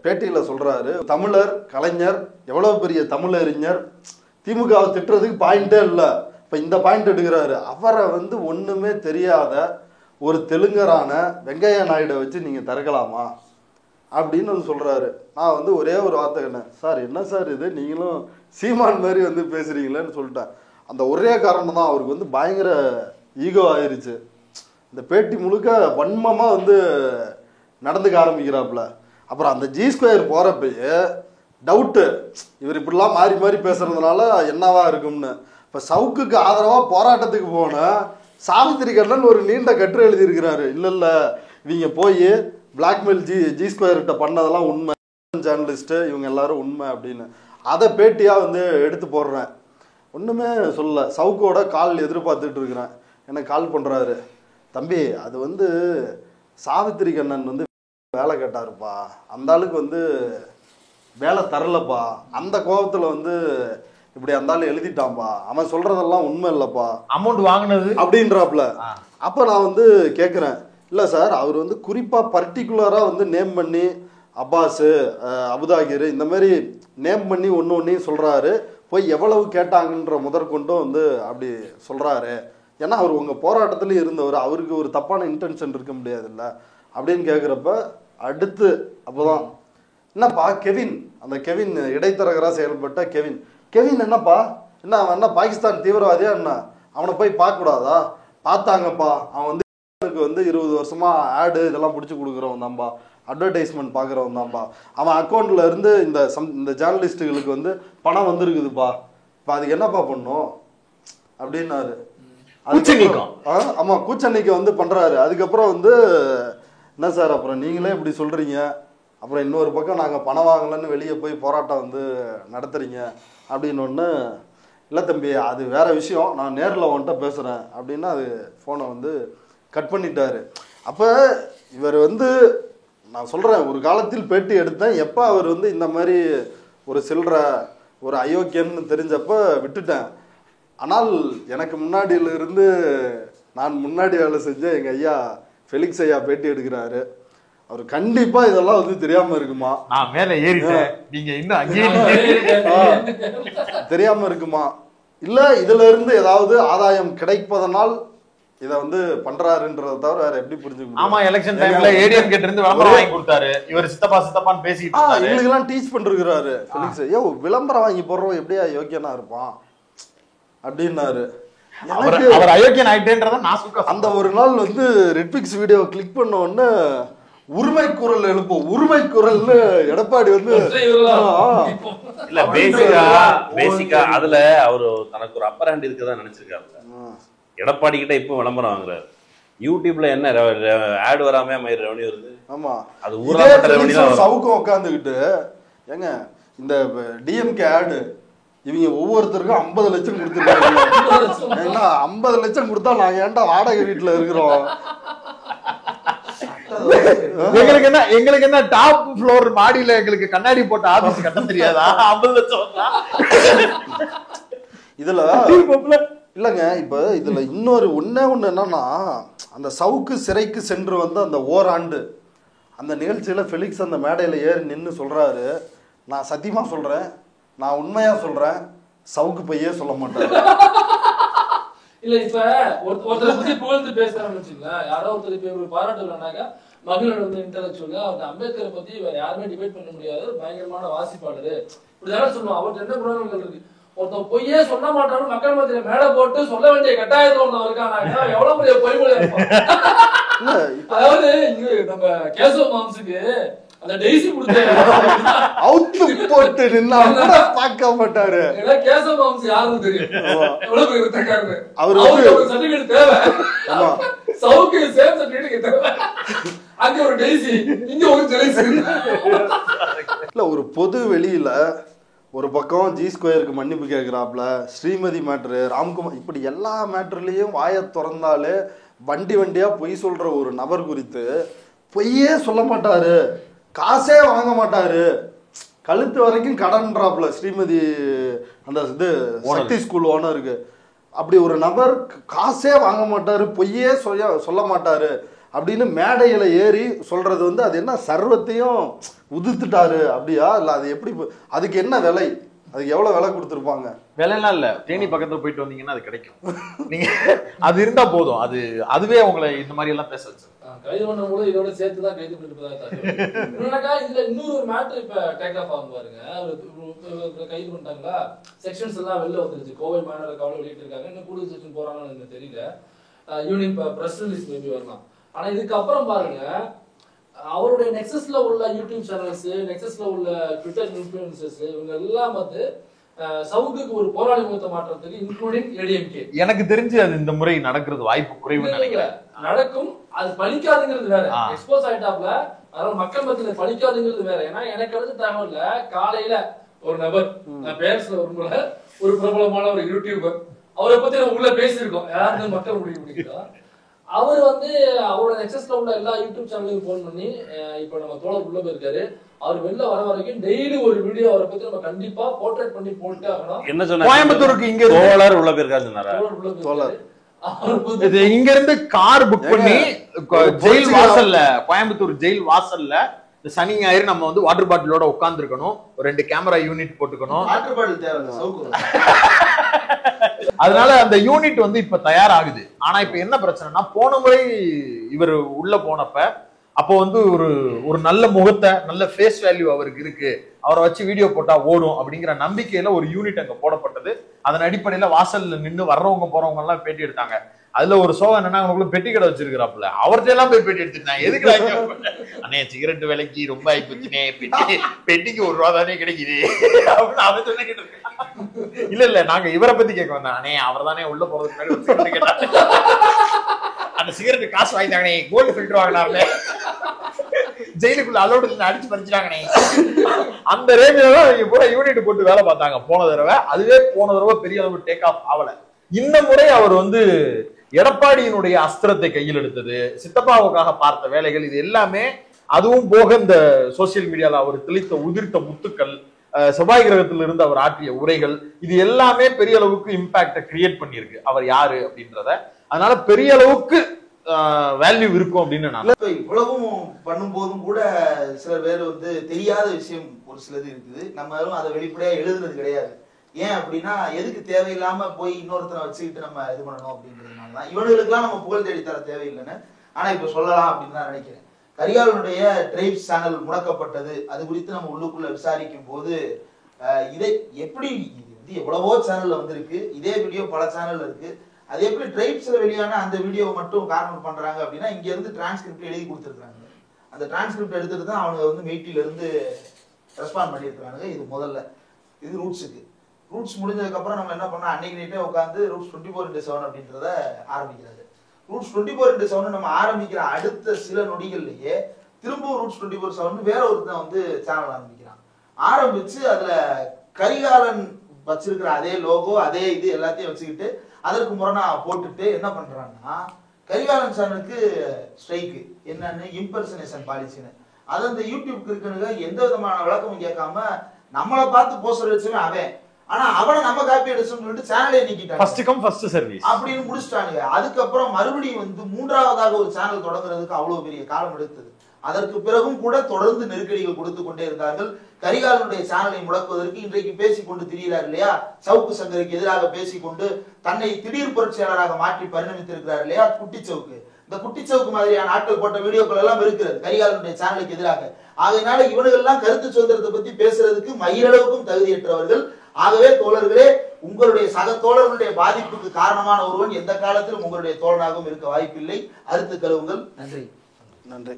பேட்டியில் சொல்கிறாரு, தமிழர் கலைஞர் எவ்வளோ பெரிய தமிழறிஞர், திமுகவை திட்டுறதுக்கு பாயிண்டே இல்லை, இப்போ இந்த பாயிண்ட் எடுக்கிறாரு. அவரை வந்து ஒன்றுமே தெரியாத ஒரு தெலுங்கரான வெங்கையா நாயுடை வச்சு நீங்கள் திறக்கலாமா அப்படின்னு வந்து சொல்கிறாரு. நான் வந்து ஒரே ஒரு வார்த்தை கேட்டேன், சார் என்ன சார் இது, நீங்களும் சீமான் மாதிரி வந்து பேசுகிறீங்களேன்னு சொல்லிட்டேன். அந்த ஒரே காரணம் தான், அவருக்கு வந்து பயங்கர ஈகோ ஆயிடுச்சு. இந்த பேட்டி முழுக்க வன்மமாக வந்து நடந்துக்க ஆரம்பிக்கிறாப்புல. அப்புறம் அந்த G2 போகிறப்பயே டவுட்டு, இவர் இப்படிலாம் மாறி மாறி பேசுறதுனால என்னவா இருக்கும்னு. இப்போ சவுக்குக்கு ஆதரவாக போராட்டத்துக்கு போன சாவித்திரி கண்ணன் ஒரு நீண்ட கட்டுரை எழுதியிருக்கிறாரு. இல்லை இவங்க போய் பிளாக்மெயில் G2 பண்ணதெல்லாம் உண்மை, ஜேர்னலிஸ்ட்டு இவங்க எல்லாரும் உண்மை அப்படின்னு. அதை பேட்டியாக வந்து எடுத்து போடுறேன். ஒன்றுமே சொல்லலை. சவுக்கோட கால் எதிர்பார்த்துட்டு இருக்கிறேன். எனக்கு கால் பண்ணுறாரு, தம்பி அது வந்து சாவித்திரி கண்ணன் வந்து வேலை கேட்டாருப்பா, அந்த ஆளுக்கு வந்து வேலை தரலப்பா, அந்த கோபத்தில் வந்து இப்படி அந்த ஆள் எழுதிட்டான்பா, அவன் சொல்றதெல்லாம் உண்மை இல்லைப்பா, அமௌண்ட் வாங்கினது அப்படின்றாப்புல. அப்போ நான் வந்து கேட்குறேன், இல்லை சார் அவர் வந்து குறிப்பாக பர்டிகுலராக வந்து நேம் பண்ணி அப்பாஸு அபுதாகிர் இந்த மாதிரி நேம் பண்ணி ஒன்று ஒன்றையும் சொல்கிறாரு. போய் எவ்வளவு கேட்டாங்கன்ற முதற்கொண்டும் வந்து அப்படி சொல்கிறாரு. ஏன்னா அவர் உங்கள் போராட்டத்துலேயும் இருந்தவர், அவருக்கு ஒரு தப்பான இன்டென்ஷன் இருக்க முடியாதுல்ல அப்படின்னு கேட்குறப்ப அடுத்து அப்போதான் என்னப்பா கெவின், அந்த கெவின் இடைத்தரகராக செயல்பட்ட கெவின் என்னப்பா, என்ன அவன் என்ன பாகிஸ்தான் தீவிரவாதியா என்ன, அவனை போய் பார்க்கக்கூடாதா? பார்த்தாங்கப்பா, அவன் வந்து வந்து 20 வருஷமா ஆடு இதெல்லாம் பிடிச்சி கொடுக்குறவன் தான்பா, அட்வர்டைஸ்மெண்ட் பார்க்குறவன் தான்பா, அவன் அக்கௌண்ட்ல இருந்து இந்த ஜேர்னலிஸ்ட்டுகளுக்கு வந்து பணம் வந்துருக்குதுப்பா, இப்போ அதுக்கு என்னப்பா பண்ணும் அப்படின்னாரு. ஆமா கூச்சன்னைக்கு வந்து பண்றாரு. அதுக்கப்புறம் வந்து என்ன சார் அப்புறம் நீங்களே இப்படி சொல்றீங்க, அப்புறம் இன்னொரு பக்கம் நாங்கள் பணம் வாங்கலன்னு வெளியே போய் போராட்டம் வந்து நடத்துறீங்க அப்படின்னு ஒன்று. இல்லை தம்பி அது வேற விஷயம், நான் நேரில் உன்கிட்ட பேசுகிறேன் அப்படின்னா அது ஃபோனை வந்து கட் பண்ணிட்டாரு. அப்போ இவர் வந்து நான் சொல்கிறேன், ஒரு காலத்தில் பேட்டி எடுத்தேன். எப்போ அவர் வந்து இந்த மாதிரி ஒரு சில்லற ஒரு அயோக்கியன்னு தெரிஞ்சப்போ விட்டுட்டேன். ஆனால் எனக்கு முன்னாடியிலிருந்து நான் முன்னாடி வேலை செஞ்ச எங்கள் ஐயா ஃபெலிக்ஸ் ஐயா பேட்டி எடுக்கிறாரு. அவர் கண்டிப்பா இதெல்லாம் வந்து தெரியாம இருக்குமா, நான் மேல ஏறிட்டேன் நீங்க இன்னும் அங்கேயே தெரியாம இருக்குமா, இல்ல இதுல இருந்து ஏதாவது ஆதாயம் கிடைப்பதனால் இத வந்து பண்றாருன்றத தவிர வேற எப்படி புரிஞ்சுக்க? ஆமா, எலெக்ஷன் டைம்ல ஏடிஎம் கிட்ட இருந்து விளம்பரம் வாங்கி கொடுத்தாரு, இவர் சித்தப்பான்னு பேசிட்டு இருந்தாரு. இவங்களுக்கு எல்லாம் டீச் பண்ணிருக்கிறாரு ஃபெலிக்ஸ். ஐயோ விளம்பரம் வாங்கி போடுறோம் எப்படியா யோக்கியனா இருப்பான் அப்படின்னாரு. அவர் அயோக்கியன் ஆயிட்டேன்றத நான் சொல்றேன். அந்த ஒரு நாள் வந்து ரெட்பிக்ஸ் வீடியோ கிளிக் பண்ண உடனே உரிமை குரல் எழுப்போம், உரிமை குரல்னு எடப்பாடி வந்து இல்ல பேசிக்கா அதுல அவரு தனக்கு ஒரு அப்பர் ஹேண்ட் இருக்குதான் நினைச்சிருக்காரு. எடப்பாடி கிட்ட இப்போ விளம்பரம் வாங்குறாரு. யூடியூப்ல என்ன ஆட் வராம ரெவன்யூ வருது. ஆமா, அது ஊராட்ட ரெவன்யூ தான். சவுக்கம் உட்காந்துக்கிட்டு ஏங்க இந்த டிஎம்கே ஆடு இவங்க ஒவ்வொருத்தருக்கும் 50 லட்சம் கொடுத்துருக்காங்க. ஏன்னா 50 லட்சம் கொடுத்தா நாங்க ஏன்டா வாடகை வீட்டுல இருக்கிறோம்? எங்களுக்கு என்ன டாப் ஃப்ளோர் மாடியில எங்களுக்கு கண்ணாடி போட்ட ஆபீஸ் கட்ட தெரியாதா? 50 லட்சம் இதுல இல்லங்க. இப்ப இதுல இன்னொரு ஒண்ணு என்னன்னா, அந்த சவுக்கு சிறைக்கு சென்று வந்து அந்த ஓராண்டு அந்த நிகழ்ச்சியில ஃபெலிக்ஸ் அந்த மேடையில ஏறி நின்று சொல்றாரு, நான் சத்தியமா சொல்றேன், நான் உண்மையா சொல்றேன், சவுக்கு பையே சொல்ல மாட்டேன். இல்ல இப்ப ஒருத்தரை பத்தி புகழ்ந்து பேசுறான்னு வச்சுங்களேன், யாரோ ஒருத்தர் இப்ப ஒரு பாராட்டு இல்லைனாக்கா மகளிர் வந்து இன்டெலக்சுவலா அவர் அம்பேத்கரை பத்தி வேற யாருமே டிபேட் பண்ண முடியாது, பயங்கரமான வாசிப்பாளரு இப்படிதான் சொல்லுவோம். அவர்கிட்ட என்ன குணங்கள் இருக்கு? ஒருத்தன் பொய்யே சொல்ல மாட்டான்னு மக்கள் மத்தியில மேல போட்டு சொல்ல வேண்டிய கட்டாயத்துல ஒருத்தன் இருக்கானாக்கா எவ்வளவு பெரிய பொய்மொழியா இருப்பான். அதாவது இங்க நம்ம கேசவ மாம்சுக்கு அந்த டெய்ஸி கொடுத்து அவுத்து போட்டு நின்னா பார்க்க மாட்டாரு. கேசவ மாம்சு யாருன்னு தெரியும், எவ்வளவு பேர் இருக்காரு. அவருக்கு சர்டிபிகேட் தேவை, சவுக்கு சேம் சர்டிபிகேட் தேவை. அங்க ஒரு டெய்ஸி, இங்க ஒரு ஜெலைசி. இல்ல ஒரு பொது வெளியில ஒரு பக்கம் ஜி ஸ்கொயருக்கு மன்னிப்பு கேட்குறாப்புல, ஸ்ரீமதி மேட்ரு, ராம்குமார், இப்படி எல்லா மேட்ருலேயும் வாயை திறந்தாலே வண்டியா பொய் சொல்ற ஒரு நபர் குறித்து பொய்யே சொல்ல மாட்டாரு, காசே வாங்க மாட்டாரு, கழுத்து வரைக்கும் கடன்றாப்புல ஸ்ரீமதி அந்த இது சக்தி ஸ்கூல் ஓனருக்கு. அப்படி ஒரு நபர் காசே வாங்க மாட்டாரு, பொய்யே சொல்ல மாட்டாரு அப்படின்னு மேடையில ஏறி சொல்றது வந்து அது என்ன சர்வத்தையும் உதிர்த்துட்டாரு அப்படியா? இல்ல அது எப்படி, அதுக்கு என்ன விலை, அதுக்கு எவ்வளவு விலை கொடுத்துருப்பாங்க? விலையெல்லாம் இல்ல, தேனி பக்கத்துல போயிட்டு வந்தீங்கன்னா அது கிடைக்கும். நீங்க அது இருந்தா போதும், அதுவே உங்களை இந்த மாதிரி எல்லாம் பேச வச்சு கைது பண்ணும் போது இதோட சேர்த்துதான் கைது பண்ணிட்டு இதுல இன்னொரு மேட்டர் இப்ப டேக் ஆஃப் ஆகும் பாருங்க. கைது பண்ணிட்டாங்களா, செக்ஷன்ஸ் எல்லாம் வெளில வந்துருச்சு, கோவை மாநகர காவல் வெளியிட்டு இருக்காங்க, இன்னும் கூடுதல் செக்ஷன் போறாங்கன்னு எனக்கு தெரியல, ஈவினிங் பிரஸ் ரிலீஸ் மேபி வரலாம். ஆனா இதுக்கப்புறம் பாருங்க, அவருடைய நெக்ஸஸ்ல உள்ள யூடியூப் சேனல்ஸ், நெக்ஸஸ்ல உள்ள ட்விட்டர் இன்ஃப்ளூயன்சர்ஸ், இவங்க எல்லாம் வந்து சவுக்குக்கு ஒரு போராளி முகத்தை மாற்றத்துக்கு இன்க்ளூடிங் ஏடிஎம்கே. எனக்கு தெரிஞ்சு அது இந்த முறை நடக்கிறது வாய்ப்பு குறைவு நினைக்கிறேன். நடக்கும், அது பலிக்காதுங்கிறது வேற, எக்ஸ்போஸ் ஆயிட்டாப்ல, அதனால மக்கள் மத்தியில பலிக்காதுங்கிறது வேற. ஏன்னா எனக்கு அடுத்த தகவல்ல காலையில ஒரு நபர், நான் பேர்ஸ்ல ஒரு பிரபலமான ஒரு யூடியூபர், அவரை பத்தி நம்ம உள்ள பேசியிருக்கோம், யாருன்னு மக்கள் முடிவு பண்ணிக்கிறோம். அவர் வந்து அவரோட நெக்ஸஸ்ல உள்ள எல்லா யூடியூப் சேனலுக்கும் போன் பண்ணி, இப்ப நம்ம தோழர் உள்ள போயிருக்காரு, அவர் வெளில வர வரைக்கும் டெய்லி ஒரு வீடியோ அவரை பத்தி நம்ம கண்டிப்பா போர்ட்ரேட் பண்ணி போட்டு ஆகணும். என்ன சொன்னா, கோயம்புத்தூருக்கு இங்க தோழர் உள்ள போயிருக்காரு, இங்க இருந்து கார் புக் பண்ணி ஜெயில் வாசல்ல, கோயம்புத்தூர் ஜெயில் வாசல்ல சனி ஞாயிறு நம்ம வந்து வாட்டர் பாட்டிலோட உட்கார்ந்து இருக்கணும், ஒரு 2 கேமரா யூனிட் போட்டுக்கணும். வாட்டர் பாட்டில் தேவை. அதனால அந்த யூனிட் வந்து இப்ப தயாராகுது. ஆனா இப்ப என்ன பிரச்சனைனா, போன முறை இவர் உள்ள போனப்ப அப்போ வந்து ஒரு நல்ல முகத்தை, நல்ல ஃபேஸ் வேல்யூ அவருக்கு இருக்கு, அவரை வச்சு வீடியோ போட்டா ஓடும் அப்படிங்கிற நம்பிக்கையில ஒரு யூனிட் அங்க போடப்பட்டது. அதன் அடிப்படையில வாசல்ல நின்று வர்றவங்க போறவங்க எல்லாம் பேட்டி எடுத்தாங்க. அதுல ஒரு சோகம் என்னன்னா, அவங்களுக்குள்ள பெட்டி கடை வச்சிருக்கிறாப்புல, அவர்கிட்ட எல்லாம் போய் பேட்டி எடுத்துட்டாங்க. எதுக்கு அண்ணே சிகரெட் விலைக்கு ரொம்ப ஆயிப்போச்சுனே, பெட்டிக்கு 1 ரூபா தானே கிடைக்குது அப்படின்னு அவன் சொல்லிக்கிட்டு இருக்கான். இல்ல நாங்க இவரை பத்தி கேட்க வந்தோம், அண்ணே அவர் தானே உள்ள போறதுக்கு முன்னாடி ஒரு சிகரெட் கேட்டாங்க, அந்த சிகரெட் காசு வாங்கிட்டாங்கண்ணே, கோல்டு ஃபில்டர் வாங்கினாருல, ஜெயிலுக்குள்ள அலோடு அடிச்சு பறிச்சிட்டாங்கண்ணே. அந்த ரேஞ்சில தான் இவங்க பூரா யூனிட் போட்டு வேலை பார்த்தாங்க போன தடவை. அதுவே போன தடவை பெரிய அளவு டேக் ஆஃப் ஆகல. இந்த முறை அவர் வந்து எடப்பாடியினுடைய அஸ்திரத்தை கையில் எடுத்தது, சித்தப்பாவுக்காக பார்த்த வேலைகள், இது எல்லாமே, அதுவும் போக இந்த சோசியல் மீடியால அவர் தெளித்த உதிர்த்த முத்துக்கள், செவ்வாய் கிரகத்தில் இருந்து அவர் ஆற்றிய உரைகள், இது எல்லாமே பெரிய அளவுக்கு இம்பாக்ட கிரியேட் பண்ணியிருக்கு அவர் யாரு அப்படின்றத. அதனால பெரிய அளவுக்கு வேல்யூ இருக்கும் அப்படின்னு நான் இவ்வளவும் பண்ணும் போதும் கூட சில பேர் வந்து தெரியாத விஷயம் ஒரு சிலது இருக்குது, நம்ம அதை வெளிப்படையா எழுதுனது கிடையாது. ஏன் அப்படின்னா, எதுக்கு தேவையில்லாம போய் இன்னொருத்தனை வச்சுக்கிட்டு நம்ம இது பண்ணணும் அப்படின்றதுனாலதான் இவனுங்களுக்கெல்லாம் நம்ம புகழ் தேடி தர தேவையில்லைன்னு ஆனா இப்ப சொல்லலாம் அப்படின்னு தான் நினைக்கிறேன். கரிகாலனுடைய ட்ரைப்ஸ் சேனல் முடக்கப்பட்டது, அது குறித்து நம்ம உள்ளுக்குள்ள விசாரிக்கும் போது இதை எப்படி, இது எவ்வளவோ சேனல்ல வந்திருக்கு, இதே வீடியோ பல சேனல்ல இருக்கு, அது எப்படி ட்ரைப்ஸ்ல வெளியான அந்த வீடியோவை மட்டும் கார்னர் பண்றாங்க அப்படின்னா, இங்க இருந்து டிரான்ஸ்கிரிப்ட் எழுதி கொடுத்துருக்காங்க. அந்த டிரான்ஸ்கிரிப்ட் எடுத்துட்டு தான் அவங்க வந்து மெய்ட்டில இருந்து ரெஸ்பாண்ட் பண்ணியிருக்காங்க. இது முதல்ல, இது ரூட்ஸுக்கு. ரூட்ஸ் முடிஞ்சதுக்கு அப்புறம் நம்ம என்ன பண்ணோம், அன்னைக்கு நைட்டே உட்காந்து ரூட்ஸ் 24x7 அப்படின்றத ஆரம்பிக்கிறாரு. ரூட்ஸ் 24x7 நம்ம ஆரம்பிக்கிற அடுத்த சில நொடிகள்லயே திரும்பவும் ரூட்ஸ் 24x7 வேற ஒருத்தன் வந்து சேனல் ஆரம்பிக்கிறான். ஆரம்பிச்சு அதுல கரிகாலன் வச்சிருக்கிற அதே லோகோ, அதே இது எல்லாத்தையும் வச்சுக்கிட்டு அதற்கு முரணா போட்டுட்டு என்ன பண்றாங்கன்னா, கரிகாலன் சேனலுக்கு ஸ்ட்ரைக்கு என்னன்னு, இம்பர்சனேஷன் பாலிசின்னு. அது அந்த யூடியூப்க்கு இருக்குன்னு எந்த விதமான விளக்கமும் கேட்காம நம்மளை பார்த்து போஸ்டர் வச்சுமே அவன், ஆனா அவனை நம்ம காப்பி அடிச்சோம்னு சொல்லிட்டு சேனலே நீக்கிட்டாங்க. ஃபர்ஸ்ட் கம் ஃபர்ஸ்ட் சர்வீஸ் அப்படின்னு முடிச்சிட்டாங்க. அதுக்கப்புறம் மறுபடியும் வந்து 3ஆவதாக ஒரு சேனல் தொடங்குறதுக்கு அவ்வளவு பெரிய காலம் எடுத்தது. அதற்கு பிறகும் கூட தொடர்ந்து நெருக்கடிகள் கொடுத்து கொண்டே இருந்தார்கள். கரிகாலனுடைய சேனலை முடக்குவதற்கு இன்றைக்கு பேசிக்கொண்டு திரிகிறார் இல்லையா, சவுக்கு சங்கருக்கு எதிராக பேசிக்கொண்டு தன்னை திடீர் புரட்சியாளராக மாற்றி பரிணமித்திருக்கிறார் இல்லையா குட்டிச்சவுக்கு. இந்த குட்டிச்சவுக்கு மாதிரியான ஆட்கள் போட்ட வீடியோக்கள் எல்லாம் இருக்கிறது கரிகாலனுடைய சேனலுக்கு எதிராக. ஆகையினால இவனுகள் எல்லாம் கருத்து சுதந்திரத்தை பத்தி பேசுறதுக்கு மயிரளவுக்கும் தகுதியற்றவர்கள். ஆகவே தோழர்களே, உங்களுடைய சக தோழர்களுடைய பாதிப்புக்கு காரணமான ஒருவன் எந்த காலத்திலும் உங்களுடைய தோழனாகவும் இருக்க வாய்ப்பில்லை. அறுத்து கழுவுங்கள். நன்றி. நன்றி.